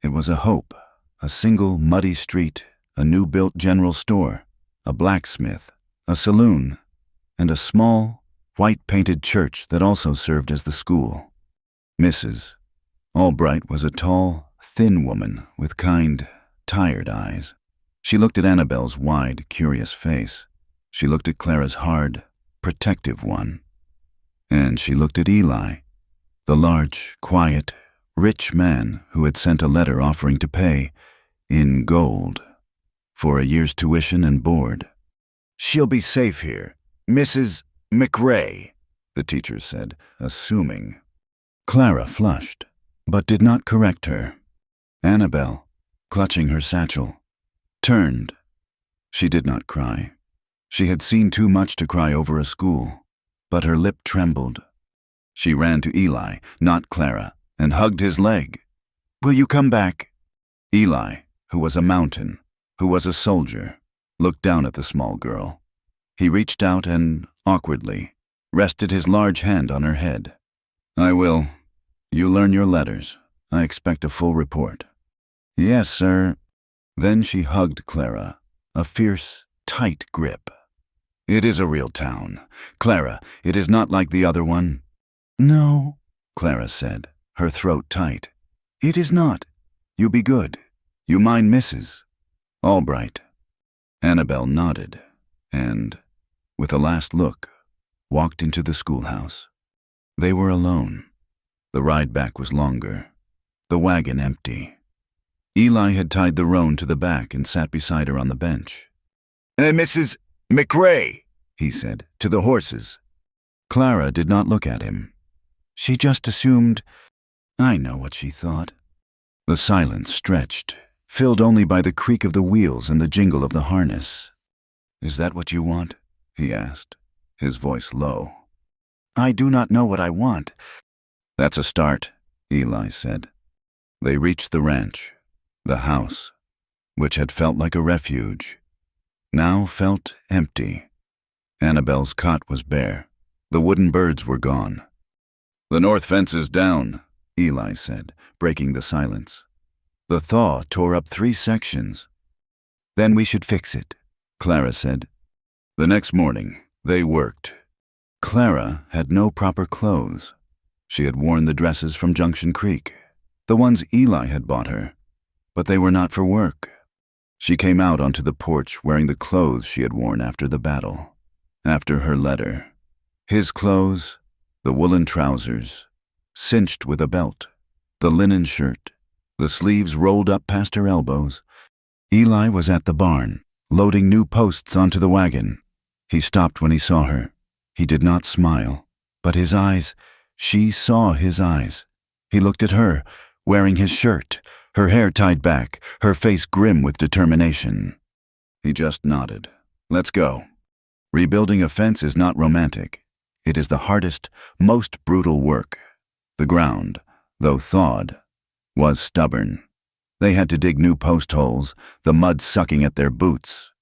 It was a hope, a single muddy street, a new-built general store, a blacksmith, a saloon, and a small, white-painted church that also served as the school. Mrs. Albright was a tall, thin woman with kind, tired eyes. She looked at Annabelle's wide, curious face. She looked at Clara's hard, protective one. And she looked at Eli, the large, quiet, rich man who had sent a letter offering to pay, in gold, for a year's tuition and board. "She'll be safe here, Mrs. McRae," the teacher said, assuming. Clara flushed, but did not correct her. Annabelle, clutching her satchel, turned. She did not cry. She had seen too much to cry over a school, but her lip trembled. She ran to Eli, not Clara, and hugged his leg. "Will you come back?" Eli, who was a mountain, who was a soldier, looked down at the small girl. He reached out and, awkwardly, rested his large hand on her head. "I will. You learn your letters. I expect a full report." "Yes, sir." Then she hugged Clara, a fierce, tight grip. "It is a real town. Clara, it is not like the other one." "No," Clara said, her throat tight. "It is not. You be good. You mind Mrs. Albright." Annabelle nodded, and, with a last look, walked into the schoolhouse. They were alone. The ride back was longer, the wagon empty. Eli had tied the roan to the back and sat beside her on the bench. "Mrs. McRae," he said, "to the horses." Clara did not look at him. She just assumed, I know what she thought. The silence stretched, filled only by the creak of the wheels and the jingle of the harness. "Is that what you want?" he asked, his voice low. "I do not know what I want." "That's a start," Eli said. They reached the ranch, the house, which had felt like a refuge, now felt empty. Annabelle's cot was bare. The wooden birds were gone. "The north fence is down," Eli said, breaking the silence. "The thaw tore up 3 sections." "Then we should fix it," Clara said. The next morning, they worked. Clara had no proper clothes. She had worn the dresses from Junction Creek, the ones Eli had bought her, but they were not for work. She came out onto the porch wearing the clothes she had worn after the battle, after her letter. His clothes, the woolen trousers, cinched with a belt, the linen shirt, the sleeves rolled up past her elbows. Eli was at the barn, loading new posts onto the wagon. He stopped when he saw her. He did not smile, but his eyes, she saw his eyes. He looked at her, wearing his shirt, her hair tied back, her face grim with determination. He just nodded. Let's go. Rebuilding a fence is not romantic. It is the hardest, most brutal work. The ground, though thawed, was stubborn. They had to dig new post holes, the mud sucking at their boots.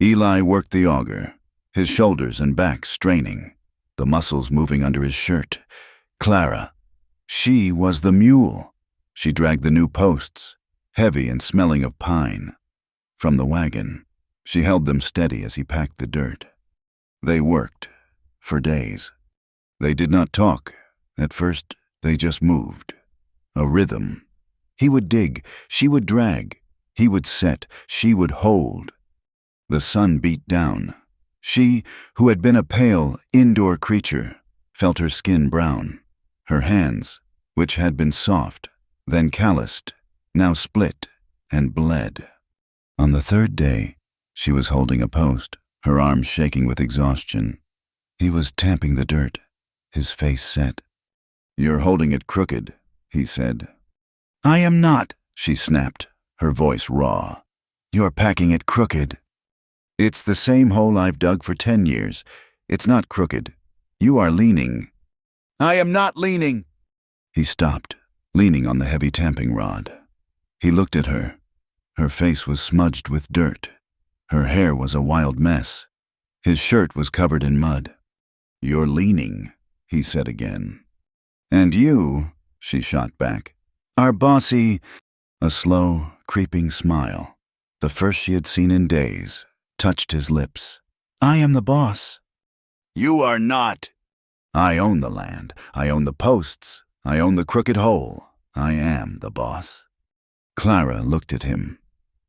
Eli worked the auger, his shoulders and back straining, the muscles moving under his shirt. Clara, she was the mule. She dragged the new posts, heavy and smelling of pine. From the wagon, she held them steady as he packed the dirt. They worked, for days. They did not talk. At first, they just moved. A rhythm. He would dig, she would drag. He would set, she would hold. The sun beat down. She, who had been a pale, indoor creature, felt her skin brown. Her hands, which had been soft, then calloused, now split and bled. On the third day, she was holding a post, her arms shaking with exhaustion. He was tamping the dirt, his face set. "You're holding it crooked," he said. "I am not," she snapped, her voice raw. "You're packing it crooked." "It's the same hole I've dug for 10 years. It's not crooked. You are leaning." "I am not leaning." He stopped, leaning on the heavy tamping rod. He looked at her. Her face was smudged with dirt. Her hair was a wild mess. His shirt was covered in mud. "You're leaning," he said again. "And you," she shot back, "are bossy." A slow, creeping smile, the first she had seen in days, touched his lips. "I am the boss." "You are not." "I own the land. I own the posts. I own the crooked hole. I am the boss." Clara looked at him,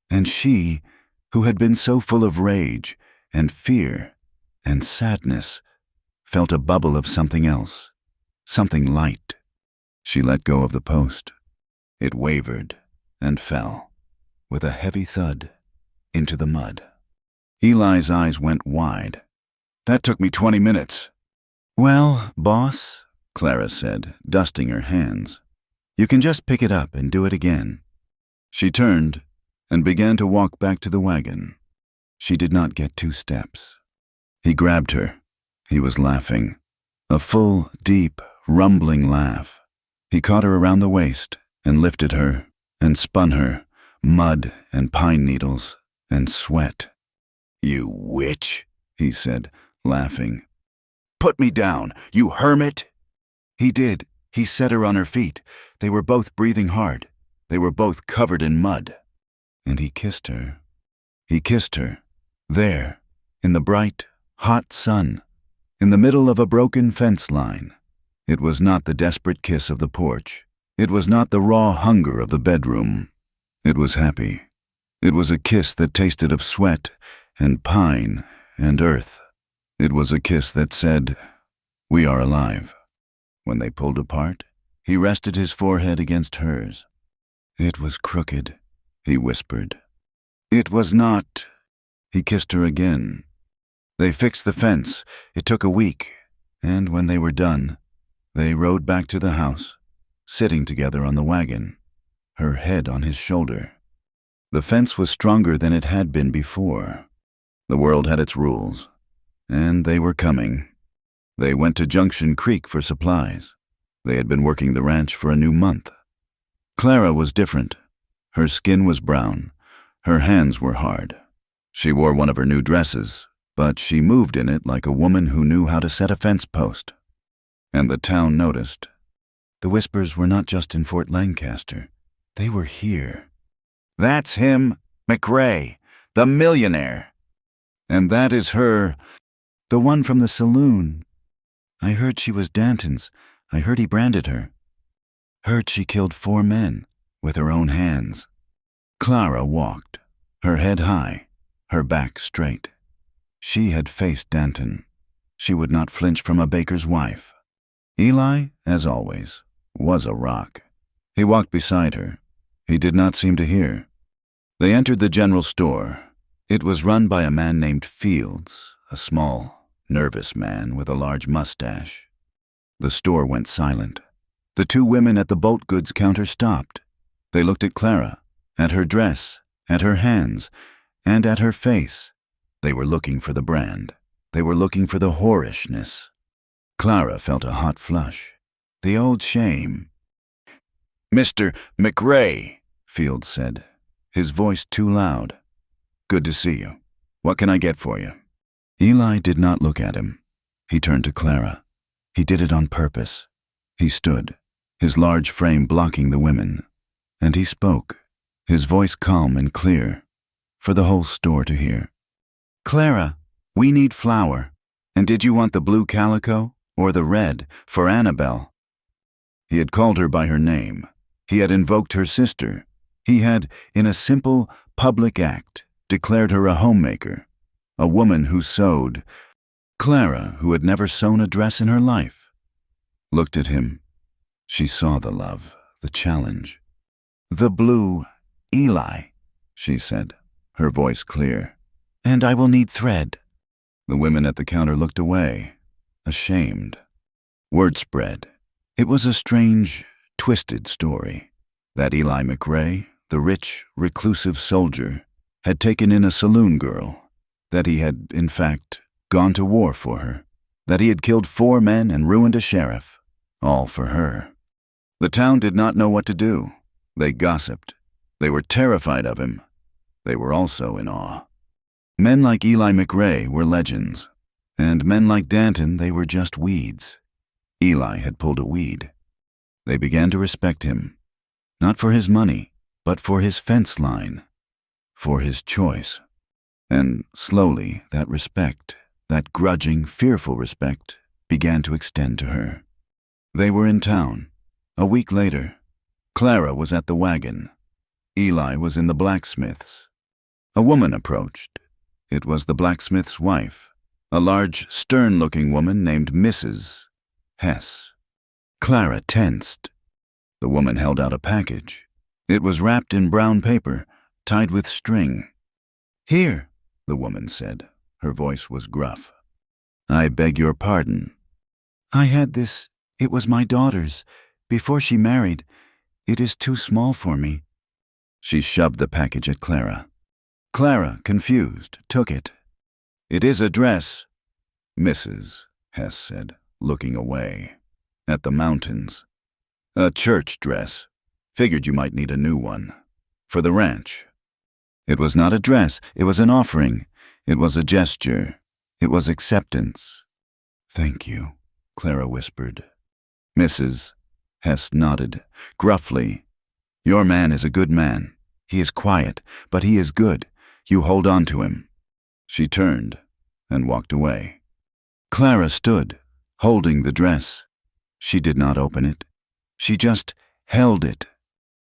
and she, who had been so full of rage and fear and sadness, felt a bubble of something else, something light. She let go of the post. It wavered and fell, with a heavy thud, into the mud. Eli's eyes went wide. "That took me 20 minutes. "Well, boss," Clara said, dusting her hands, "you can just pick it up and do it again." She turned and began to walk back to the wagon. She did not get 2 steps. He grabbed her. He was laughing, a full, deep, rumbling laugh. He caught her around the waist and lifted her and spun her, mud and pine needles and sweat. "You witch," he said, laughing. "Put me down, you hermit." He did. He set her on her feet. They were both breathing hard. They were both covered in mud. And he kissed her. He kissed her, there, in the bright, hot sun, in the middle of a broken fence line. It was not the desperate kiss of the porch. It was not the raw hunger of the bedroom. It was happy. It was a kiss that tasted of sweat and pine and earth. It was a kiss that said, "We are alive." When they pulled apart, he rested his forehead against hers. "It was crooked," he whispered. "It was not." He kissed her again. They fixed the fence. It took a week, and when they were done, they rode back to the house, sitting together on the wagon, her head on his shoulder. The fence was stronger than it had been before. The world had its rules, and they were coming. They went to Junction Creek for supplies. They had been working the ranch for a new month. Clara was different. Her skin was brown. Her hands were hard. She wore one of her new dresses, but she moved in it like a woman who knew how to set a fence post. And the town noticed. The whispers were not just in Fort Lancaster. They were here. "That's him, McRae, the millionaire." "And that is her, the one from the saloon." I heard she was Danton's. I heard he branded her. Heard she killed 4 men with her own hands. Clara walked, her head high, her back straight. She had faced Danton. She would not flinch from a baker's wife. Eli, as always, was a rock. He walked beside her. He did not seem to hear. They entered the general store. It was run by a man named Fields, a small, nervous man with a large mustache. The store went silent. The 2 women at the bolt goods counter stopped. They looked at Clara, at her dress, at her hands, and at her face. They were looking for the brand. They were looking for the whorishness. Clara felt a hot flush. The old shame. "Mr. McRae," Fields said, his voice too loud. "Good to see you. What can I get for you?" Eli did not look at him. He turned to Clara. He did it on purpose. He stood, his large frame blocking the women, and he spoke, his voice calm and clear, for the whole store to hear. "Clara, we need flour. And did you want the blue calico or the red for Annabelle?" He had called her by her name. He had invoked her sister. He had, in a simple, public act, declared her a homemaker, a woman who sewed. Clara, who had never sewn a dress in her life, looked at him. She saw the love, the challenge. "The blue, Eli," she said, her voice clear. "And I will need thread." The women at the counter looked away, ashamed. Word spread. It was a strange, twisted story. That Eli McRae, the rich, reclusive soldier, had taken in a saloon girl. That he had, in fact, gone to war for her. That he had killed 4 men and ruined a sheriff. All for her. The town did not know what to do. They gossiped. They were terrified of him. They were also in awe. Men like Eli McRae were legends, and men like Danton, they were just weeds. Eli had pulled a weed. They began to respect him, not for his money, but for his fence line, for his choice. And slowly that respect, that grudging, fearful respect, began to extend to her. They were in town. A week later, Clara was at the wagon. Eli was in the blacksmith's. A woman approached. It was the blacksmith's wife, a large, stern-looking woman named Mrs. Hess. Clara tensed. The woman held out a package. It was wrapped in brown paper, tied with string. "Here," the woman said. Her voice was gruff. "I beg your pardon." "I had this. It was my daughter's. Before she married. It is too small for me." She shoved the package at Clara. Clara, confused, took it. "It is a dress," Mrs. Hess said, looking away. "At the mountains. A church dress. Figured you might need a new one. For the ranch." It was not a dress. It was an offering. It was a gesture. It was acceptance. "Thank you," Clara whispered. Mrs. Hess nodded, gruffly. "Your man is a good man. He is quiet, but he is good. You hold on to him." She turned and walked away. Clara stood, holding the dress. She did not open it. She just held it.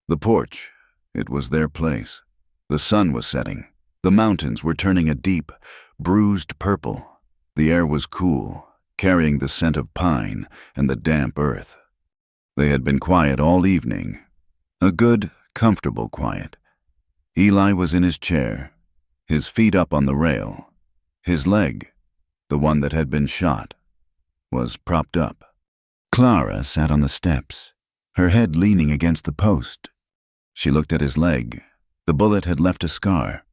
The porch, it was their place. The sun was setting. The mountains were turning a deep, bruised purple. The air was cool, carrying the scent of pine and the damp earth. They had been quiet all evening. A good, comfortable quiet. Eli was in his chair, his feet up on the rail. His leg, the one that had been shot, was propped up. Clara sat on the steps, her head leaning against the post. She looked at his leg. The bullet had left a scar,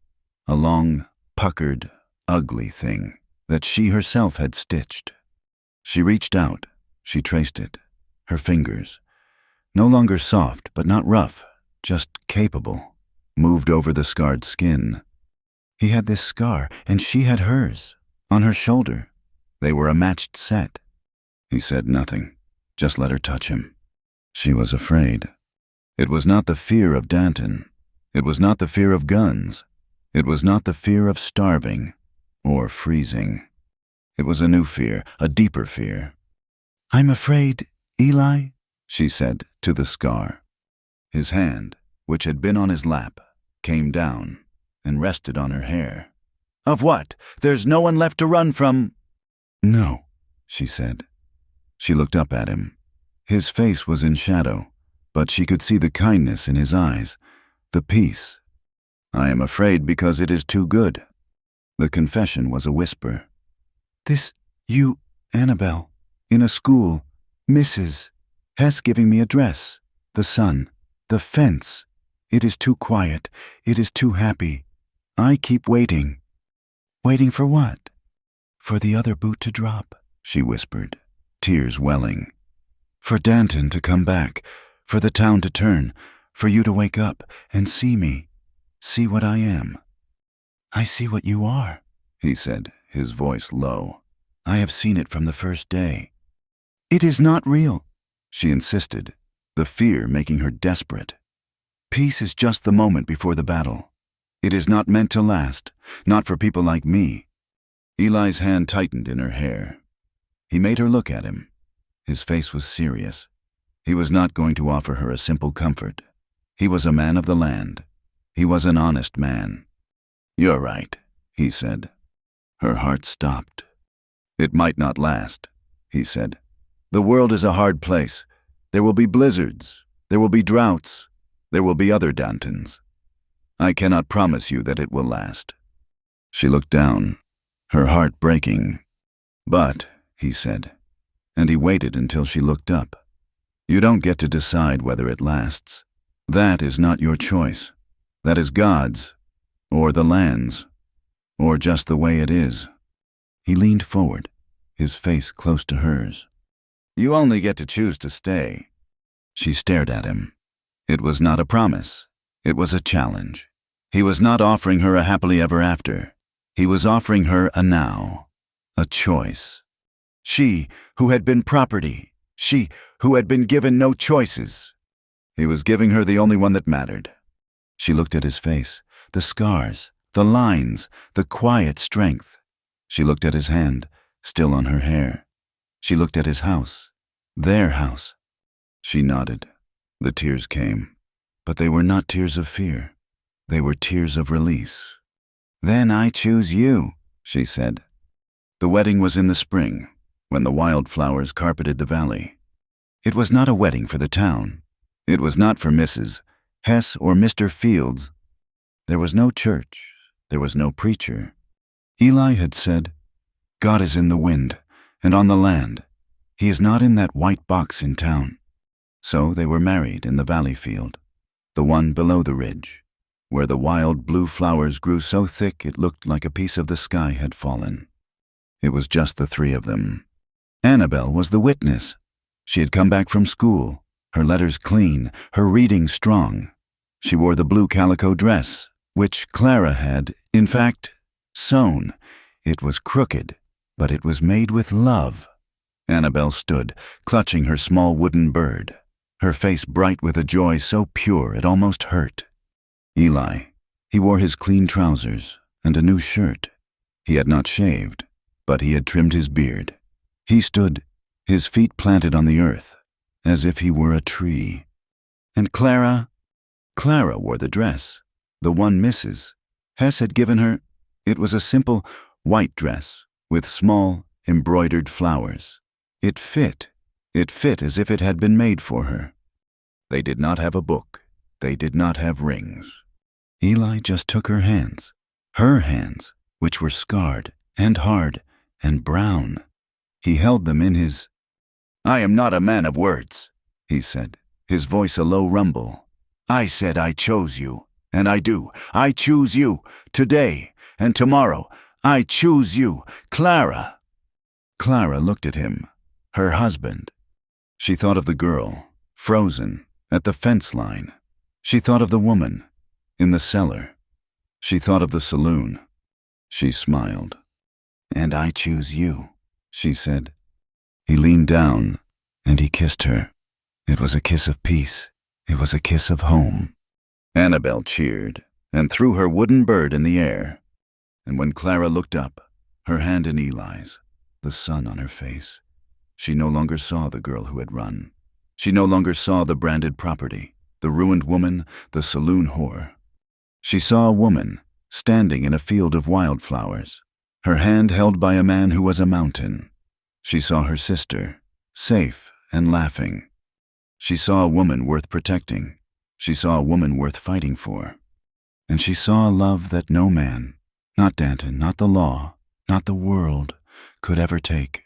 a long, puckered, ugly thing that she herself had stitched. She reached out. She traced it. Her fingers, no longer soft but not rough, just capable, moved over the scarred skin. He had this scar, and she had hers, on her shoulder. They were a matched set. He said nothing, just let her touch him. She was afraid. It was not the fear of Danton. It was not the fear of guns. It was not the fear of starving or freezing. It was a new fear, a deeper fear. I'm afraid, Eli, she said to the scar. His hand, which had been on his lap, came down and rested on her hair. Of what? There's no one left to run from. No, she said. She looked up at him. His face was in shadow, but she could see the kindness in his eyes, the peace. I am afraid because it is too good. The confession was a whisper. This, you, Annabelle, in a school, Mrs. Hess giving me a dress, the sun, the fence. It is too quiet, it is too happy. I keep waiting. Waiting for what? For the other boot to drop, she whispered, tears welling. For Danton to come back, for the town to turn, for you to wake up and see me, see what I am. I see what you are, he said, his voice low. I have seen it from the first day. It is not real, she insisted, the fear making her desperate. Peace is just the moment before the battle. It is not meant to last, not for people like me. Eli's hand tightened in her hair. He made her look at him. His face was serious. He was not going to offer her a simple comfort. He was a man of the land. He was an honest man. You're right, he said. Her heart stopped. It might not last, he said. The world is a hard place. There will be blizzards. There will be droughts. There will be other Dantons. I cannot promise you that it will last. She looked down, her heart breaking. But, he said, and he waited until she looked up. You don't get to decide whether it lasts. That is not your choice. That is God's, or the land's, or just the way it is. He leaned forward, his face close to hers. You only get to choose to stay. She stared at him. It was not a promise. It was a challenge. He was not offering her a happily ever after. He was offering her a now, a choice. She who had been property, she who had been given no choices. He was giving her the only one that mattered. She looked at his face, the scars, the lines, the quiet strength. She looked at his hand, still on her hair. She looked at his house, their house. She nodded. The tears came, but they were not tears of fear. They were tears of release. Then I choose you, she said. The wedding was in the spring, when the wildflowers carpeted the valley. It was not a wedding for the town. It was not for Mrs. Hess or Mr. Fields. There was no church. There was no preacher. Eli had said, God is in the wind and on the land. He is not in that white box in town. So they were married in the valley field, the one below the ridge, where the wild blue flowers grew so thick it looked like a piece of the sky had fallen. It was just the three of them. Annabelle was the witness. She had come back from school, her letters clean, her reading strong. She wore the blue calico dress, which Clara had, in fact, sewn. It was crooked, but it was made with love. Annabelle stood, clutching her small wooden bird, her face bright with a joy so pure it almost hurt. Eli, he wore his clean trousers and a new shirt. He had not shaved, but he had trimmed his beard. He stood, his feet planted on the earth, as if he were a tree. And Clara wore the dress, the one Mrs. Hess had given her. It was a simple white dress with small embroidered flowers. It fit as if it had been made for her. They did not have a book. They did not have rings. Eli just took her hands, which were scarred and hard and brown. He held them in his. I am not a man of words, he said, his voice a low rumble. I said I chose you, and I do. I choose you, today and tomorrow. I choose you, Clara. Clara looked at him, her husband. She thought of the girl, frozen, at the fence line. She thought of the woman, in the cellar. She thought of the saloon. She smiled. And I choose you, she said. He leaned down, and he kissed her. It was a kiss of peace. It was a kiss of home. Annabelle cheered, and threw her wooden bird in the air. And when Clara looked up, her hand in Eli's, the sun on her face, She no longer saw the girl who had run. She no longer saw the branded property, the ruined woman, the saloon whore. She saw a woman standing in a field of wildflowers, her hand held by a man who was a mountain. She saw her sister, safe and laughing. She saw a woman worth protecting. She saw a woman worth fighting for. And she saw a love that no man, not Danton, not the law, not the world, could ever take.